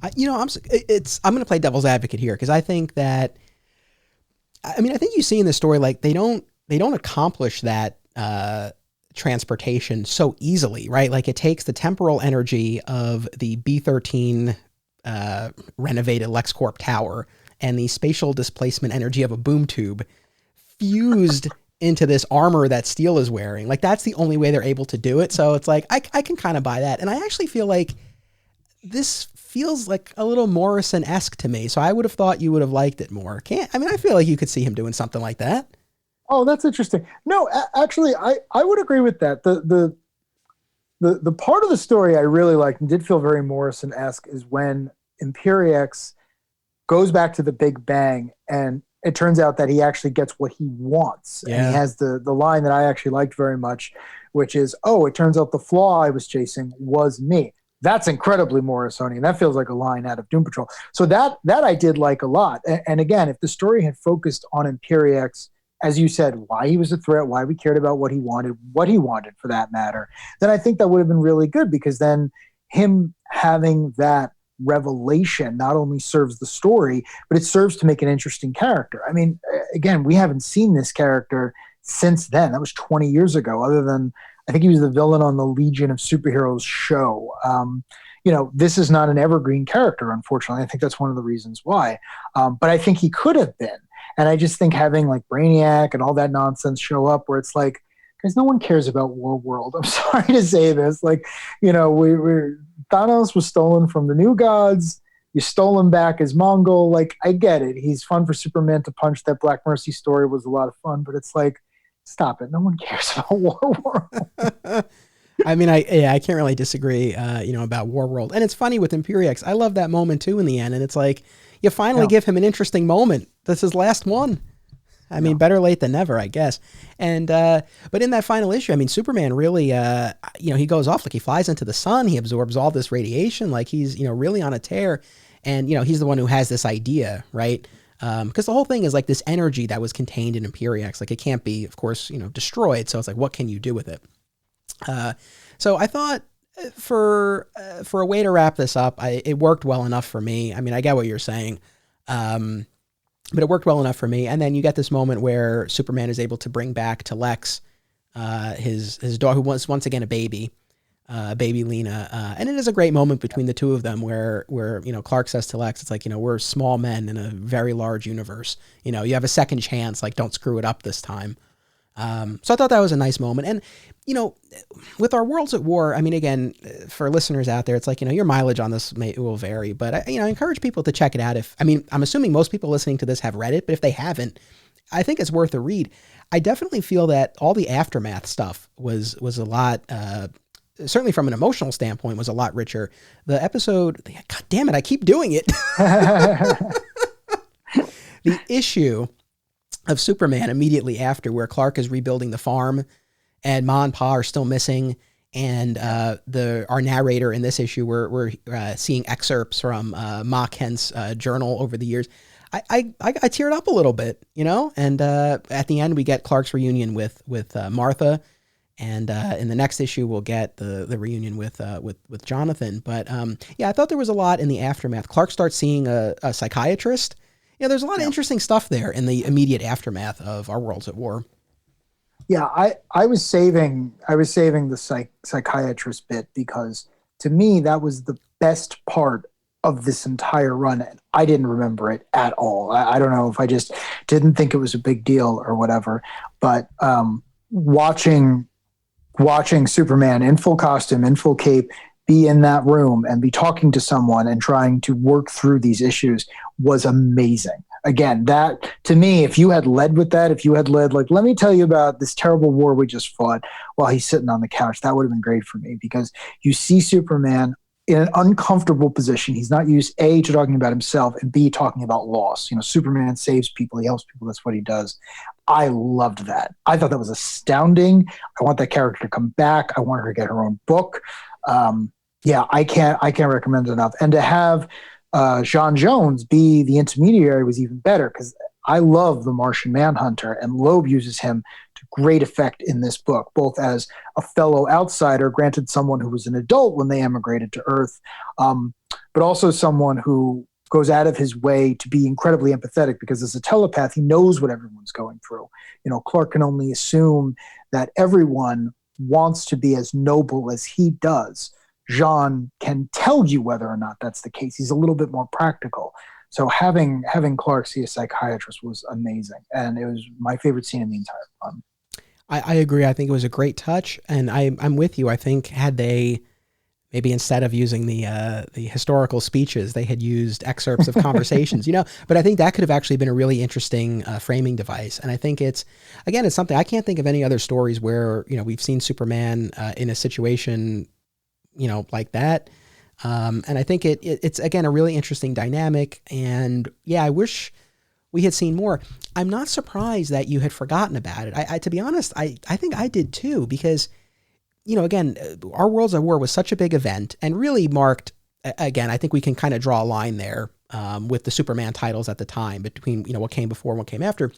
I'm going to play devil's advocate here because I think that. I mean, I think you see in the story like they don't accomplish that. Transportation so easily, right? Like it takes the temporal energy of the B13 renovated LexCorp tower and the spatial displacement energy of a boom tube fused into this armor that Steel is wearing. Like that's the only way they're able to do it. So it's like, I can kind of buy that. And I actually feel like this feels like a little Morrison-esque to me. So I would have thought you would have liked it more. I feel like you could see him doing something like that. Oh, that's interesting. No, actually, I would agree with that. The part of the story I really liked and did feel very Morrison-esque is when Imperiex goes back to the Big Bang and it turns out that he actually gets what he wants. Yeah. And he has the line that I actually liked very much, which is, it turns out the flaw I was chasing was me. That's incredibly Morrisonian. That feels like a line out of Doom Patrol. So that I did like a lot. And again, if the story had focused on Imperiex, as you said, why he was a threat, why we cared about what he wanted for that matter, then I think that would have been really good because then him having that revelation not only serves the story, but it serves to make an interesting character. I mean, again, we haven't seen this character since then. That was 20 years ago, other than I think he was the villain on the Legion of Superheroes show. This is not an evergreen character, unfortunately. I think that's one of the reasons why. But I think he could have been. And I just think having like Brainiac and all that nonsense show up where it's like, guys, no one cares about Warworld. I'm sorry to say this. Like, Thanos was stolen from the New Gods. You stole him back as Mongol. Like, I get it. He's fun for Superman to punch. That Black Mercy story was a lot of fun, but it's like, stop it. No one cares about Warworld. I mean, I can't really disagree, about Warworld. And it's funny with Imperiex. I love that moment too in the end. And it's like, you finally give him an interesting moment. This is his last one. I mean, better late than never, I guess. And, but in that final issue, I mean, Superman really, he goes off, like he flies into the sun, he absorbs all this radiation, like he's, really on a tear. And, he's the one who has this idea, right? Because the whole thing is like this energy that was contained in Imperiex, like it can't be, of course, destroyed. So it's like, what can you do with it? So I thought for a way to wrap this up, it worked well enough for me. I mean, I get what you're saying. But it worked well enough for me. And then you get this moment where Superman is able to bring back to Lex his daughter, who was once again a baby Lena. And it is a great moment between the two of them where Clark says to Lex, it's like, we're small men in a very large universe. You have a second chance, like don't screw it up this time. So I thought that was a nice moment. And, with our Worlds at War, I mean, again, for listeners out there, it's like, your mileage on this will vary, but I encourage people to check it out. I'm assuming most people listening to this have read it, but if they haven't, I think it's worth a read. I definitely feel that all the aftermath stuff was a lot, certainly from an emotional standpoint, was a lot richer. The episode, God damn it, I keep doing it. The issue of Superman immediately after, where Clark is rebuilding the farm and Ma and Pa are still missing, and our narrator in this issue, we're seeing excerpts from Ma Kent's journal over the years. I teared up a little bit, and at the end we get Clark's reunion with Martha, and in the next issue we'll get the reunion with Jonathan. But I thought there was a lot in the aftermath. Clark starts seeing a psychiatrist. There's a lot of interesting stuff there in the immediate aftermath of our Worlds at War. Yeah, I was saving the psychiatrist bit because to me that was the best part of this entire run, and I didn't remember it at all. I don't know if I just didn't think it was a big deal or whatever, but watching Superman in full costume, in full cape, be in that room and be talking to someone and trying to work through these issues was amazing. Again, that to me, if you had led with that, like, let me tell you about this terrible war we just fought while he's sitting on the couch, that would have been great for me, because you see Superman in an uncomfortable position. He's not used, A, to talking about himself, and B, talking about loss. Superman saves people. He helps people. That's what he does. I loved that. I thought that was astounding. I want that character to come back. I want her to get her own book. I can't recommend it enough. And to have John Jones be the intermediary was even better, because I love the Martian Manhunter, and Loeb uses him to great effect in this book, both as a fellow outsider, granted someone who was an adult when they emigrated to Earth, but also someone who goes out of his way to be incredibly empathetic, because as a telepath, he knows what everyone's going through. Clark can only assume that everyone wants to be as noble as he does. Jean can tell you whether or not that's the case. He's a little bit more practical. So having Clark see a psychiatrist was amazing, and it was my favorite scene in the entire run. I agree. I think it was a great touch, and I'm with you. I think had they maybe, instead of using the historical speeches, they had used excerpts of conversations, but I think that could have actually been a really interesting framing device. And I think it's something, I can't think of any other stories where, we've seen Superman in a situation, like that. And I think it's again, a really interesting dynamic, and I wish we had seen more. I'm not surprised that you had forgotten about it. I to be honest, I think I did too, because, again, our Worlds at War was such a big event and really marked, again, I think we can kind of draw a line there with the Superman titles at the time between, what came before and what came after.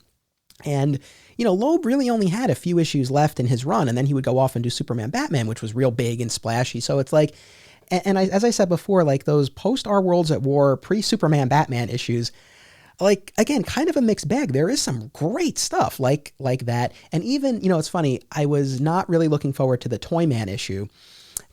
And, Loeb really only had a few issues left in his run, and then he would go off and do Superman Batman, which was real big and splashy. So it's like, as I said before, like those post Our Worlds at War, pre-Superman Batman issues, like, again, kind of a mixed bag. There is some great stuff like that. And even, it's funny, I was not really looking forward to the Toyman issue,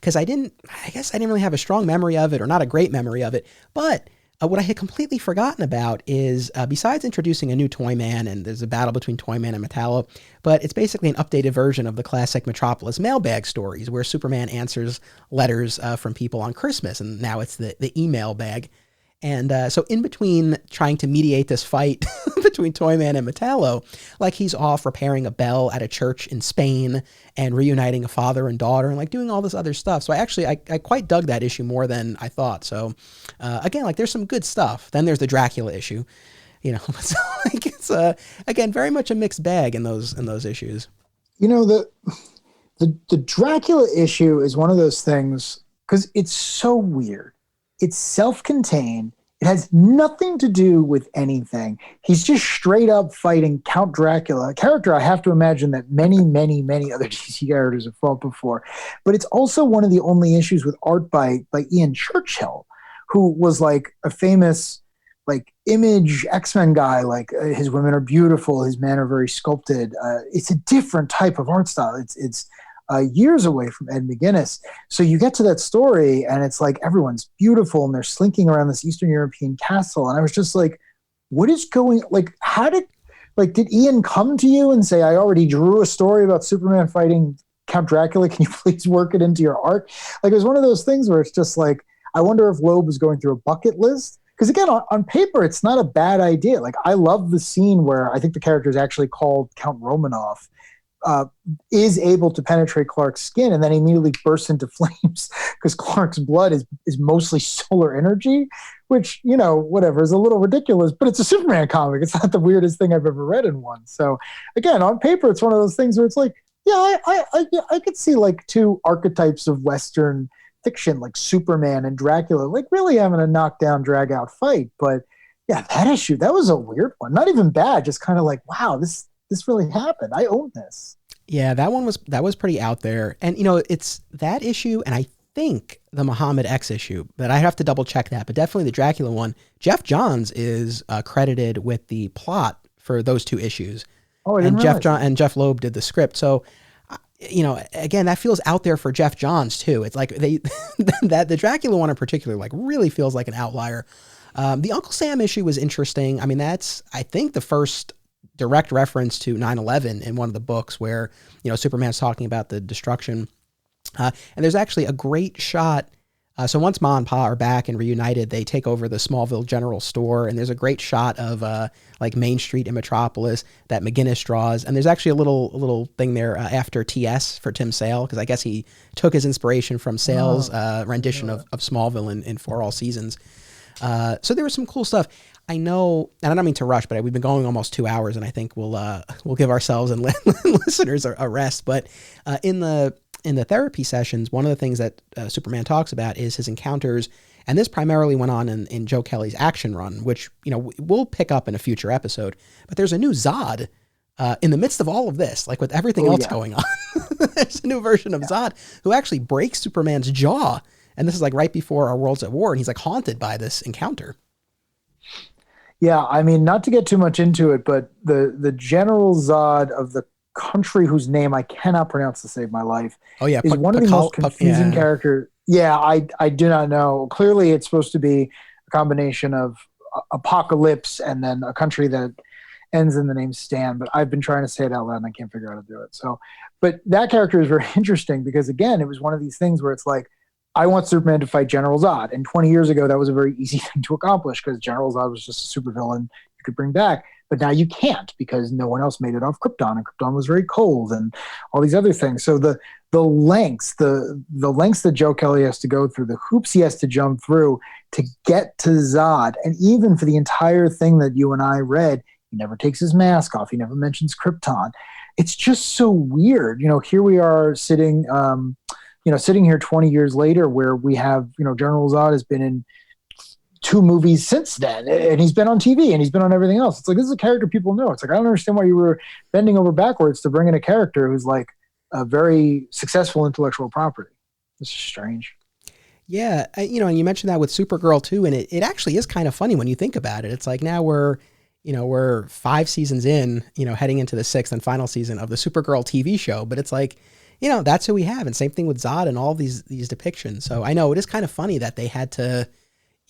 because I guess I didn't really have a strong memory of it, or not a great memory of it. But what I had completely forgotten about is, besides introducing a new Toyman, and there's a battle between Toyman and Metallo, but it's basically an updated version of the classic Metropolis mailbag stories, where Superman answers letters from people on Christmas, and now it's the email bag. And so in between trying to mediate this fight between Toyman and Metallo, like he's off repairing a bell at a church in Spain and reuniting a father and daughter and like doing all this other stuff. So I quite dug that issue more than I thought. So again, like there's some good stuff. Then there's the Dracula issue, you know, so like it's again, very much a mixed bag in those issues. You know, the Dracula issue is one of those things because it's so weird. It's self-contained. It has nothing to do with anything. He's just straight up fighting Count Dracula, a character I have to imagine that many, many, many other DC characters have fought before. But it's also one of the only issues with art by Ian Churchill, who was like a famous like Image X-Men guy. Like his women are beautiful, his men are very sculpted. It's a different type of art style. It's years away from Ed McGuinness. So you get to that story and it's like everyone's beautiful and they're slinking around this Eastern European castle. And I was just like, what is going, like, did Ian come to you and say, I already drew a story about Superman fighting Count Dracula. Can you please work it into your art? Like, it was one of those things where it's just like, I wonder if Loeb was going through a bucket list. Because again, on paper, it's not a bad idea. Like, I love the scene where I think the character is actually called Count Romanoff, is able to penetrate Clark's skin and then immediately bursts into flames because Clark's blood is mostly solar energy, which, you know, whatever, is a little ridiculous, but it's a Superman comic. It's not the weirdest thing I've ever read in one. So again, on paper, it's one of those things where it's like, yeah, I could see like two archetypes of Western fiction, like Superman and Dracula, like really having a knockdown, drag out fight. But yeah, that issue, that was a weird one. Not even bad, just kind of like, wow, this really happened. I own this. Yeah, that was pretty out there. And, you know, it's that issue, and I think the Muhammad X issue, but I have to double check that. But definitely the Dracula one. Geoff Johns is credited with the plot for those two issues. Oh, I didn't realize. And Jeph Loeb did the script. So, you know, again, that feels out there for Geoff Johns too. It's like that the Dracula one in particular, like really feels like an outlier. The Uncle Sam issue was interesting. I mean, that's, I think, the first direct reference to 9/11 in one of the books where, you know, Superman's talking about the destruction. And there's actually a great shot. So once Ma and Pa are back and reunited, they take over the Smallville General Store. And there's a great shot of like Main Street in Metropolis that McGuinness draws. And there's actually a little thing there after TS for Tim Sale, because I guess he took his inspiration from Sale's rendition of Smallville in For All Seasons. So there was some cool stuff. I know, and I don't mean to rush, but we've been going almost 2 hours, and I think we'll give ourselves and listeners a rest. But in the therapy sessions, one of the things that Superman talks about is his encounters, and this primarily went on in Joe Kelly's Action Run, which, you know, we'll pick up in a future episode. But there's a new Zod in the midst of all of this, like with everything else going on. There's a new version of Zod who actually breaks Superman's jaw, and this is like right before our world's at war, and he's like haunted by this encounter. Yeah, I mean, not to get too much into it, but the General Zod of the country whose name I cannot pronounce to save my life is one of the most confusing characters. Yeah, I do not know. Clearly, it's supposed to be a combination of apocalypse and then a country that ends in the name Stan, but I've been trying to say it out loud and I can't figure out how to do it. So, but that character is very interesting because, again, it was one of these things where it's like, I want Superman to fight General Zod. And 20 years ago, that was a very easy thing to accomplish because General Zod was just a supervillain you could bring back. But now you can't because no one else made it off Krypton, and Krypton was very cold and all these other things. So the lengths that Joe Kelly has to go through, the hoops he has to jump through to get to Zod, and even for the entire thing that you and I read, he never takes his mask off. He never mentions Krypton. It's just so weird. You know, here we are sitting here 20 years later where we have, you know, General Zod has been in 2 movies since then, and he's been on TV and he's been on everything else. It's like, this is a character people know. It's like, I don't understand why you were bending over backwards to bring in a character who's like a very successful intellectual property. This is strange. Yeah. You know, and you mentioned that with Supergirl too, and it actually is kind of funny when you think about it. It's like now we're 5 seasons in, you know, heading into the 6th and final season of the Supergirl TV show, but it's like, you know, that's who we have. And same thing with Zod and all these depictions. So I know it is kind of funny that they had to,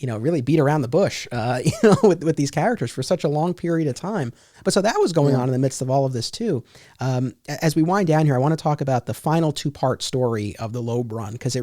really beat around the bush, with these characters for such a long period of time. But so that was going on in the midst of all of this too. As we wind down here, I want to talk about the final 2-part story of the Loeb run, because I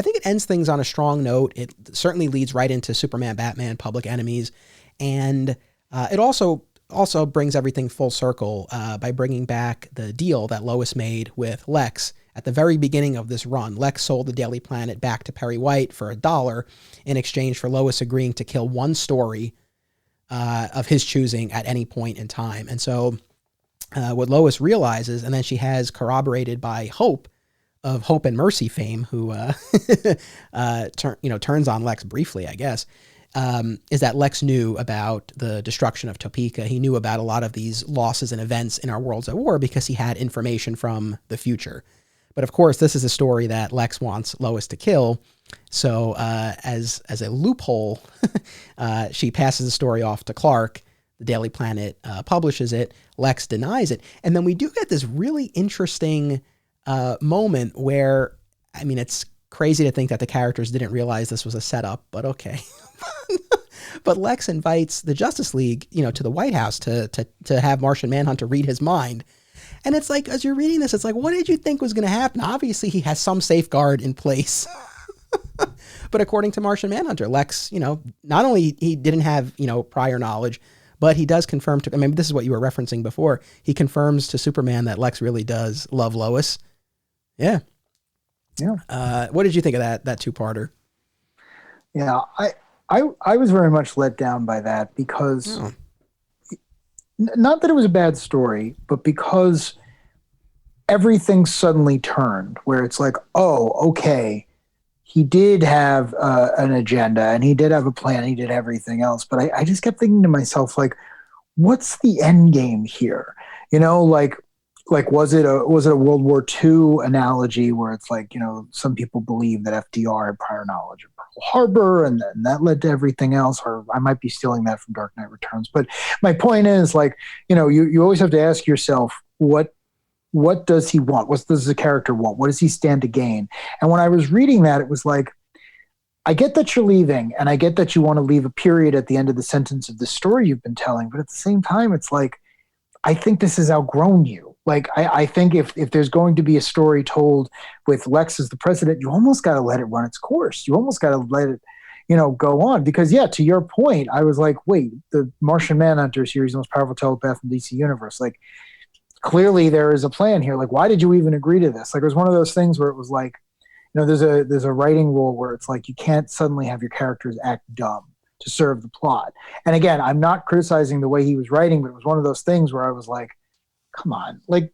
think it ends things on a strong note. It certainly leads right into Superman, Batman, Public Enemies. And it also brings everything full circle by bringing back the deal that Lois made with Lex. At the very beginning of this run, Lex sold the Daily Planet back to Perry White for $1 in exchange for Lois agreeing to kill one story of his choosing at any point in time. And so what Lois realizes, and then she has corroborated by Hope of Hope and Mercy fame, who turns on Lex briefly, I guess, is that Lex knew about the destruction of Topeka. He knew about a lot of these losses and events in our worlds at war because he had information from the future. But of course, this is a story that Lex wants Lois to kill. So as a loophole, she passes the story off to Clark. The Daily Planet publishes it. Lex denies it. And then we do get this really interesting moment where, it's crazy to think that the characters didn't realize this was a setup, but okay. But Lex invites the Justice League, to the White House to have Martian Manhunter read his mind. And it's like, as you're reading this, it's like, what did you think was going to happen? Obviously, he has some safeguard in place. But according to Martian Manhunter, Lex, not only he didn't have, prior knowledge, but he does confirm this is what you were referencing before. He confirms to Superman that Lex really does love Lois. Yeah. Yeah. What did you think of that 2-parter? Yeah, I was very much let down by that because not that it was a bad story, but because everything suddenly turned where it's like, oh, okay, he did have an agenda and he did have a plan. He did everything else. But I just kept thinking to myself, like, what's the end game here? Like was it a World War II analogy where it's like, some people believe that FDR had prior knowledge of Pearl Harbor and that led to everything else, or I might be stealing that from Dark Knight Returns. But my point is, like, you always have to ask yourself, what does he want? What does the character want? What does he stand to gain? And when I was reading that, it was like, I get that you're leaving and I get that you want to leave a period at the end of the sentence of the story you've been telling. But at the same time, it's like, I think this has outgrown you. Like, I think if there's going to be a story told with Lex as the president, you almost got to let it run its course. You almost got to let it, go on. Because, to your point, I was like, wait, the Martian Manhunter series, the most powerful telepath in the DC universe. Like, clearly there is a plan here. Like, why did you even agree to this? Like, it was one of those things where it was like, there's a writing rule where it's like, you can't suddenly have your characters act dumb to serve the plot. And again, I'm not criticizing the way he was writing, but it was one of those things where I was like, come on, like,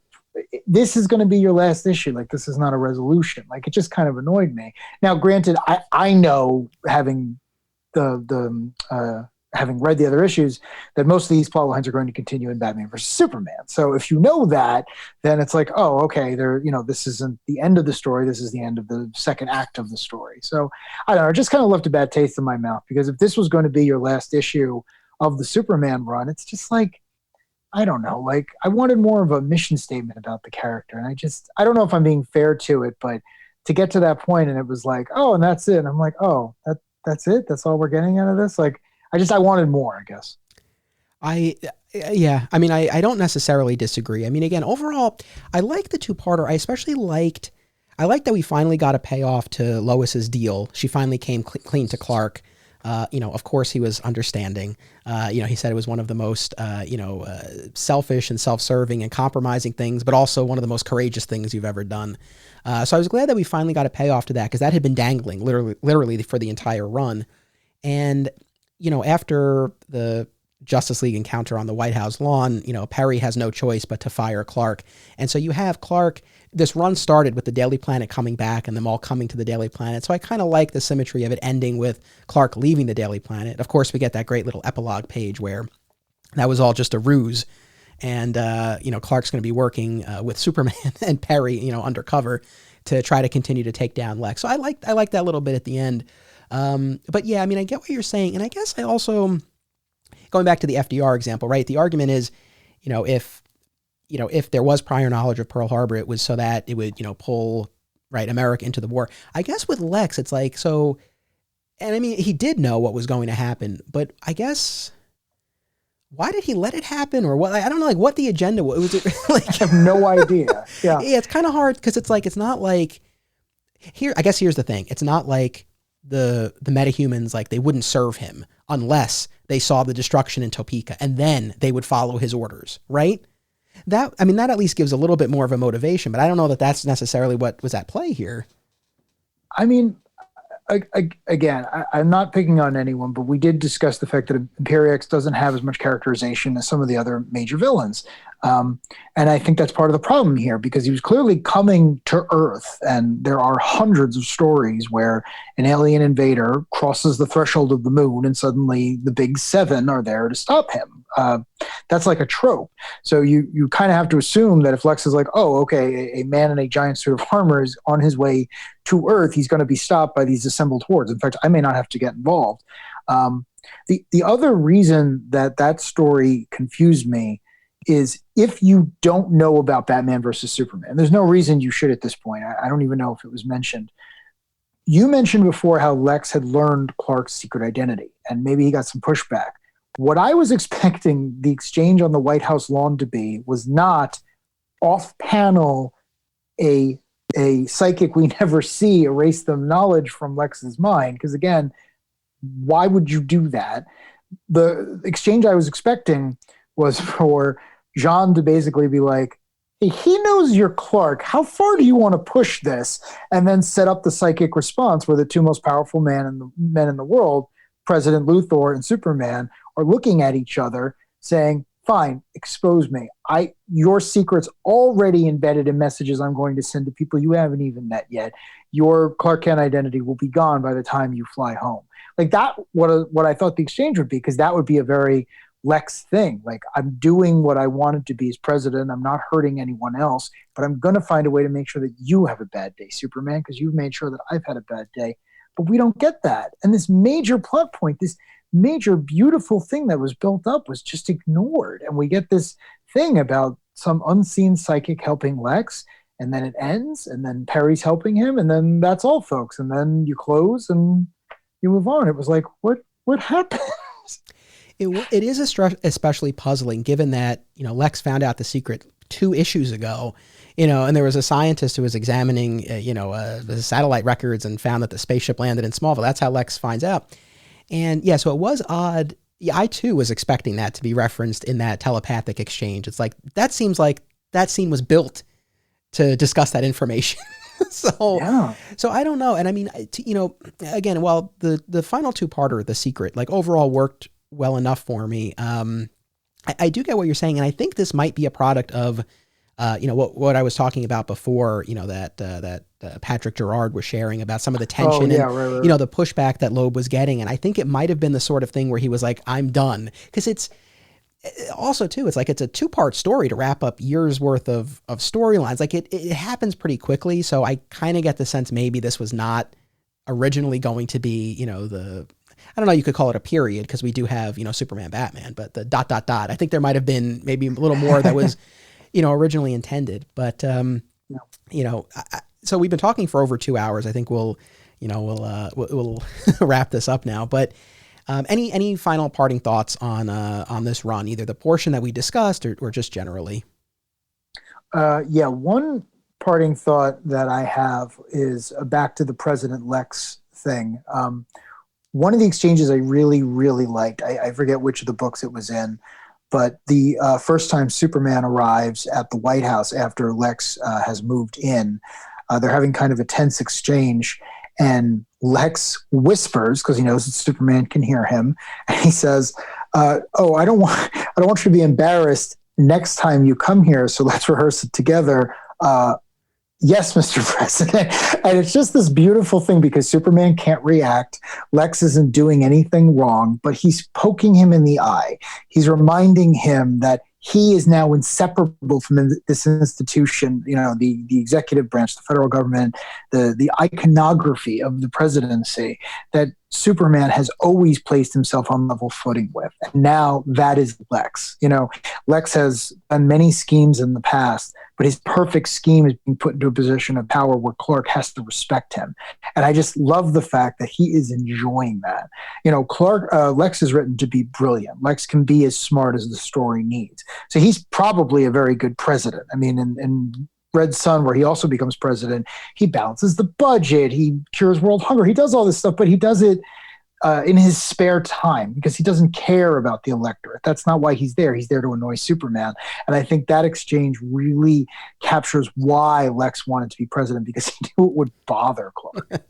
this is going to be your last issue. Like, this is not a resolution. Like, it just kind of annoyed me. Now, granted, I know, having having read the other issues, that most of these plot lines are going to continue in Batman versus Superman. So if you know that, then it's like, oh, okay, this isn't the end of the story. This is the end of the second act of the story. So I don't know, it just kind of left a bad taste in my mouth, because if this was going to be your last issue of the Superman run, it's just like, I don't know, like, I wanted more of a mission statement about the character. And I don't know if I'm being fair to it, but to get to that point and it was like, oh, and that's it. And I'm like, oh, that's it. That's all we're getting out of this. Like, I wanted more, I guess. I don't necessarily disagree. Again, overall, I like the 2-parter. I especially liked that we finally got a payoff to Lois's deal. She finally came clean to Clark. Of course he was understanding. He said it was one of the most, selfish and self-serving and compromising things, but also one of the most courageous things you've ever done. So I was glad that we finally got a payoff to that, because that had been dangling literally for the entire run. And, after the Justice League encounter on the White House lawn, Perry has no choice but to fire Clark. And so you have Clark, this run started with the Daily Planet coming back and them all coming to the Daily Planet. So I kind of like the symmetry of it ending with Clark leaving the Daily Planet. Of course, we get that great little epilogue page where that was all just a ruse. And, Clark's going to be working with Superman and Perry, undercover to try to continue to take down Lex. So I like that little bit at the end. But yeah, I get what you're saying. And I guess I also, going back to the FDR example, right? The argument is, if there was prior knowledge of Pearl Harbor, it was so that it would, pull, right, America into the war. I guess with Lex, it's like, so And I mean, he did know what was going to happen, but I guess why did he let it happen, or what? I don't know, like what the agenda was. It like I have no idea. Yeah. yeah, it's kind of hard because it's like it's not like here. I guess here's the thing: it's not like the metahumans like they wouldn't serve him unless they saw the destruction in Topeka, and then they would follow his orders, right? That I mean, that at least gives a little bit more of a motivation, but I don't know that that's necessarily what was at play here. I mean, again, I'm not picking on anyone, but we did discuss the fact that Imperiex doesn't have as much characterization as some of the other major villains. And I think that's part of the problem here, because he was clearly coming to Earth, and there are hundreds of stories where an alien invader crosses the threshold of the moon and suddenly the big seven are there to stop him. That's like a trope. So you kind of have to assume that if Lex is like, oh, okay, a man in a giant suit of armor is on his way to Earth, he's going to be stopped by these assembled hordes. In fact, I may not have to get involved. The other reason that story confused me is if you don't know about Batman versus Superman, there's no reason you should at this point. I don't even know if it was mentioned. You mentioned before how Lex had learned Clark's secret identity, and maybe he got some pushback. What I was expecting the exchange on the White House lawn to be was not off-panel a psychic we never see erase the knowledge from Lex's mind, because again, why would you do that? The exchange I was expecting was for Jean to basically be like, hey, he knows you're Clark. How far do you want to push this? And then set up the psychic response where the two most powerful men in the world, President Luthor and Superman, are looking at each other saying, fine, expose me. Your secret's already embedded in messages I'm going to send to people you haven't even met yet. Your Clark Kent identity will be gone by the time you fly home. Like that, what I thought the exchange would be, because that would be a very Lex thing. Like, I'm doing what I wanted to be as president. I'm not hurting anyone else, but I'm going to find a way to make sure that you have a bad day, Superman, because you've made sure that I've had a bad day. But we don't get that. And this major plot point, this major beautiful thing that was built up was just ignored. And we get this thing about some unseen psychic helping Lex, and then it ends, and then Perry's helping him, and then that's all, folks. And then you close and you move on. It was like, what happened? It is especially puzzling given that, Lex found out the secret 2 issues ago, and there was a scientist who was examining, the satellite records and found that the spaceship landed in Smallville. That's how Lex finds out. And yeah, so it was odd. Yeah, I too was expecting that to be referenced in that telepathic exchange. It's like, that seems like that scene was built to discuss that information. So I don't know. And I mean, again, while the final 2-parter, The Secret, like overall worked well enough for me. I do get what you're saying. And I think this might be a product of, what I was talking about before, that Patrick Gerard was sharing about some of the tension and, right. The pushback that Loeb was getting. And I think it might have been the sort of thing where he was like, I'm done. Because it's also too, it's like, it's a 2-part story to wrap up years worth of storylines. Like it happens pretty quickly. So I kind of get the sense maybe this was not originally going to be, I don't know, you could call it a period because we do have, Superman, Batman, but the ... I think there might have been maybe a little more that was, originally intended. But, so we've been talking for over 2 hours. I think we'll wrap this up now. But any final parting thoughts on this run, either the portion that we discussed or just generally? One parting thought that I have is back to the President Lex thing. One of the exchanges I really, really liked, I forget which of the books it was in, but the first time Superman arrives at the White House after Lex has moved in, they're having kind of a tense exchange, and Lex whispers, because he knows that Superman can hear him, and he says, I don't want you to be embarrassed next time you come here, so let's rehearse it together. Yes, Mr. President. And it's just this beautiful thing because Superman can't react. Lex isn't doing anything wrong, but he's poking him in the eye. He's reminding him that he is now inseparable from this institution, the executive branch, the federal government, the iconography of the presidency that Superman has always placed himself on level footing with. And now that is Lex. Lex has done many schemes in the past but his perfect scheme is being put into a position of power where Clark has to respect him. And I just love the fact that he is enjoying that. Lex is written to be brilliant. Lex can be as smart as the story needs. So he's probably a very good president. I mean, in Red Sun, where he also becomes president, he balances the budget, he cures world hunger, he does all this stuff, but he does it in his spare time because he doesn't care about the electorate. That's not why he's there. He's there to annoy Superman. And I think that exchange really captures why Lex wanted to be president, because he knew it would bother Clark.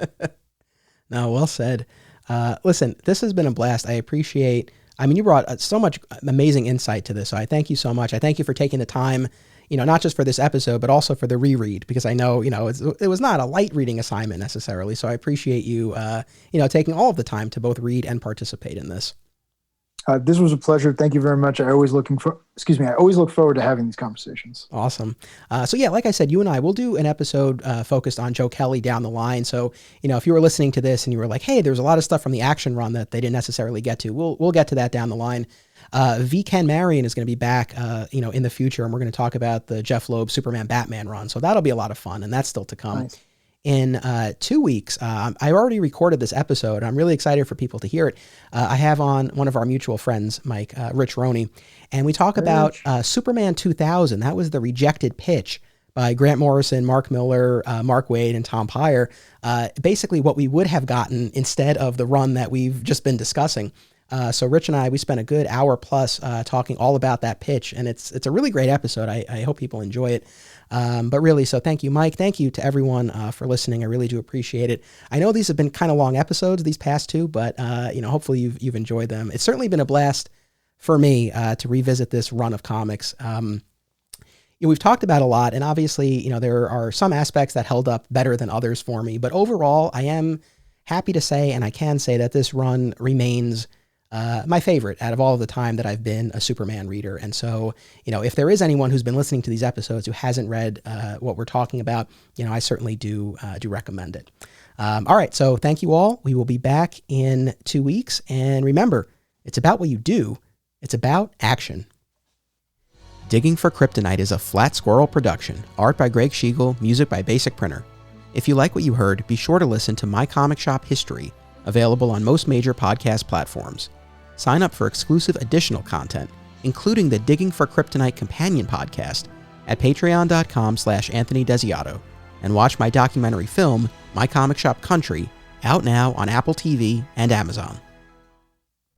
No, well said. Listen, this has been a blast. I appreciate, you brought so much amazing insight to this. So I thank you so much. I thank you for taking the time, not just for this episode, but also for the reread, because I know, it was not a light reading assignment necessarily. So I appreciate you, taking all of the time to both read and participate in this. This was a pleasure. Thank you very much. I always look forward to having these conversations. Awesome. So yeah, like I said, you and I will do an episode focused on Joe Kelly down the line. So, if you were listening to this and you were like, hey, there's a lot of stuff from the action run that they didn't necessarily get to, we'll get to that down the line. V. Ken Marion is going to be back, in the future, and we're going to talk about the Jeph Loeb Superman Batman run. So that'll be a lot of fun, and that's still to come. Nice. In 2 weeks, I already recorded this episode. I'm really excited for people to hear it. I have on one of our mutual friends, Mike, Rich Roney, and we talk about Superman 2000. That was the rejected pitch by Grant Morrison, Mark Miller, Mark Waid, and Tom Peyer. Basically what we would have gotten instead of the run that we've just been discussing. So Rich and I, we spent a good hour plus talking all about that pitch, and it's a really great episode. I hope people enjoy it. But really, so thank you, Mike. Thank you to everyone for listening. I really do appreciate it. I know these have been kind of long episodes, these past two, but hopefully you've enjoyed them. It's certainly been a blast for me to revisit this run of comics. We've talked about a lot, and obviously, there are some aspects that held up better than others for me. But overall, I am happy to say, and I can say, that this run remains my favorite out of all of the time that I've been a Superman reader. And so, if there is anyone who's been listening to these episodes who hasn't read what we're talking about, I certainly do recommend it. All right. So thank you all. We will be back in 2 weeks. And remember, it's about what you do. It's about action. Digging for Kryptonite is a Flat Squirrel production. Art by Greg Schiegel, music by Basic Printer. If you like what you heard, be sure to listen to My Comic Shop History, available on most major podcast platforms. Sign up for exclusive additional content, including the Digging for Kryptonite companion podcast at patreon.com/Anthony Desiato, and watch my documentary film, My Comic Shop Country, out now on Apple TV and Amazon.